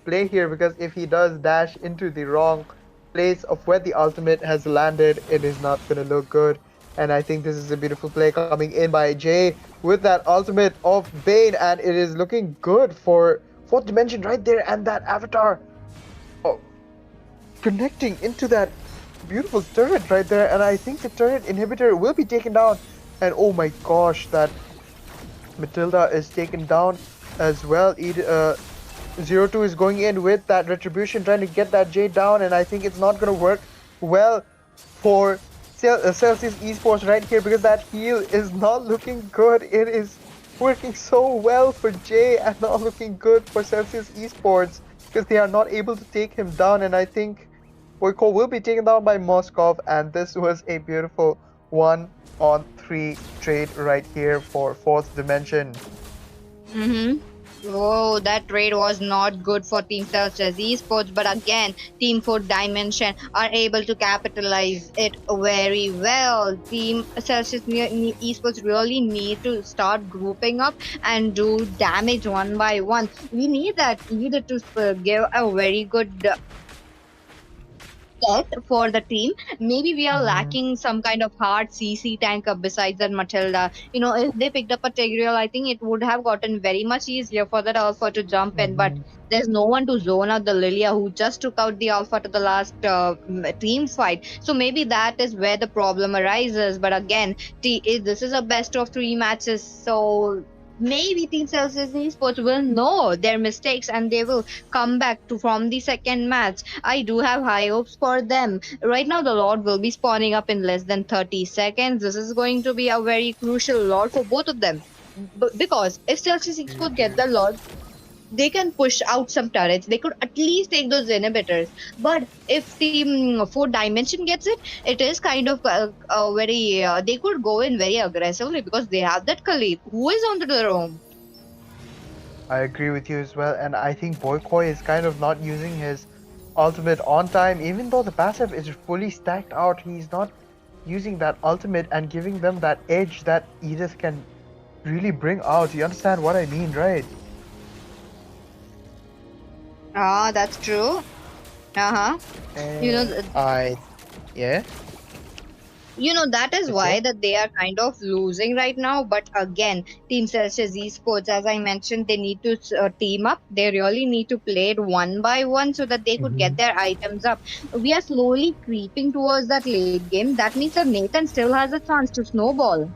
S11: play here, because if he does dash into the wrong place of where the ultimate has landed, it is not going to look good. And I think this is a beautiful play coming in by Jay with that ultimate of Bane, and it is looking good for 4th Dimension right there. And that Avatar connecting into that beautiful turret right there, and I think the turret inhibitor will be taken down. And oh my gosh, that Matilda is taken down as well. 0-2 is going in with that retribution, trying to get that Jay down, and I think it's not going to work well for Celsius Esports right here, because that heal is not looking good. It is working so well for Jay and not looking good for Celsius Esports, because they are not able to take him down. And I think Boyko will be taken down by Moskov, and this was a beautiful 1-on-3 trade right here for 4th Dimension.
S12: Oh, that trade was not good for Team Celsius Esports, but again, Team 4 Dimension are able to capitalize it very well. Team Celsius Esports really need to start grouping up and do damage one by one. We need that either to give a very good set for the team. Maybe we are
S11: Mhm.
S12: lacking some kind of hard CC tank besides that Matilda. You know, if they picked up a Tigreal, I think it would have gotten very much easier for that Alpha to jump in. But
S11: Mhm.
S12: there's no one to zone out the Lilia who just took out the Alpha to the last team fight. So maybe that is where the problem arises. But again, this is a best of 3 matches. So maybe Team Celsius Esports will know their mistakes and they will come back to from the second match. I do have high hopes for them. Right now, the Lord will be spawning up in less than 30 seconds. This is going to be a very crucial Lord for both of them. Because if Celsius Esports get the Lord, they can push out some turrets. They could at least take those inhibitors. But if Team 4 Dimension gets it, it is kind of very. They could go in very aggressively because they have that Khalid who is onto the roam.
S11: I agree with you as well, and I think Boykoi is kind of not using his ultimate on time, even though the passive is fully stacked out. He's not using that ultimate and giving them that edge that Edith can really bring out. You understand what I mean, right?
S12: Ah, that's true. Uh-huh. You know,
S11: Yeah.
S12: that is why that they are kind of losing right now. But again, Team Celsius Esports, as I mentioned, they need to team up. They really need to play it one by one so that they could get their items up. We are slowly creeping towards that late game. That means that Nathan still has a chance to snowball.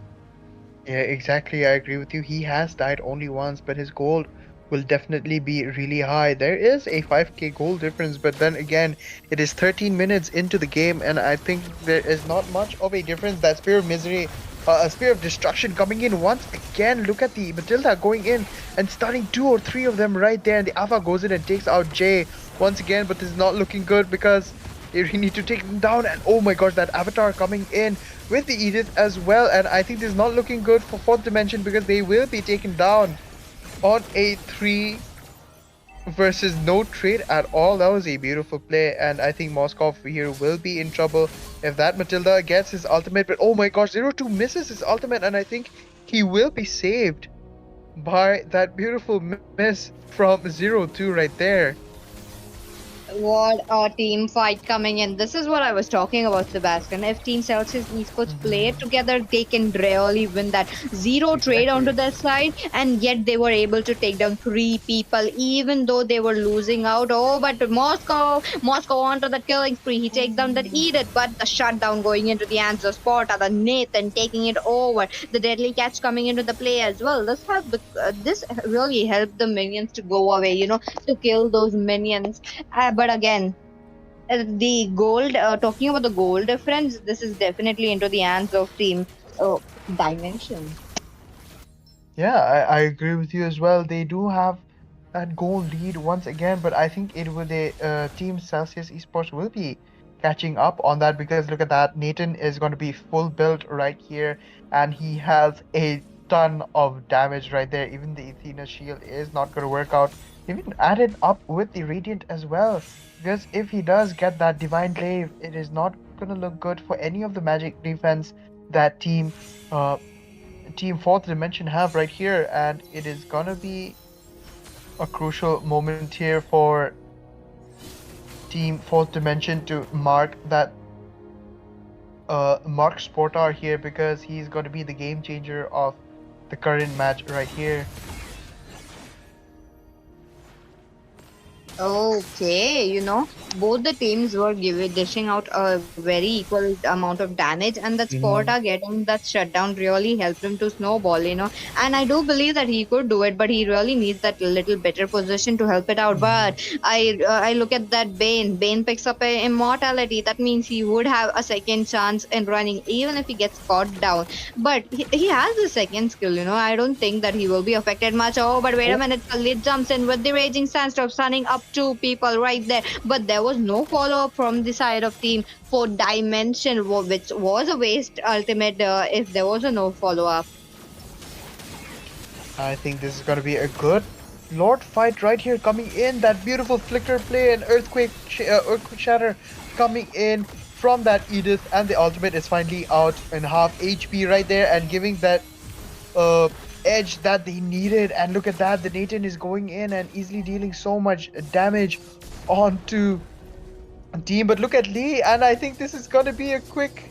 S11: Yeah, exactly. I agree with you. He has died only once, but his gold will definitely be really high. There is a 5k gold difference, but then again, it is 13 minutes into the game, and I think there is not much of a difference. That Spear of Misery, a Spear of Destruction coming in once again. Look at the Matilda going in and stunning 2 or 3 of them right there, and the Alpha goes in and takes out Jay once again, but this is not looking good because they really need to take them down. And oh my gosh, that Avatar coming in with the Edith as well, and I think this is not looking good for 4th Dimension because they will be taken down on a 3 versus no trade at all. That was a beautiful play, and I think Moskov here will be in trouble if that Matilda gets his ultimate. But oh my gosh, 0-2 misses his ultimate, and I think he will be saved by that beautiful miss from 0-2 right there.
S12: What a team fight coming in. This is what I was talking about, Sebastian. If Team Celsius Esports play together, they can really win that. Zero trade onto their side, and yet they were able to take down 3 people, even though they were losing out. Oh, but Moscow onto the killing spree. He takes down that Edith, but the shutdown going into the hands of Sparta, the Nathan taking it over, the deadly catch coming into the play as well. This really helped the minions to go away, to kill those minions. But again, the gold, talking about the gold difference, this is definitely into the hands of Team Dimension.
S11: Yeah, I agree with you as well. They do have that goal lead once again, but I think it will the Team Celsius Esports will be catching up on that because look at that. Nathan is going to be full built right here, and he has a ton of damage right there. Even the Athena shield is not going to work out. Even added up with the Radiant as well, because if he does get that Divine Glaive, it is not going to look good for any of the magic defense that Team 4th Dimension have right here, and it is gonna be a crucial moment here for Team 4th Dimension to mark that Mark Sportar here, because he's going to be the game changer of the current match right here.
S12: Okay, both the teams were dishing out a very equal amount of damage, and that Sporta getting that shutdown really helped him to snowball, And I do believe that he could do it, but he really needs that little better position to help it out. But I look at that Bane. Bane picks up a immortality. That means he would have a second chance in running, even if he gets caught down. But he has the second skill, I don't think that he will be affected much. Oh, but wait a minute. Khalid jumps in with the Raging Sandstorm, stunning up 2 people right there, but there was no follow-up from the side of Team 4 Dimension, which was a waste ultimate if there was a no follow-up.
S11: I think this is going to be a good Lord fight right here coming in. That beautiful flicker play and Earthquake Shatter coming in from that Edith, and the ultimate is finally out in half HP right there and giving that edge that they needed. And look at that, the Nathan is going in and easily dealing so much damage onto team. But look at Lee, and I think this is gonna be a quick.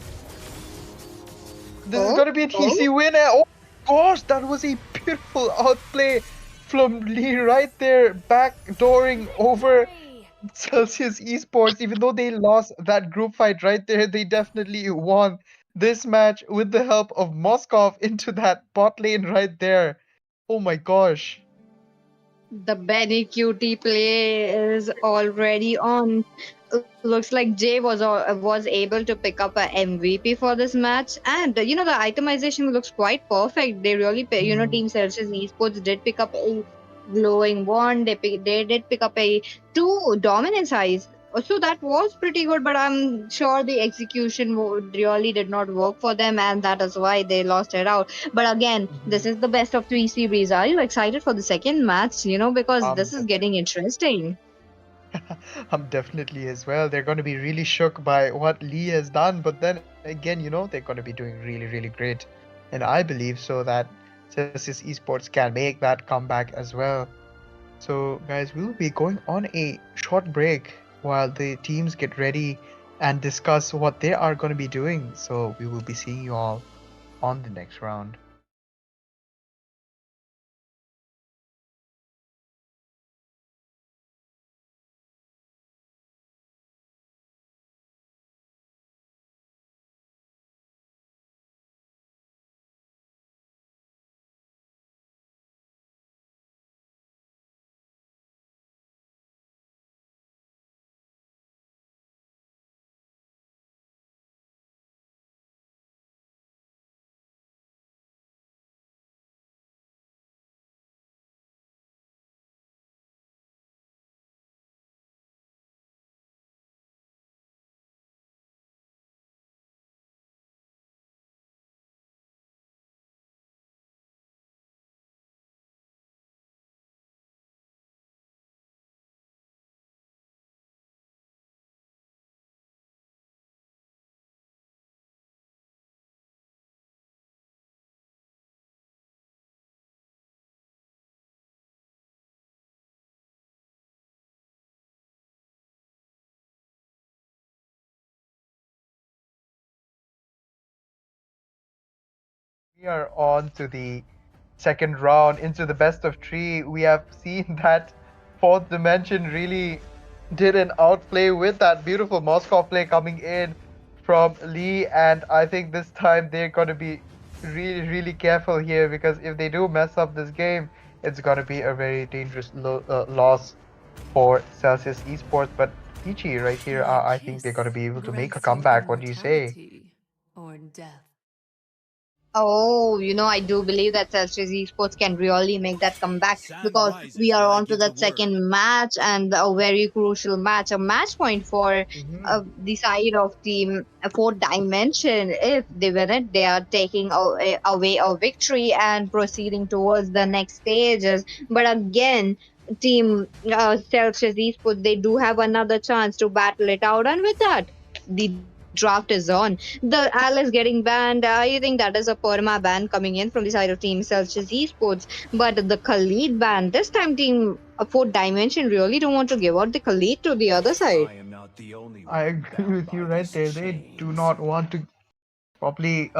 S11: This is gonna be an easy win. Oh gosh, that was a beautiful outplay from Lee right there, backdooring over Celsius Esports. Even though they lost that group fight right there, they definitely won this match with the help of Moskov into that bot lane right there. Oh my gosh.
S12: The Benny QT play is already on. Looks like Jay was able to pick up a MVP for this match, and the itemization looks quite perfect. They really, Team Celsius Esports did pick up a glowing wand. They did pick up a 2 dominance eyes. So that was pretty good, but I'm sure the execution really did not work for them, and that is why they lost it out. But again, this is the best of 3 series. Are you excited for the second match? Because this is getting interesting.
S11: I'm definitely as well. They're going to be really shook by what Lee has done, but then again, they're going to be doing really, really great. And I believe so that Celsius Esports can make that comeback as well. So, guys, we'll be going on a short break while the teams get ready and discuss what they are going to be doing. So, we will be seeing you all on the next round. We are on to the second round into the best of 3. We have seen that fourth dimension really did an outplay with that beautiful Moscow play coming in from Lee, and I think this time they're going to be really, really careful here, because if they do mess up this game, it's going to be a very dangerous loss for Celsius Esports. But Peachy right here, I think they're going to be able to make a comeback. What do you say?
S13: Or death.
S12: Oh, I do believe that Celsius Esports can really make that comeback, because we are on to that second match, and a very crucial match, a match point for the side of Team 4 Dimension. If they win it, they are taking away a victory and proceeding towards the next stages. But again, Team Celsius Esports, they do have another chance to battle it out, and with that, the draft is on. The Alice getting banned, I think that is a perma ban coming in from the side of Team Celsius Esports. But the Khalid ban, this time Team 4 Dimension really don't want to give out the Khalid to the other side.
S11: I agree with you right there. They do not want to probably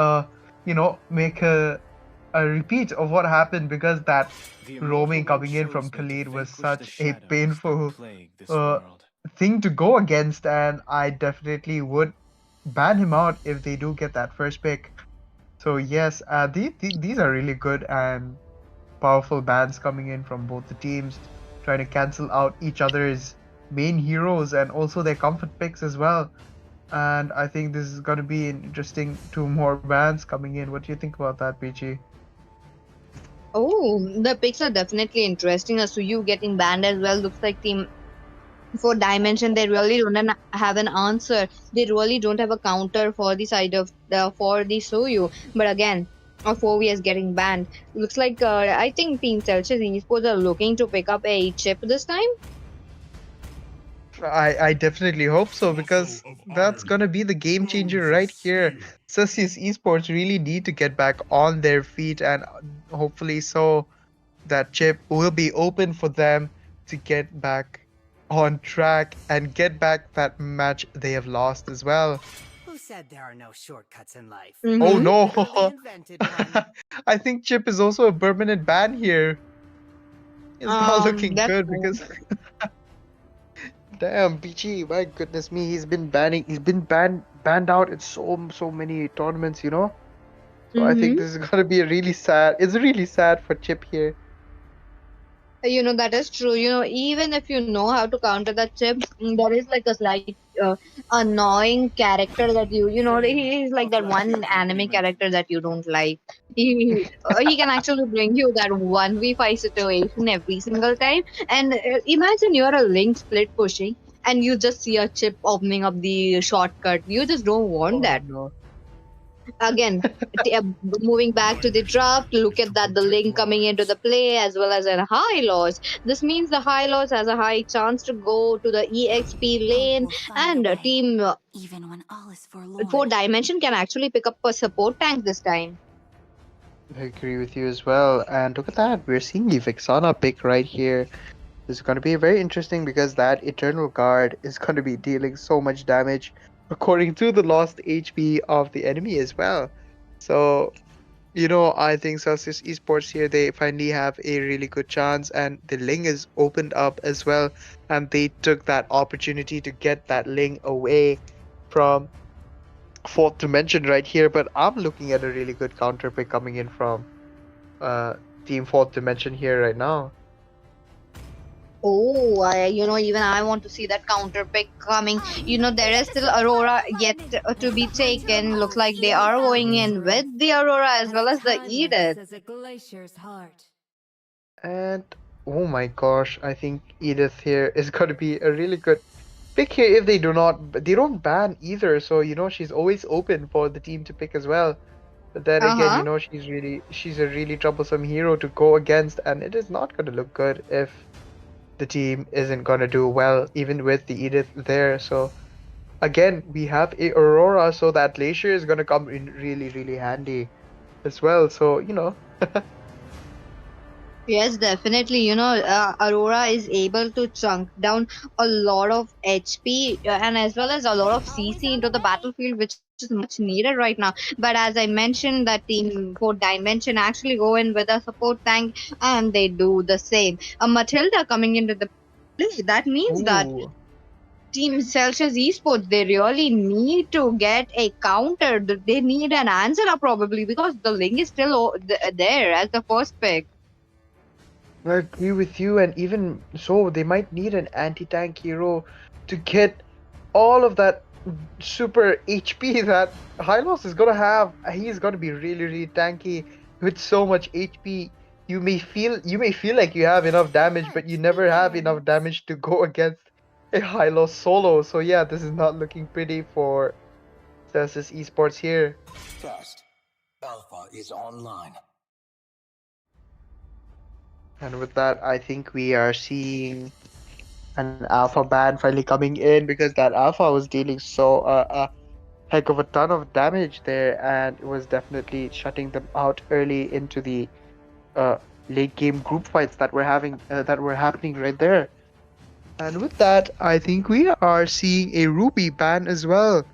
S11: make a repeat of what happened, because that roaming coming in from Khalid was such a painful thing to go against, and I definitely would ban him out if they do get that first pick. So yes, these are really good and powerful bans coming in from both the teams, trying to cancel out each other's main heroes and also their comfort picks as well. And I think this is going to be an interesting 2 more bans coming in. What do you think about that, Peachy?
S12: Oh, the picks are definitely interesting. So you getting banned as well. Looks like Team 4 Dimension, they really don't have an answer. They really don't have a counter for the side of for the Soyu. But again, 4V is getting banned. Looks like I think Team Celsius Esports are looking to pick up a chip this time.
S11: I definitely hope so, because that's gonna be the game changer right here. Celsius Esports really need to get back on their feet, and hopefully so that chip will be open for them to get back on track and get back that match they have lost as well.
S6: Who said there are no shortcuts in life?
S11: Oh
S12: Mm-hmm.
S6: I
S11: no!
S6: literally invented one.
S11: I think Chip is also a permanent ban here. It's not looking
S12: That's
S11: good because damn BG, my goodness me, he's been banned out in so many tournaments, you know. So I think
S12: mm-hmm.
S11: this is gonna be a really sad. It's really sad for Chip here.
S12: That is true. Even if you know how to counter that chip, there is like a slight annoying character that he is like that one anime character that you don't like. He can actually bring you that 1v5 situation every single time. And imagine you're a link split pushing and you just see a chip opening up the shortcut. You just don't want
S11: Oh
S12: that.
S11: no.
S12: Again, moving back to the draft, look at that, the link coming into the play as well as a high loss. This means the high loss has a high chance to go to the exp lane, and team
S10: Even when all is forlorn.
S12: 4 dimension can actually pick up a support tank this time.
S11: I agree with you as well. And look at that, we're seeing the Vixana pick right here. This is going to be very interesting because that Eternal Guard is going to be dealing so much damage according to the lost HP of the enemy as well. So, I think Celsius Esports here, they finally have a really good chance, and the Ling is opened up as well, and they took that opportunity to get that Ling away from Fourth Dimension right here. But I'm looking at a really good counter pick coming in from Team Fourth Dimension here right now.
S12: Oh, even I want to see that counter pick coming. There is still Aurora yet to be taken. Looks like they are going in with the Aurora as well as the Edith.
S10: As a glacier's heart.
S11: And oh my gosh, I think Edith here is going to be a really good pick here if they don't ban either. So she's always open for the team to pick as well. But then again, she's a really troublesome hero to go against, and it is not going to look good if the team isn't going to do well even with the Edith there. So again, we have a Aurora, so that Glacier is going to come in really handy as well. So
S12: Yes, definitely. Aurora is able to chunk down a lot of HP and as well as a lot of CC into the battlefield, which is much needed right now. But as I mentioned, that team 4 dimension actually go in with a support tank and they do the same. Matilda coming into the play. That means that
S11: ooh.
S12: Team Celsius Esports, they really need to get a counter. They need an answer probably because the link is still there as the first pick.
S11: I agree with you, and even so, they might need an anti-tank hero to get all of that super HP that Hylos is gonna have. He's gonna be really tanky with so much HP. You may feel like you have enough damage, but you never have enough damage to go against a Hylos solo. So yeah, this is not looking pretty for Celsius Esports here.
S13: Test. Alpha is online.
S11: And with that, I think we are seeing an alpha ban finally coming in because that alpha was dealing a heck of a ton of damage there, and it was definitely shutting them out early into the late game group fights that were happening right there. And with that, I think we are seeing a Ruby ban as well.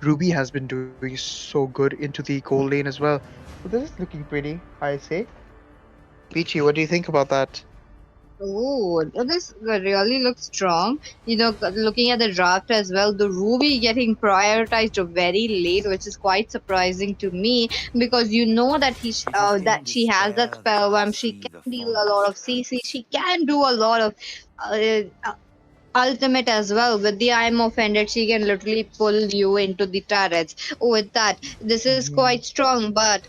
S11: Ruby has been doing so good into the gold lane as well. So this is looking pretty, I say. Peachy, what do you think about that?
S12: Oh, this really looks strong. Looking at the draft as well, the Ruby getting prioritized very late, which is quite surprising to me because that she has that spell where she can deal a lot of CC, she can do a lot of ultimate as well. With the I'm offended, she can literally pull you into the turrets. With that, this is quite strong. But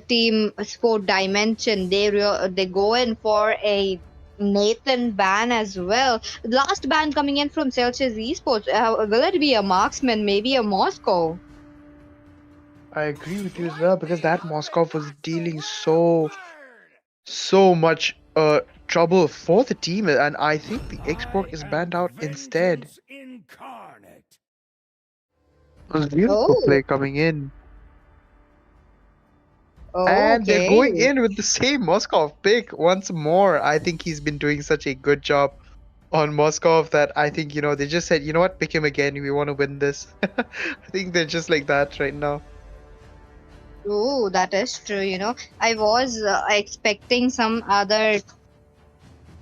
S12: Team Sport Dimension, they go in for a Nathan ban as well. Last ban coming in from Celsius Esports. Will it be a marksman? Maybe a Moscow?
S11: I agree with you as well because that Moskov was dealing so much trouble for the team, and I think the export is banned out instead. It was beautiful play coming in. And they're going in with the same Moskov pick once more. I think he's been doing such a good job on Moscow that I think, they just said, you know what, pick him again. We want to win this. I think they're just like that right now.
S12: Oh, that is true. I was expecting some other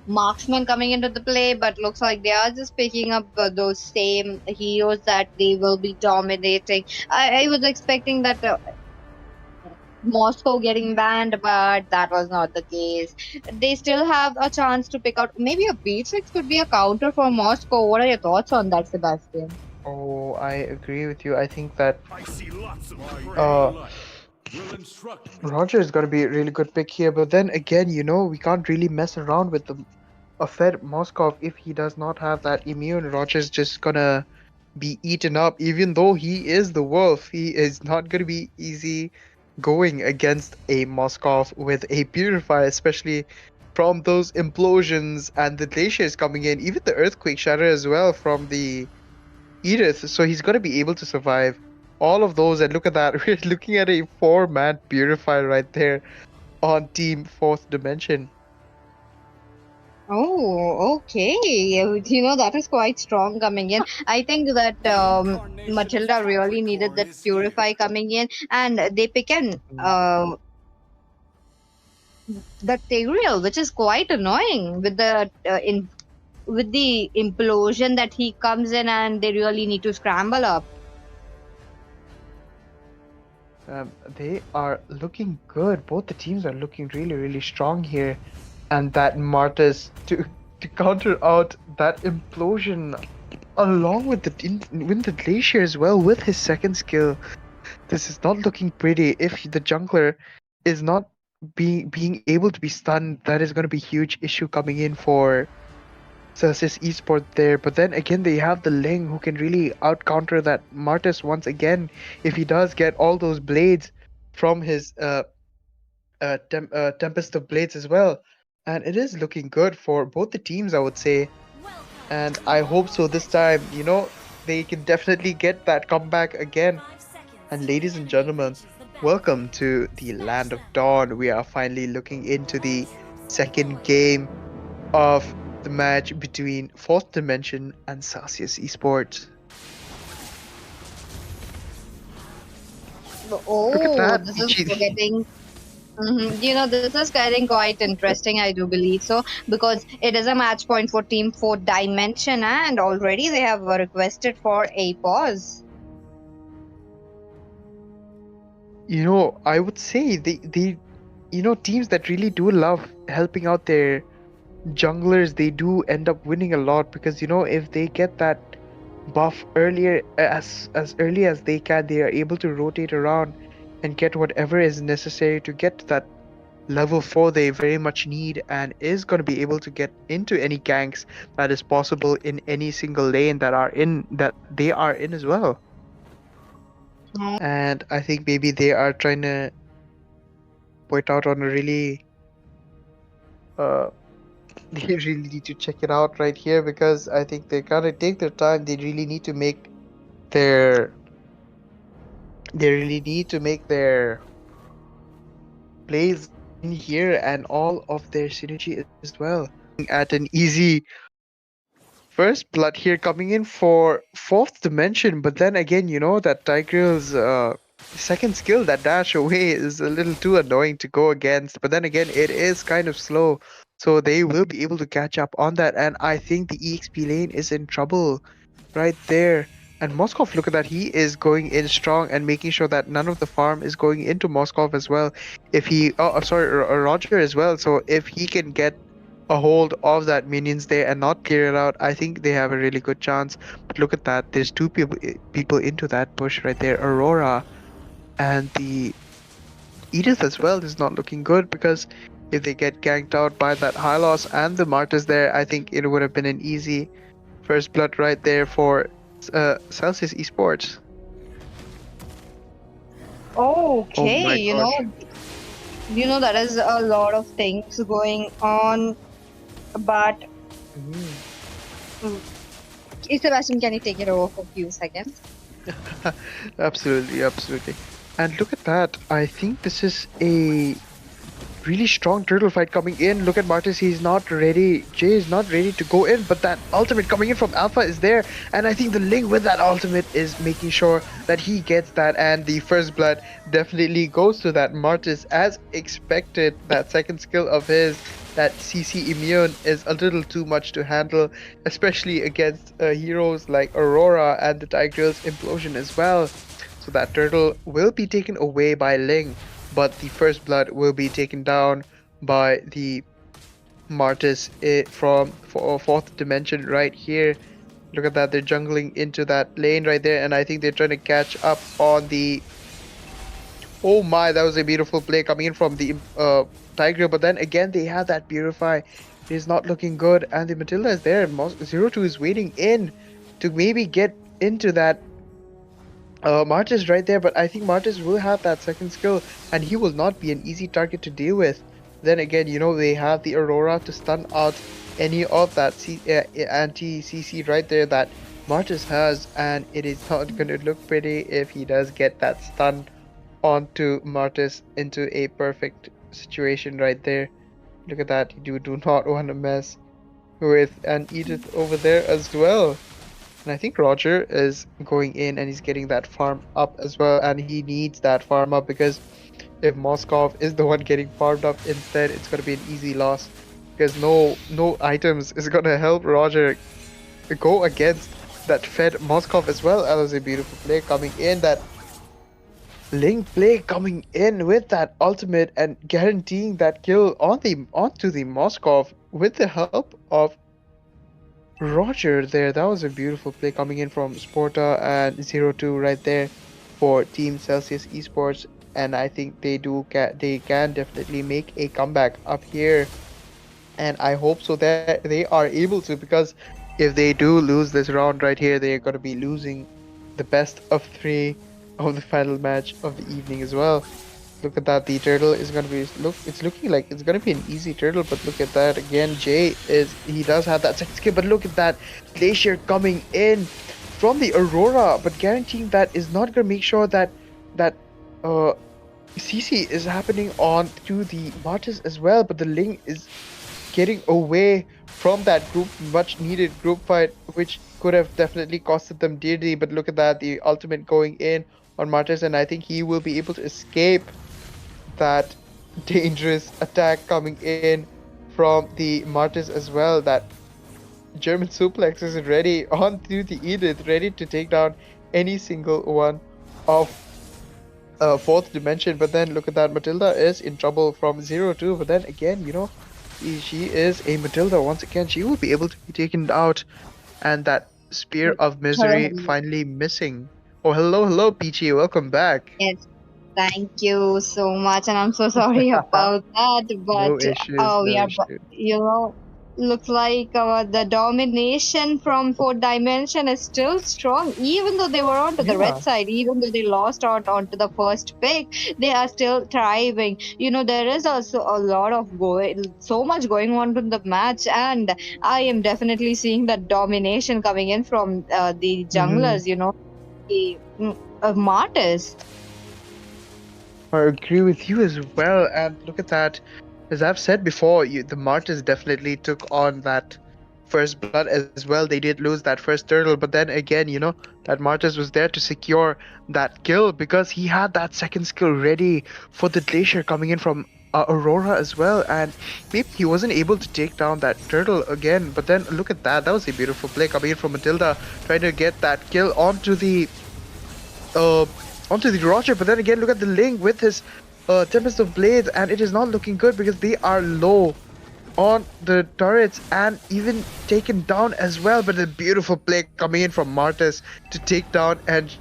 S12: marksman coming into the play, but looks like they are just picking up those same heroes that they will be dominating. I was expecting that Moscow getting banned, but that was not the case. They still have a chance to pick out. Maybe a Beatrix could be a counter for Moscow. What are your thoughts on that, Sebastian?
S11: Oh, I agree with you. I think that
S5: I see lots of
S11: Roger is going to be a really good pick here. But then again, we can't really mess around with a Fed Moskov if he does not have that immune. Roger's just gonna be eaten up. Even though he is the wolf, he is not gonna be easy going against a Moskov with a purifier, especially from those implosions and the glaciers coming in, even the earthquake shatter as well from the Edith. So he's gonna be able to survive all of those. And look at that, we're looking at a 4-man purifier right there on Team Fourth Dimension.
S12: Oh, okay. That is quite strong coming in. I think that Matilda really needed that Purify coming in, and they pick an the Tigreal, which is quite annoying with with the implosion that he comes in, and they really need to scramble up.
S11: They are looking good. Both the teams are looking really, really strong here. And that Martis to counter out that implosion along with the glacier as well with his second skill. This is not looking pretty. If the jungler is not being able to be stunned, that is going to be a huge issue coming in for Celsius Esports there. But then again, they have the Ling who can really out counter that Martis once again if he does get all those blades from his Tempest of Blades as well. And it is looking good for both the teams, I would say. And I hope so this time, they can definitely get that comeback again. And ladies and gentlemen, welcome to the Land of Dawn. We are finally looking into the second game of the match between Fourth Dimension and Celsius Esports.
S12: Oh,
S11: look at that.
S12: This is getting... this is getting quite interesting, I do believe so, because it is a match point for Team 4 Dimension, and already they have requested for a pause.
S11: I would say the teams that really do love helping out their junglers, they do end up winning a lot because, if they get that buff earlier, as early as they can, they are able to rotate around and get whatever is necessary to get to that level 4 they very much need, and is going to be able to get into any ganks that is possible in any single lane that they are in as well. And I think maybe they are trying to point out on a really they really need to check it out right here, because I think they gotta take their time. They really need to make their plays in here and all of their synergy as well. At an easy first blood here coming in for Fourth Dimension, but then again, that Tigreal's second skill, that dash away, is a little too annoying to go against. But then again, it is kind of slow, so they will be able to catch up on that. And I think the EXP lane is in trouble right there. And Moskov, look at that, he is going in strong and making sure that none of the farm is going into Moskov as well. If he, Roger as well. So if he can get a hold of that minions there and not clear it out, I think they have a really good chance. But look at that, there's two people into that bush right there. Aurora and the Edith as well is not looking good, because if they get ganked out by that Hylos and the Martyrs there, I think it would have been an easy first blood right there for Celsius Esports.
S12: Okay, that is a lot of things going on, but Sebastian, can you take it over for a few seconds?
S11: Absolutely. And look at that, I think this is a really strong turtle fight coming in. Look at Martis, he's not ready. Jay is not ready to go in, but that ultimate coming in from Alpha is there. And I think the Ling with that ultimate is making sure that he gets that. And the first blood definitely goes to that Martis as expected. That second skill of his, that CC immune, is a little too much to handle, especially against heroes like Aurora and the Tigreal's implosion as well. So that turtle will be taken away by Ling, but the first blood will be taken down by the Martis from fourth dimension right here. Look at that, they're jungling into that lane right there, and I think they're trying to catch up on the... Oh my, that was a beautiful play coming in from the Tiger, but then again they have that Purify. It is not looking good, and the Matilda is there. 0-2 is waiting in to maybe get into that Martis right there, but I think Martis will have that second skill, and he will not be an easy target to deal with. Then again, you know, they have the Aurora to stun out any of that anti-CC right there that Martis has, and it is not going to look pretty if he does get that stun onto Martis into a perfect situation right there. Look at that, you do not want to mess with an Edith over there as well. And I think Roger is going in and he's getting that farm up as well, and he needs that farm up because if Moskov is the one getting farmed up instead, it's going to be an easy loss because no items is going to help Roger go against that fed Moskov as well. That was a beautiful play coming in, that Ling play coming in with that ultimate and guaranteeing that kill onto the Moskov with the help of Roger there. That was a beautiful play coming in from Sporta and 0-2 right there for Team Celsius Esports, and I think they can definitely make a comeback up here, and I hope so that they are able to, because if they do lose this round right here, they are going to be losing the best of 3 of the final match of the evening as well. Look at that, the turtle is going to be, it's looking like it's going to be an easy turtle, but look at that again, he does have that second skill, but look at that Glacier coming in from the Aurora, but guaranteeing that is not going to make sure that CC is happening on to the Martis as well, but the Ling is getting away from that much needed group fight, which could have definitely costed them dearly. But look at that, the ultimate going in on Martis, and I think he will be able to escape that dangerous attack coming in from the Martis as well. That German suplex is ready onto the Edith, ready to take down any single one of fourth dimension. But then look at that, Matilda is in trouble from 0-2, but then again, you know, she is a Matilda once again. She will be able to be taken out, and that Spear of Misery finally missing. Oh, hello Peachy, welcome back.
S12: Yes, thank you so much, and I'm so sorry about that. But
S11: No issues,
S12: we
S11: no
S12: are,
S11: issues.
S12: you know, looks like the domination from fourth dimension is still strong, even though they were onto the red side, even though they lost out onto the first pick, they are still thriving. You know, there is also a lot of so much going on in the match, and I am definitely seeing that domination coming in from the junglers. You know, the Martis.
S11: I agree with you as well, and look at that. As I've said before, the Martis definitely took on that first blood as well. They did lose that first turtle, but then again, you know, that Martis was there to secure that kill because he had that second skill ready for the Glacier coming in from Aurora as well, and maybe he wasn't able to take down that turtle again. But then look at that, that was a beautiful play coming in from Matilda, trying to get that kill onto the Roger. But then again, look at the Ling with his Tempest of Blades, and it is not looking good because they are low on the turrets and even taken down as well. But a beautiful play coming in from Martis to take down, and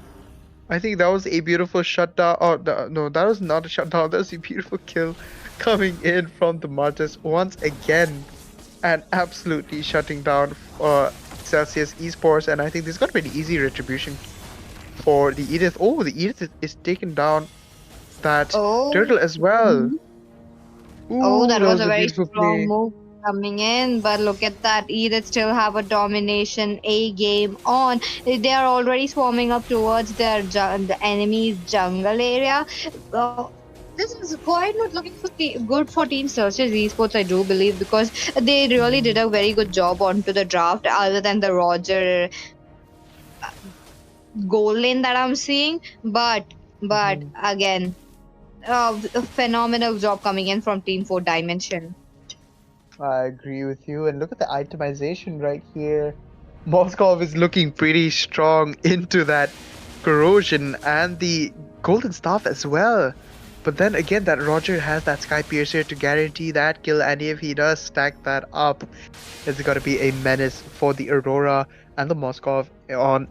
S11: I think that was a beautiful shutdown. Oh no, that was not a shutdown, that was a beautiful kill coming in from the Martis once again, and absolutely shutting down Celsius Esports. And I think this is going to be an easy retribution for the Edith. Oh, the Edith is taken down that turtle as well. Ooh,
S12: That was a very
S11: beautiful
S12: strong
S11: play.
S12: move coming in, but look at that, Edith still have a domination A game on. They are already swarming up towards the enemy's jungle area. this is quite not looking for good for Team Searches Esports, I do believe, because they really did a very good job onto the draft, other than the Roger goal lane that I'm seeing. But again, a phenomenal job coming in from Team 4 Dimension.
S11: I agree with you. And look at the itemization right here. Moskov is looking pretty strong into that corrosion and the golden staff as well. But then again, that Roger has that Sky Piercer to guarantee that kill, and if he does stack that up, it's got to be a menace for the Aurora and the Moskov on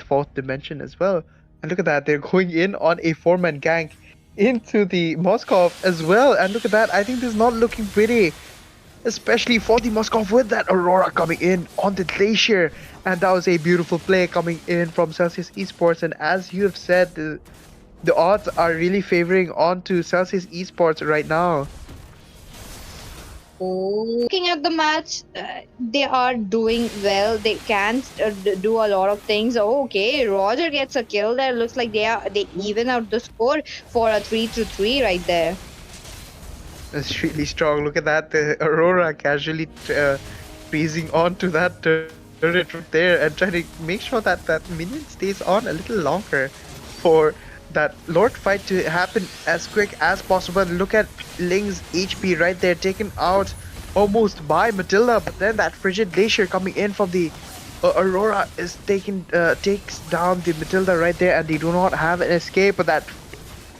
S11: fourth dimension as well. And look at that, they're going in on a 4-man gank into the Moskov as well. And look at that, I think this is not looking pretty, especially for the Moskov with that Aurora coming in on the Glacier. And that was a beautiful play coming in from Celsius Esports. And as you have said, the odds are really favoring onto Celsius Esports right now.
S12: Looking at the match, they are doing well. They can do a lot of things. Okay, Roger gets a kill there. Looks like they even out the score for a 3-3 right there.
S11: That's really strong. Look at that. The Aurora casually freezing onto that turret right there and trying to make sure that that minion stays on a little longer for that Lord fight to happen as quick as possible. Look at Ling's HP right there, taken out almost by Matilda, but then that Frigid Glacier coming in from the Aurora is takes down the Matilda right there, and they do not have an escape. But that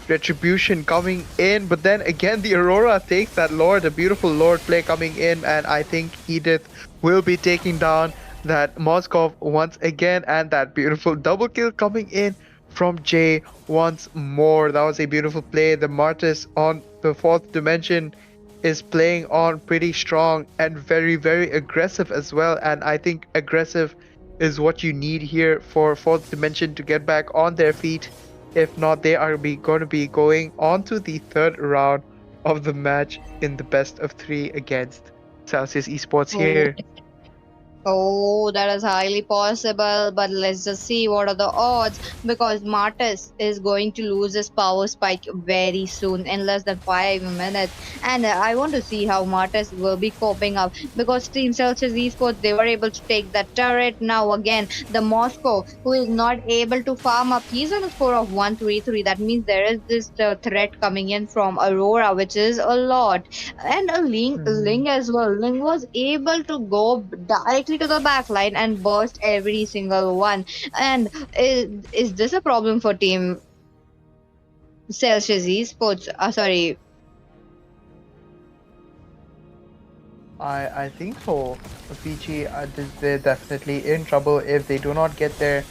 S11: Retribution coming in, but then again the Aurora takes that Lord, a beautiful Lord play coming in, and I think Edith will be taking down that Moskov once again, and that beautiful double kill coming in from Jay once more. That was a beautiful play. The Martis on the fourth dimension is playing on pretty strong and very, very aggressive as well, and I think aggressive is what you need here for fourth dimension to get back on their feet. If not, they are going to be going on to the third round of the match in the best of 3 against Celsius Esports here.
S12: Oh, that is highly possible, but let's just see what are the odds, because Martis is going to lose his power spike very soon, in less than 5 minutes, and I want to see how Martis will be coping up, because Team Celsius Esports, they were able to take that turret. Now again, the Moscow, who is not able to farm up, he's on a score of 133. That means there is this threat coming in from Aurora, which is a lot, and a Ling as well. Ling was able to go directly to the back line and burst every single one. And is this a problem for Team Celsius Esports? Sorry.
S11: I think so. PG, they're definitely in trouble if they do not get their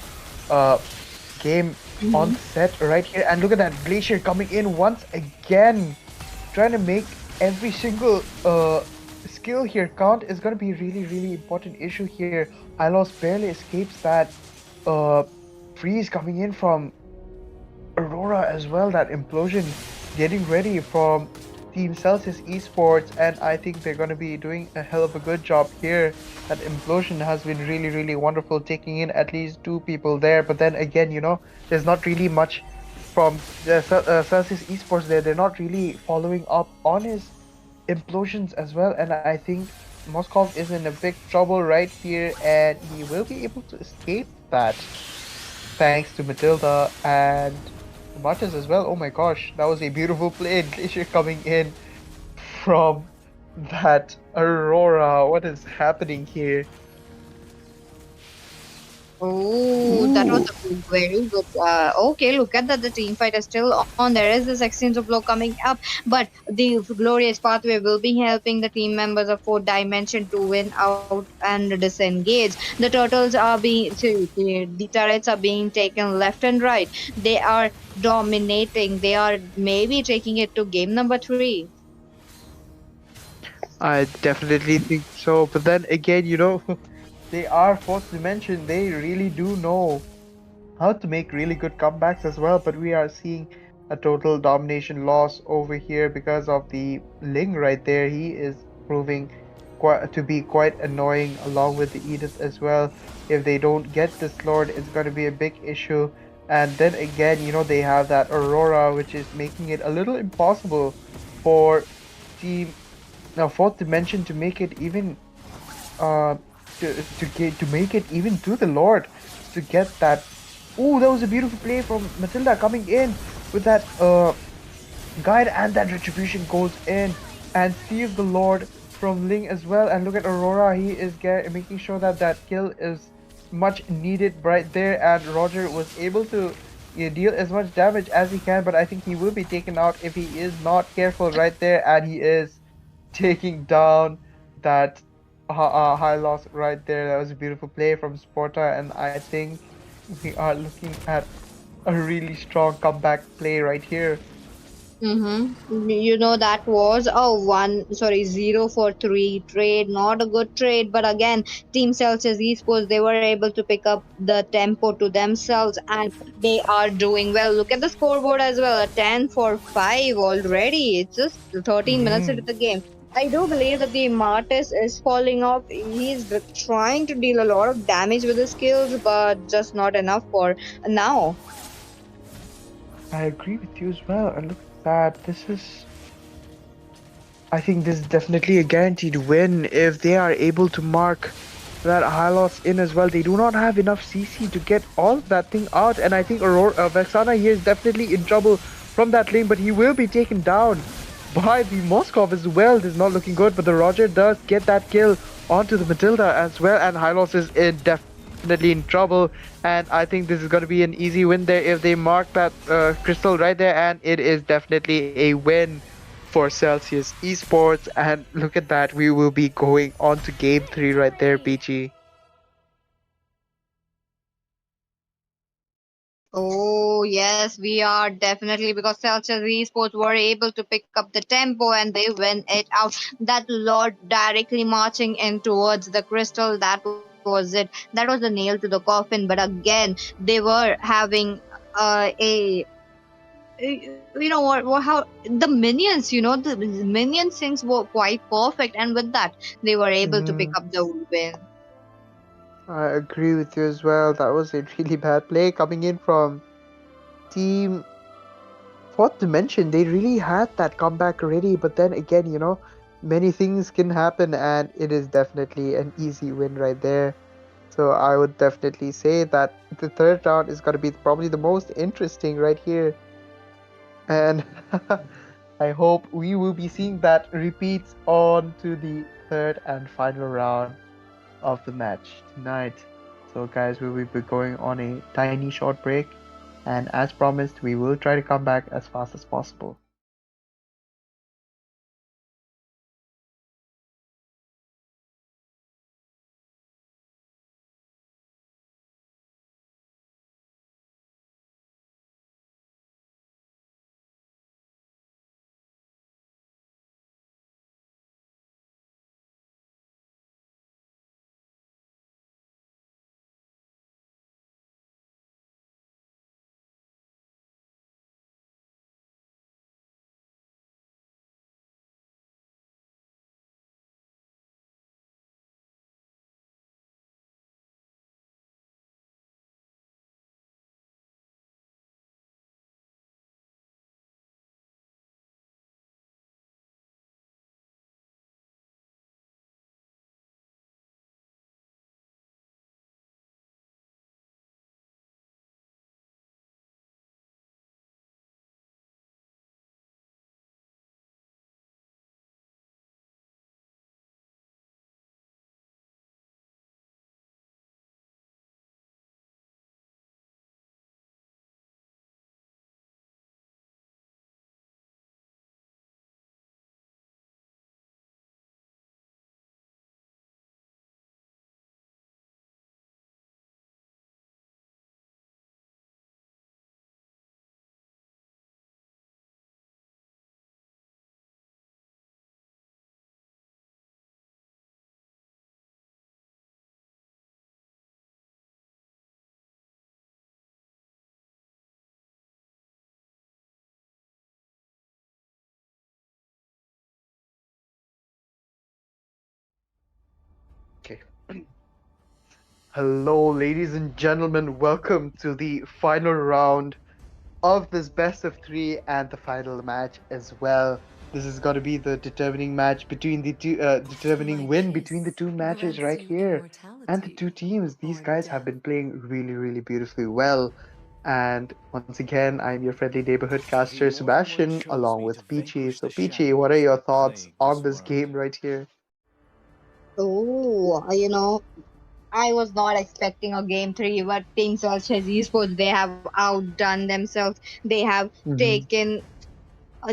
S11: game on set right here. And look at that Glacier coming in once again, trying to make every single skill here count. Is going to be really, really important issue here. Ilos barely escapes that freeze coming in from Aurora as well. That implosion getting ready from Team Celsius Esports, and I think they're going to be doing a hell of a good job here. That implosion has been really, really wonderful, taking in at least 2 people there. But then again, you know, there's not really much from the Celsius Esports there. They're not really following up on his implosions as well, and I think Moskov is in a big trouble right here, and he will be able to escape that thanks to Matilda and Martis as well. Oh my gosh, that was a beautiful play. Glacier coming in from that Aurora. What is happening here?
S12: Oh, that was a very good. Okay, look at that. The team fight is still on. There is this exchange of blow coming up, but the glorious pathway will be helping the team members of 4 Dimension to win out and disengage. The turtles are being, the turrets are being taken left and right. They are dominating. They are maybe taking it to game number 3.
S11: I definitely think so. But then again, you know, they are 4th dimension. They really do know how to make really good comebacks as well. But we are seeing a total domination loss over here because of the Ling right there. He is proving to be quite annoying, along with the Edith as well. If they don't get this Lord, it's going to be a big issue.
S14: And then again, they have that Aurora, which is making it a little impossible for team now Fourth Dimension to make it even uh to make it even to the Lord to get that. Oh, that was a beautiful play from Matilda coming in with that guide, and that retribution goes in and steals the Lord from Ling as well. And look at Aurora, he is making sure that that kill is much needed right there, and Roger was able to deal as much damage as he can, but I think he will be taken out if he is not careful right there, and he is taking down that high loss right there. That was a beautiful play from Sporta, and I think we are looking at a really strong comeback play right here.
S12: That was a 0 for 3 trade, not a good trade, but again, Team Celsius Esports, they were able to pick up the tempo to themselves and they are doing well. Look at the scoreboard as well, a 10 for 5 already. It's just 13 minutes into the game. I do believe that the Martis is falling off. He's trying to deal a lot of damage with his skills, but just not enough for now.
S14: I agree with you as well. And look at that. I think this is definitely a guaranteed win if they are able to mark that Hylos in as well. They do not have enough CC to get all of that thing out. And I think Vexana here is definitely in trouble from that lane, but he will be taken down by the Moskov as well. This is not looking good, but the Roger does get that kill onto the Matilda as well. And Hylos is definitely in trouble. And I think this is going to be an easy win there if they mark that crystal right there. And it is definitely a win for Celsius Esports. And look at that, we will be going on to game 3 right there, PG.
S12: Oh, yes, we are definitely because Celsius Esports were able to pick up the tempo and they win it out. That Lord directly marching in towards the crystal, that was it. That was the nail to the coffin. But again, they were having how the minions, the minion things were quite perfect, and with that, they were able to pick
S14: Mhm.
S12: up the win.
S14: I agree with you as well. That was a really bad play coming in from Team Fourth Dimension. They really had that comeback ready, but then again, many things can happen, and it is definitely an easy win right there. So I would definitely say that the third round is going to be probably the most interesting right here. And I hope we will be seeing that repeats on to the third and final round of the match tonight. So, guys, we will be going on a tiny short break, and as promised, we will try to come back as fast as possible. Okay. Hello, ladies and gentlemen. Welcome to the final round of this best of three and the final match as well. This is going to be the determining match between the two, determining win between the two matches right here. And the two teams, these guys have been playing really, really beautifully well. And once again, I'm your friendly neighborhood caster, Sebastian, along with Peachy. So, Peachy, what are your thoughts on this game right here?
S12: Oh, I was not expecting a game three, but teams such as Esports, they have outdone themselves.
S14: Mhm.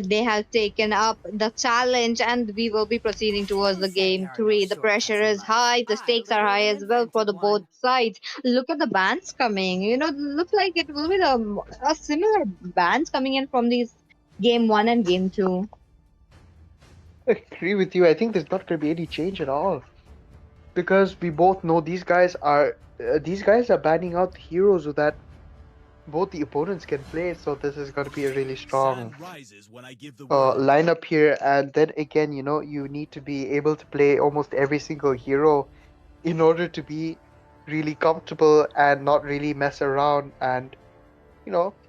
S12: They have taken up the challenge, and we will be proceeding towards the game three. The pressure is high, the stakes are high as well for the both sides. Look at the bans coming. Look like it will be a similar bans coming in from these game one and game two.
S14: I agree with you. I think there's not going to be any change at all. Because we both know these guys are banning out the heroes so that both the opponents can play. So this is going to be a really strong lineup here. And then again, you need to be able to play almost every single hero in order to be really comfortable and not really mess around and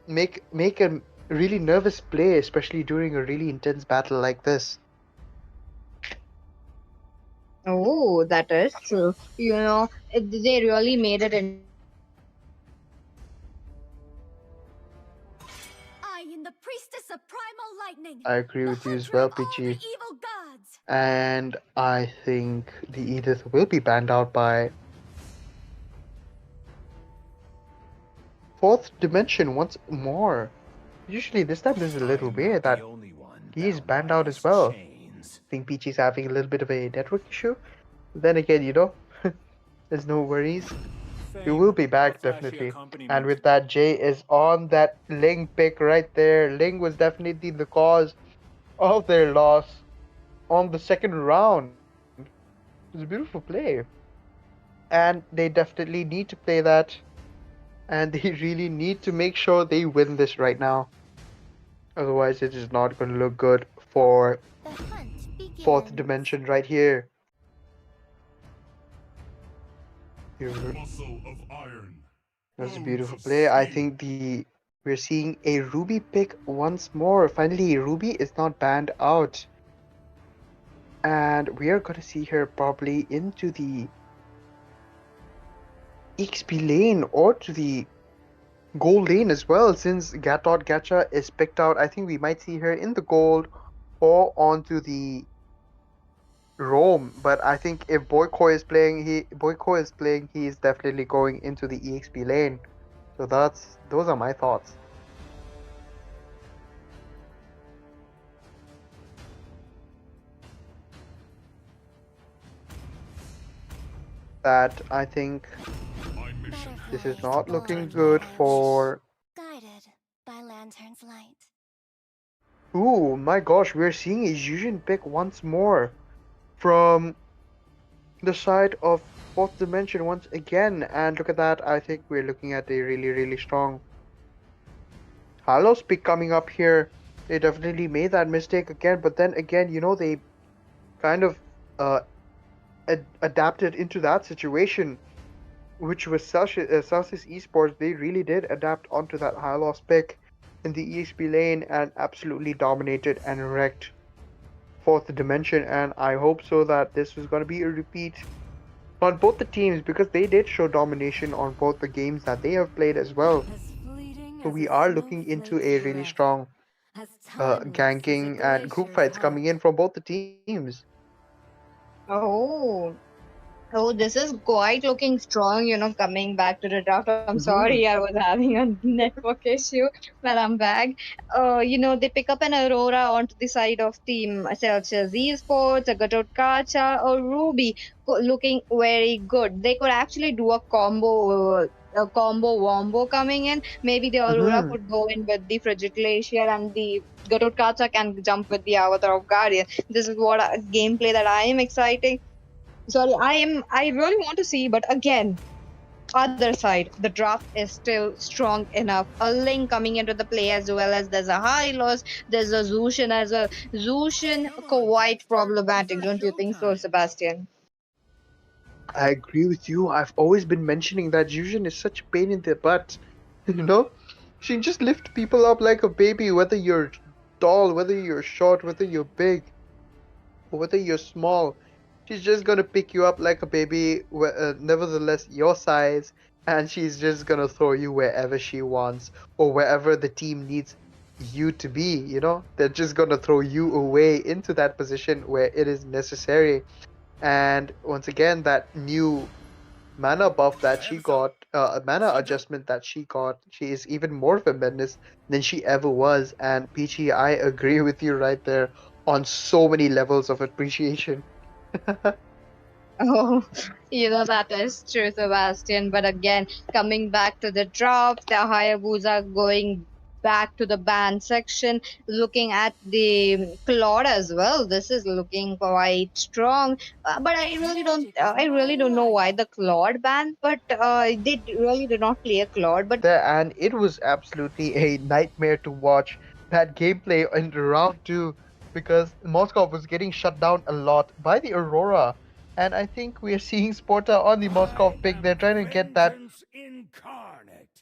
S14: make a really nervous play, especially during a really intense battle like this.
S12: Oh, that is true. They really made it
S10: I am the priestess of primal lightning.
S14: I agree with you as well, Pichi.
S10: Evil gods.
S14: And I think the Edith will be banned out by Fourth Dimension once more. Usually this time there's a little weird that he's banned out as well. I think Peachy's having a little bit of a network issue. Then again, there's no worries. He will be back definitely. And with that, Jay is on that Ling pick right there. Ling was definitely the cause of their loss on the second round. It was a beautiful play. And they definitely need to play that. And they really need to make sure they win this right now. Otherwise, it is not going to look good for Fourth Dimension right here.
S5: Muscle of iron.
S14: That's a beautiful play. I think we're seeing a Ruby pick once more. Finally, Ruby is not banned out. And we are going to see her probably into the XP lane or to the gold lane as well, since Gatot Gacha is picked out. I think we might see her in the gold or onto the roam. But I think if Boyko is playing, he is definitely going into the EXP lane. So those are my thoughts. That I think this is not looking good for.
S10: Guided by lantern's light.
S14: Ooh, my gosh, we're seeing a Yujin pick once more from the side of Fourth Dimension once again. And look at that, I think we're looking at a really, really strong Halos pick coming up here. They definitely made that mistake again, but then again, they kind of adapted into that situation, which was Celsius Esports. They really did adapt onto that Halos pick in the EXP lane and absolutely dominated and wrecked Fourth Dimension. And I hope so that this was going to be a repeat on both the teams, because they did show domination on both the games that they have played as well. So we are looking into a really strong ganking and group fights coming in from both the teams.
S12: Oh, this is quite looking strong, coming back to the draft. I'm sorry, I was having a network issue, but I'm back. They pick up an Aurora onto the side of Team Celsius Esports, a Gatot Kacha, or Ruby, looking very good. They could actually do a combo wombo coming in. Maybe the Aurora could go in with the Frigid Glacier, and the Gatot Kacha can jump with the Avatar of Guardian. This is what a gameplay that I am excited. Sorry, I really want to see, but again, other side, the draft is still strong enough. A Link coming into the play, as well as there's a Hylos, there's a Zushin as well. Zushin quite problematic, don't you think so, Sebastian?
S11: I agree with you. I've always been mentioning that Yuzhen is such a pain in the butt. You know? She just lift people up like a baby, whether you're tall, whether you're short, whether you're big, or whether you're small. She's just gonna pick you up like a baby, nevertheless your size, and she's just gonna throw you wherever she wants, or wherever the team needs you to be, you know? They're just gonna throw you away into that position where it is necessary. And once again, that new mana buff that she got, mana adjustment that she got, she is even more of a menace than she ever was. And Peachy, I agree with you right there on so many levels of appreciation.
S12: Oh, that is true, Sebastian. But again, coming back to the drop, the Hayabusa going back to the ban section, looking at the Claude as well. This is looking quite strong. But I really don't know why the Claude ban, but really did not play a Claude. But
S14: There, and it was absolutely a nightmare to watch that gameplay in round two because Moscow was getting shut down a lot by the Aurora. And I think we are seeing Sporta on the Moscow pick. They're trying to get that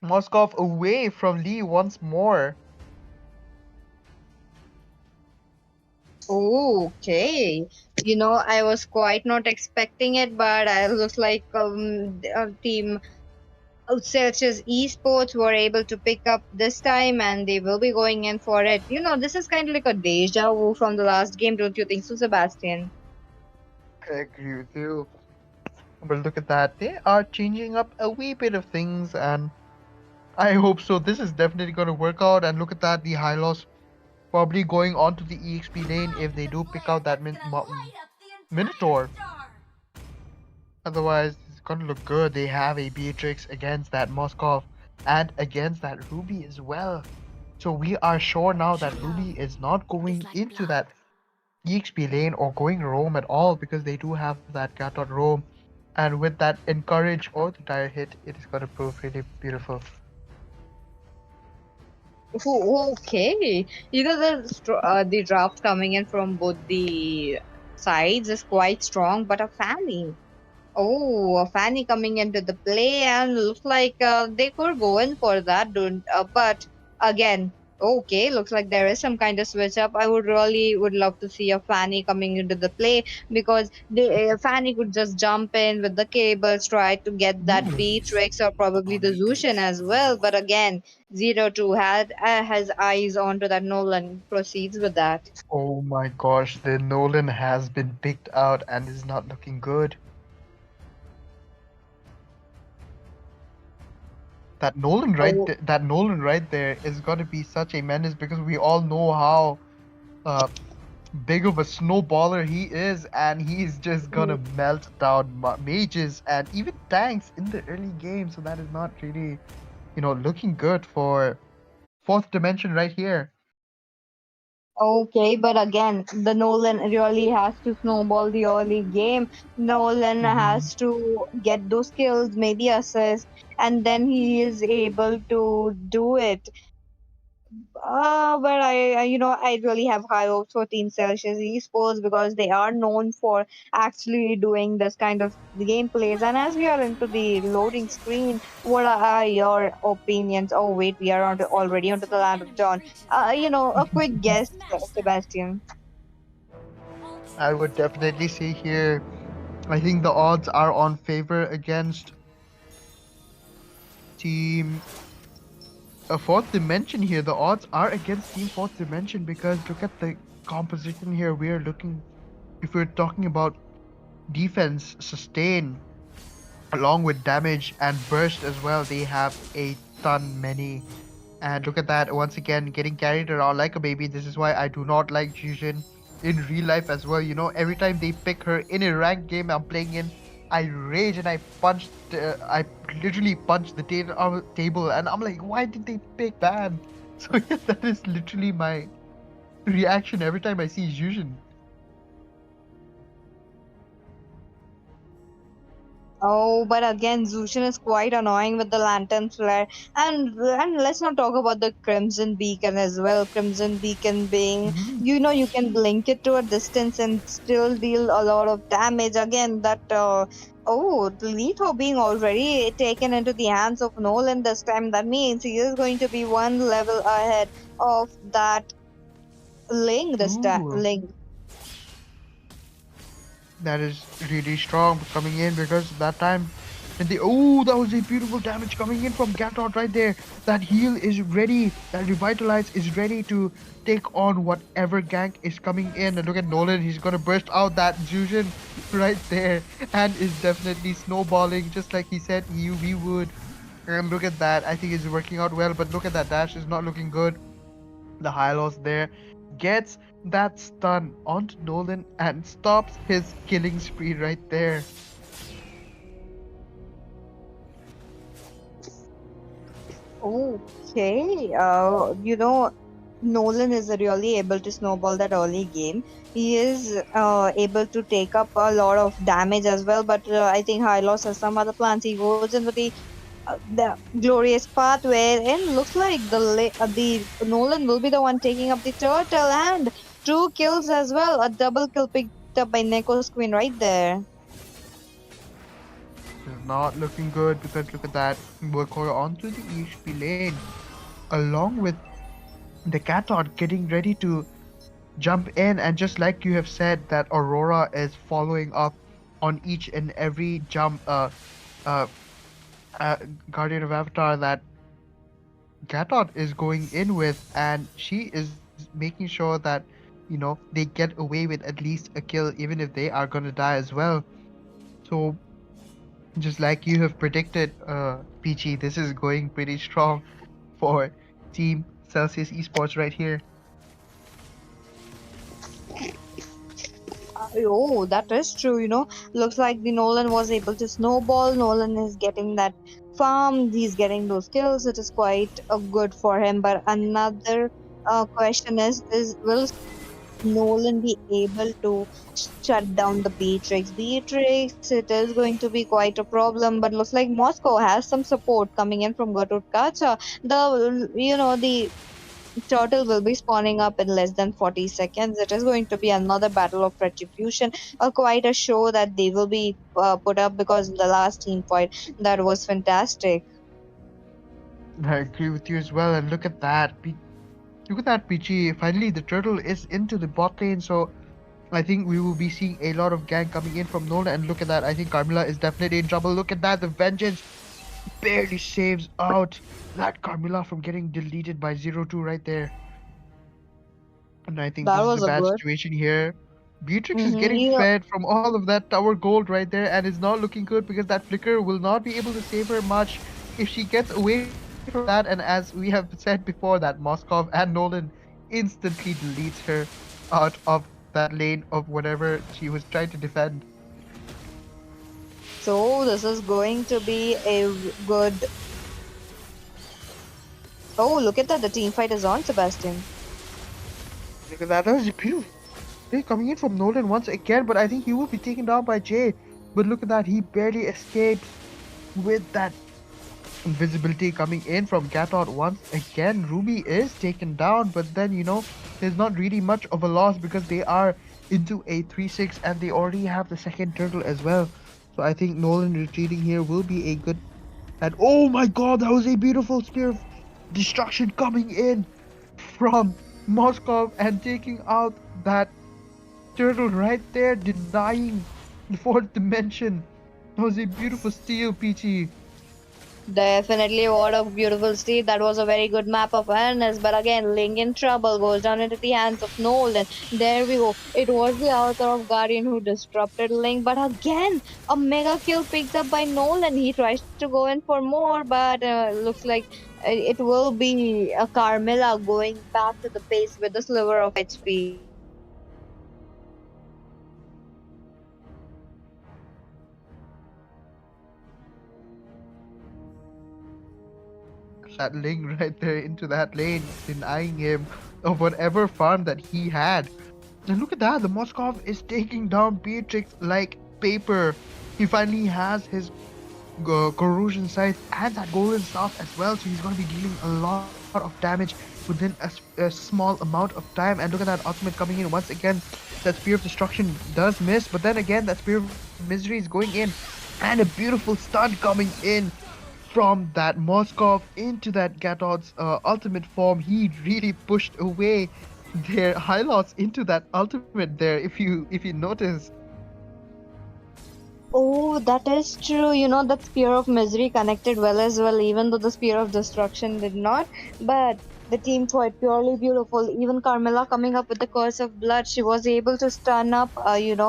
S14: Moscow away from Lee once more.
S12: Okay. I was quite not expecting it, but it looks like team Celsius Esports were able to pick up this time and they will be going in for it. This is kind of like a deja vu from the last game, don't you think so, Sebastian?
S14: I agree with you. But look at that. They are changing up a wee bit of things, and I hope so. This is definitely going to work out. And look at that. The high loss probably going on to the EXP lane if they do pick out that Minotaur. Otherwise, it's going to look good. They have a Beatrix against that Moskov and against that Ruby as well. So we are sure now that Ruby is not going into that EXP lane or going roam at all because they do have that Gatot roam. And with that encourage or the dire hit, it is going to prove really beautiful.
S12: Okay. The draft coming in from both the sides is quite strong, but a Fanny. Oh, a Fanny coming into the play and looks like they could go in for that, don't? But again, okay, looks like there is some kind of switch up. I would love to see a Fanny coming into the play because the Fanny could just jump in with the cables, try to get that Beatrix or probably the Zushin as well. But again, 0-2 has eyes onto that. Nolan proceeds with that.
S14: Oh my gosh, the Nolan has been picked out and is not looking good. That Nolan right there is going to be such a menace because we all know how big of a snowballer he is, and he's just gonna melt down mages and even tanks in the early game. So that is not really, looking good for fourth dimension right here.
S12: Okay, but again, the Nolan really has to snowball the early game. Nolan has to get those kills, maybe assist, and then he is able to do it. But I really have high hopes for Team Celsius Esports because they are known for actually doing this kind of gameplays. And as we are into the loading screen, what are your opinions? Oh, wait, we are already onto the land of Dawn. A quick guess, Sebastian.
S14: I would definitely say here, I think the odds are on favor against Team Fourth Dimension here. The odds are against Team Fourth Dimension because look at the composition here. If we're talking about defense, sustain, along with damage and burst as well, they have a ton many. And look at that, once again, getting carried around like a baby. This is why I do not like Jujin in real life as well. Every time they pick her in a ranked game I'm playing in, I rage and I literally punched the table and I'm like, why did they pick Ban? So yeah, that is literally my reaction every time I see Jujin.
S12: Oh, but again, Zushin is quite annoying with the lantern flare, and let's not talk about the Crimson Beacon as well. Crimson Beacon being, you can blink it to a distance and still deal a lot of damage. Again, that the Leto being already taken into the hands of Nolan this time. That means he is going to be one level ahead of that Ling this time.
S14: Ooh.
S12: Ling.
S14: That is really strong coming in because that time and that was a beautiful damage coming in from Gatot right there. That heal is ready, that revitalize is ready to take on whatever gank is coming in. And look at Nolan, he's gonna burst out that Fusion right there and is definitely snowballing just like he said we would. And look at that, I think it's working out well, but look at that dash is not looking good. The high loss there gets that stun onto Nolan and stops his killing spree right there.
S12: Okay, Nolan is really able to snowball that early game. He is able to take up a lot of damage as well, but I think Hylos has some other plans. He goes in with the glorious path wherein looks like the Nolan will be the one taking up the turtle and 2 kills as well. A double kill picked up by Neko's Queen right there.
S14: Is not looking good because look at that. Workhorse onto the HP lane along with the Catot getting ready to jump in, and just like you have said that Aurora is following up on each and every jump Guardian of Avatar that Gatot is going in with, and she is making sure that they get away with at least a kill even if they are gonna die as well. So just like you have predicted, Peachy, this is going pretty strong for Team Celsius Esports right here.
S12: Oh, that is true, Looks like the Nolan was able to snowball. Nolan is getting that farm. He's getting those kills. It is quite good for him. But another question is will Nolan be able to shut down the Beatrix? Beatrix, it is going to be quite a problem. But looks like Moscow has some support coming in from Gaturkacha. The turtle will be spawning up in less than 40 seconds. It is going to be another battle of retribution, quite a show that they will be put up because the last team fight that was fantastic.
S14: I agree with you as well. And look at that. Look at that, PG. Finally, the turtle is into the bot lane. So I think we will be seeing a lot of gank coming in from Nolan. And look at that. I think Carmilla is definitely in trouble. Look at that. The Vengeance barely saves out that Carmilla from getting deleted by 0-2 right there. And I think
S12: That
S14: this
S12: was
S14: is a
S12: a
S14: bad
S12: good.
S14: situation here. Beatrix is getting
S12: Yeah.
S14: fed from all of that tower gold right there, and it's not looking good because that flicker will not be able to save her much if she gets away from that. And as we have said before, that Moskov and Nolan instantly deletes her out of that lane of whatever she was trying to defend.
S12: So this is going to be a good. Oh, look at that! The team fight is on, Sebastian.
S14: Look at that. That was a beautiful play coming in from Nolan once again, but I think he will be taken down by Jay. But look at that, he barely escapes with that invisibility coming in from Gatot once again. Ruby is taken down, but then there's not really much of a loss because they are into a 3-6 and they already have the second turtle as well. So I think Nolan retreating here will be a good. And oh my god, that was a beautiful spear of destruction coming in from Moskov and taking out that turtle right there, denying the fourth dimension. That was a beautiful steal, Peachy.
S12: Definitely, what a beautiful steed. That was a very good map of awareness. But again, Ling in trouble goes down into the hands of Nolan. There we go. It was the Avatar of Guardian who disrupted Ling. But again, a mega kill picked up by Nolan. He tries to go in for more, but looks like it will be a Carmilla going back to the base with a sliver of HP.
S14: That Ling right there into that lane, denying him of whatever farm that he had. And look at that, the Moskov is taking down Beatrix like paper. He finally has his corrosion sight and that golden staff as well, so he's going to be dealing a lot of damage within a small amount of time. And look at that ultimate coming in once again. That Spear of Destruction does miss, but then again that Spear of Misery is going in, and a beautiful stun coming in from that Moskov into that Gatod's ultimate form. He really pushed away their Hylos into that ultimate there, if you notice.
S12: Oh, that is true. You know, that Spear of Misery connected well as well, even though the Spear of Destruction did not. But the team fought purely beautiful. Even Carmilla coming up with the Curse of Blood, she was able to stun up, get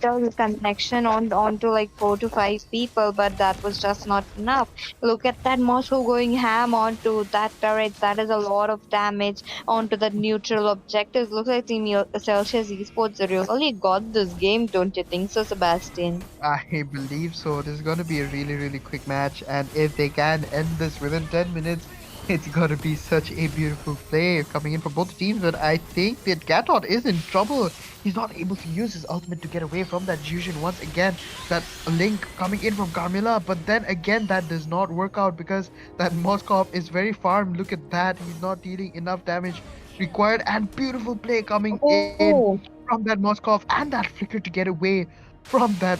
S12: a connection onto like 4 to 5 people, but that was just not enough. Look at that Moscow going ham onto that turret. That is a lot of damage onto the neutral objectives. Looks like Team Celsius Esports really got this game, don't you think so, Sebastian?
S14: I believe so. This is going to be a really, really quick match, and if they can end this within 10 minutes, it's going to be such a beautiful play coming in for both teams. But I think that Gatot is in trouble. He's not able to use his ultimate to get away from that Fusion once again. That Link coming in from Carmilla, but then again, that does not work out because that Moskov is very farmed. Look at that. He's not dealing enough damage required, and beautiful play coming in
S12: Oh,
S14: from that Moskov and that Flicker to get away from that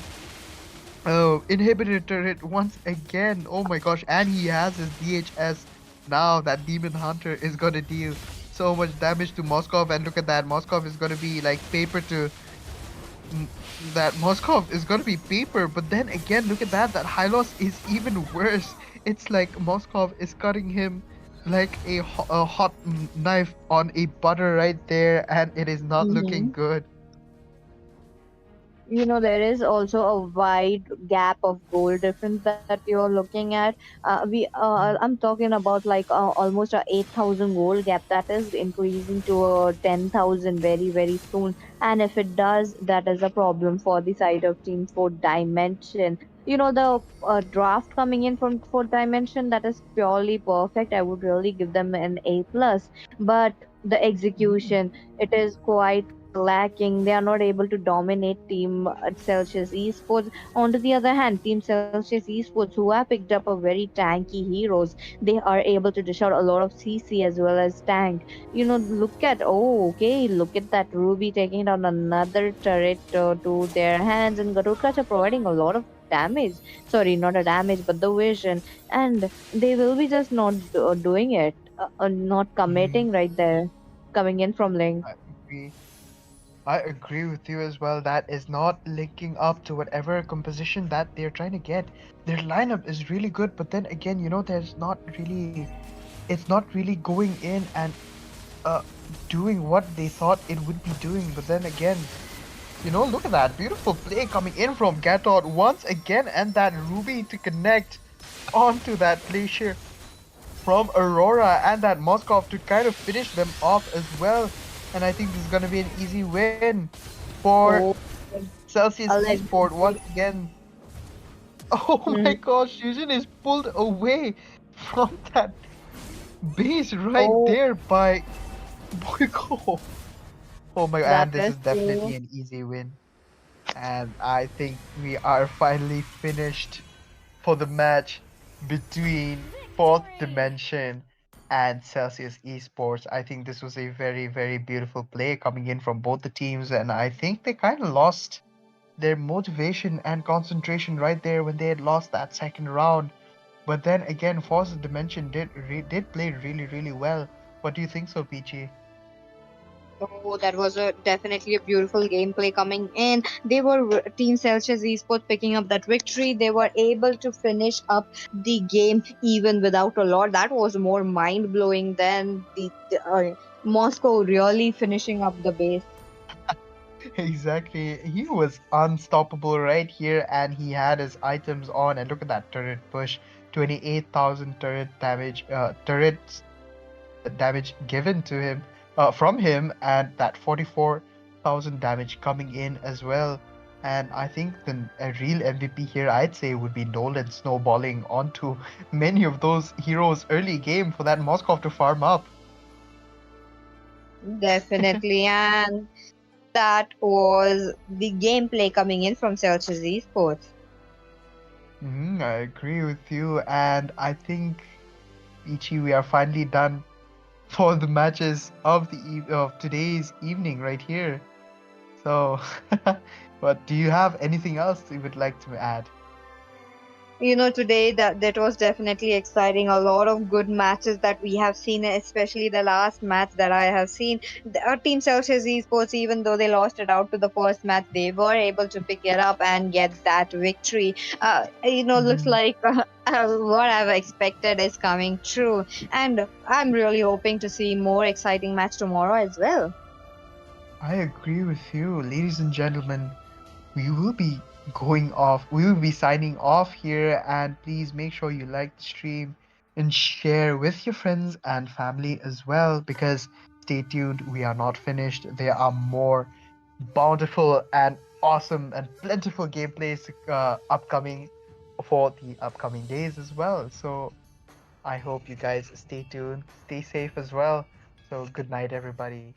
S14: inhibitor turret once again. Oh my gosh, and he has his DHS now. That Demon Hunter is gonna deal so much damage to Moskov, and look at that. Moskov is gonna be like paper to that Moskov is gonna be paper, but then again, look at that. That Hylos is even worse. It's like Moskov is cutting him like a hot knife on a butter right there, and it is not looking good.
S12: you know, there is also a wide gap of goal difference that you're looking at. I'm talking about like almost a 8,000 goal gap that is increasing to 10,000 very very soon. And if it does, that is a problem for the side of Team 4 Dimension. You know, the draft coming in from 4 Dimension, that is purely perfect. I would really give them an A+. But the execution, it is quite lacking. They are not able to dominate Team Celsius Esports. On the other hand, Team Celsius Esports, who have picked up a very tanky heroes, they are able to dish out a lot of CC as well as tank. You know, look at that Ruby taking down another turret to their hands, and Garukas are providing a lot of damage. Sorry, not a damage, but the vision, and they will be just not doing it, not committing right there, coming in from Link.
S14: I agree. I agree with you as well. That is not linking up to whatever composition that they're trying to get. Their lineup is really good, but then again, it's not really going in and uh, doing what they thought it would be doing. But then again, look at that beautiful play coming in from Gatot once again, and that Ruby to connect onto that glacier from Aurora, and that Moskov to kind of finish them off as well. And I think this is going to be an easy win for Celsius Esport once again. Oh my gosh, Fusion is pulled away from that base right there by Boyko. Oh my god, and this is definitely an easy win. And I think we are finally finished for the match between Fourth Dimension and Celsius Esports. I think this was a very, very beautiful play coming in from both the teams, and I think they kind of lost their motivation and concentration right there when they had lost that second round. But then again, Fourth Dimension did play really, really well. What do you think so, Peachy?
S12: Oh, that was definitely a beautiful gameplay coming in. They were Team Celsius Esports picking up that victory. They were able to finish up the game even without a lot. That was more mind blowing than the Moscow really finishing up the base.
S14: Exactly. He was unstoppable right here, and he had his items on. And look at that turret push. 28,000 turret damage given to him from him, and that 44,000 damage coming in as well. And I think a real MVP here, I'd say, would be Nolan snowballing onto many of those heroes early game for that Moskov to farm up.
S12: Definitely. And that was the gameplay coming in from Celsius Esports.
S14: I agree with you, and I think, Ichi, we are finally done for the matches of of today's evening right here. So, but do you have anything else you would like to add?
S12: Today that was definitely exciting. A lot of good matches that we have seen, especially the last match that I have seen. Our team Celsius Esports, even though they lost it out to the first match, they were able to pick it up and get that victory. Looks like what I've expected is coming true, and I'm really hoping to see more exciting match tomorrow as well.
S14: I agree with you, ladies and gentlemen. We will be going off. We will be signing off here, and please make sure you like the stream and share with your friends and family as well, because stay tuned, we are not finished. There are more bountiful and awesome and plentiful gameplays upcoming for the upcoming days as well. So I hope you guys stay tuned, stay safe as well. So good night, everybody.